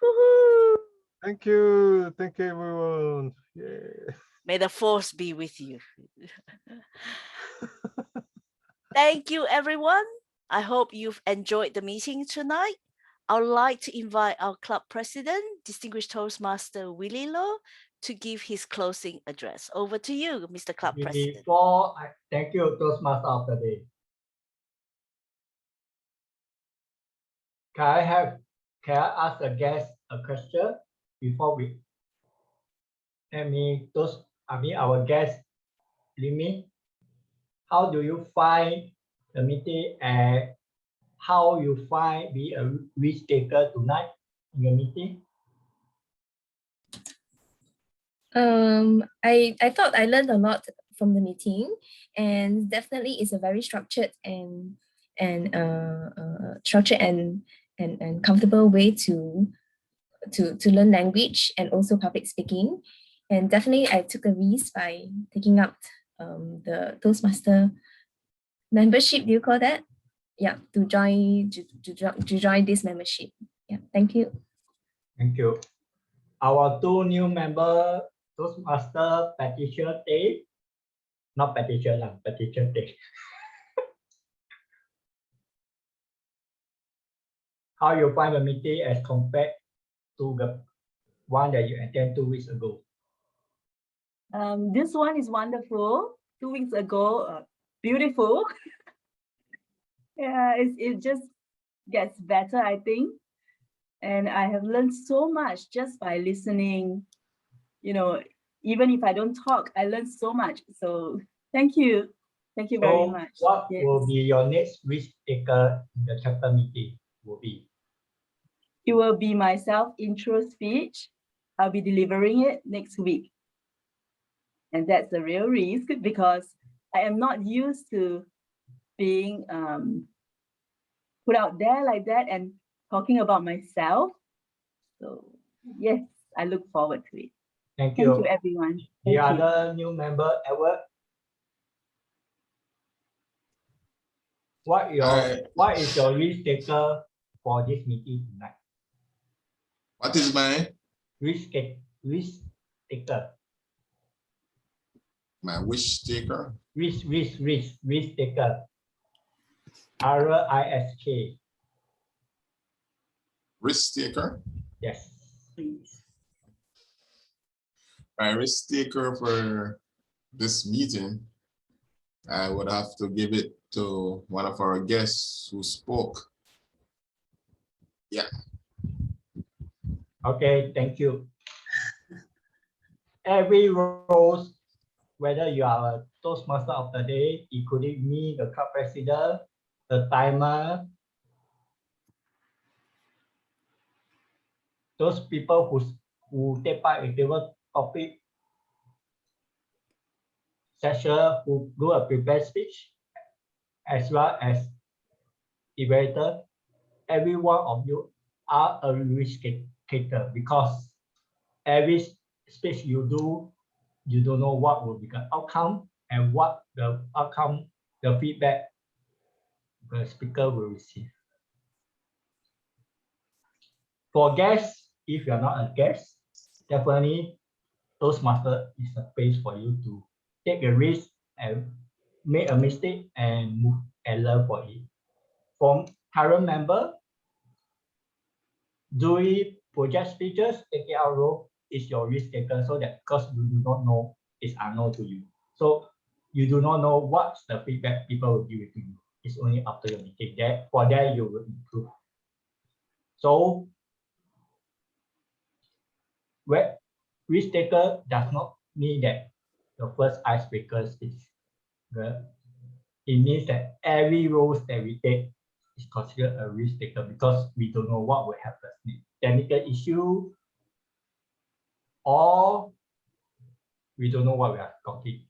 Woohoo! Thank you everyone. Yeah. May the force be with you. Thank you, everyone. I hope you've enjoyed the meeting tonight. I would like to invite our club president, distinguished Toastmaster Willie Loh, to give his closing address. Over to you, Mr. Club President. Before I thank you, Toastmaster of the day. Can I ask the guest a question before we our guest limit? How do you find the meeting and how you find be a risk taker tonight in your meeting? I thought I learned a lot from the meeting, and definitely it's a very structured and comfortable way to learn language and also public speaking. And definitely I took a risk by taking up the Toastmaster membership. Do you call that? Yeah, to join this membership. Yeah, thank you. Thank you. Our two new members, Toastmaster Patricia Day, not Patricia, Patricia Day. How you find the meeting as compared to the one that you attended 2 weeks ago? This one is wonderful. 2 weeks ago, beautiful. Yeah, it just gets better, I think. And I have learned so much just by listening. You know, even if I don't talk, I learn so much. So thank you. Thank you very much. What will be your next risk taker in the chapter meeting? It will be my self-intro speech. I'll be delivering it next week. And that's a real risk because I am not used to being put out there like that and talking about myself. So yes, I look forward to it. Thank you. Thank you, everyone. The other new member, Edward. What is your risk taker for this meeting tonight? What is my risk taker? My wish taker? Risk taker. RISK. Risk taker? Yes. Please. My risk taker for this meeting, I would have to give it to one of our guests who spoke. Yeah. Okay, thank you. Every role, whether you are a Toastmaster of the day, including me, the club president, the timer, those people who take part in table topic session, who do a prepared speech, as well as evaluator, every one of you are a risk taker because every speech you do, you don't know what will be the outcome and what the outcome, the feedback the speaker will receive. For guests, if you're not a guest, definitely Toastmaster is a place for you to take a risk and make a mistake and move and learn for it. For current member, doing project speeches, taking our role is your risk taker, so that because you do not know, it's unknown to you. So you do not know what's the feedback people will give to you. It's only after your meeting that for that you will improve. So where risk taker does not mean that the first icebreaker is good. It means that every role that we take is considered a risk taker because we don't know what will happen. Technical issue, or we don't know what we are talking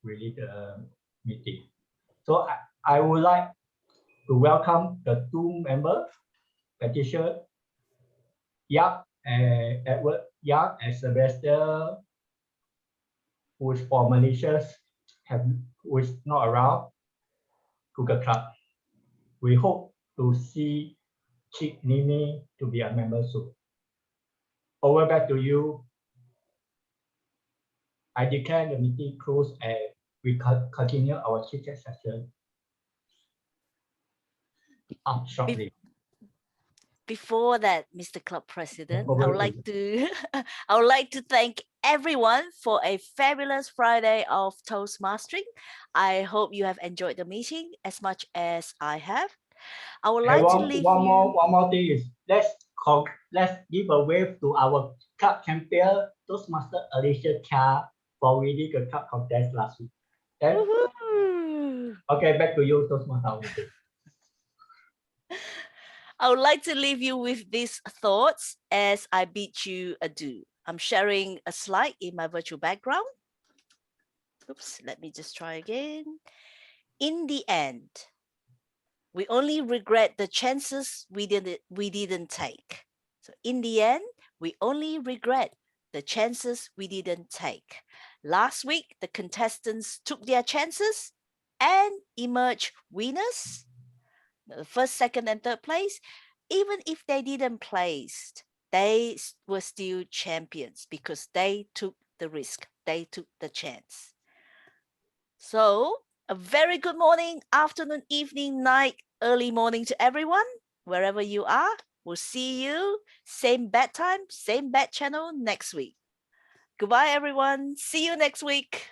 really the meeting. So I would like to welcome the two members, Patricia Yap and Edward Young and Sylvester, who is for Malaysia, who is not around, Google Club. We hope to see Chick Nini to be a member soon. Over back to you. I declare the meeting closed and we continue our chit-chat session up shortly. Before that, Mr. Club President, I Over would to like you. to I would like to thank everyone for a fabulous Friday of Toastmastering. I hope you have enjoyed the meeting as much as I have. I would like to leave one you. more thing is let's give a wave to our club champion Toastmaster Alicia Chia for winning the club contest last week. Okay, okay, back to you, Toastmaster. I would like to leave you with these thoughts as I bid you adieu. I'm sharing a slide in my virtual background. Oops, let me just try again. In the end, we only regret the chances we didn't take. So in the end, we only regret the chances we didn't take. Last week, the contestants took their chances and emerged winners. The first, second, and third place. Even if they didn't place, they were still champions because they took the risk. They took the chance. So a very good morning, afternoon, evening, night, early morning to everyone, wherever you are. We'll see you same bad time, same bad channel next week. Goodbye, everyone. See you next week.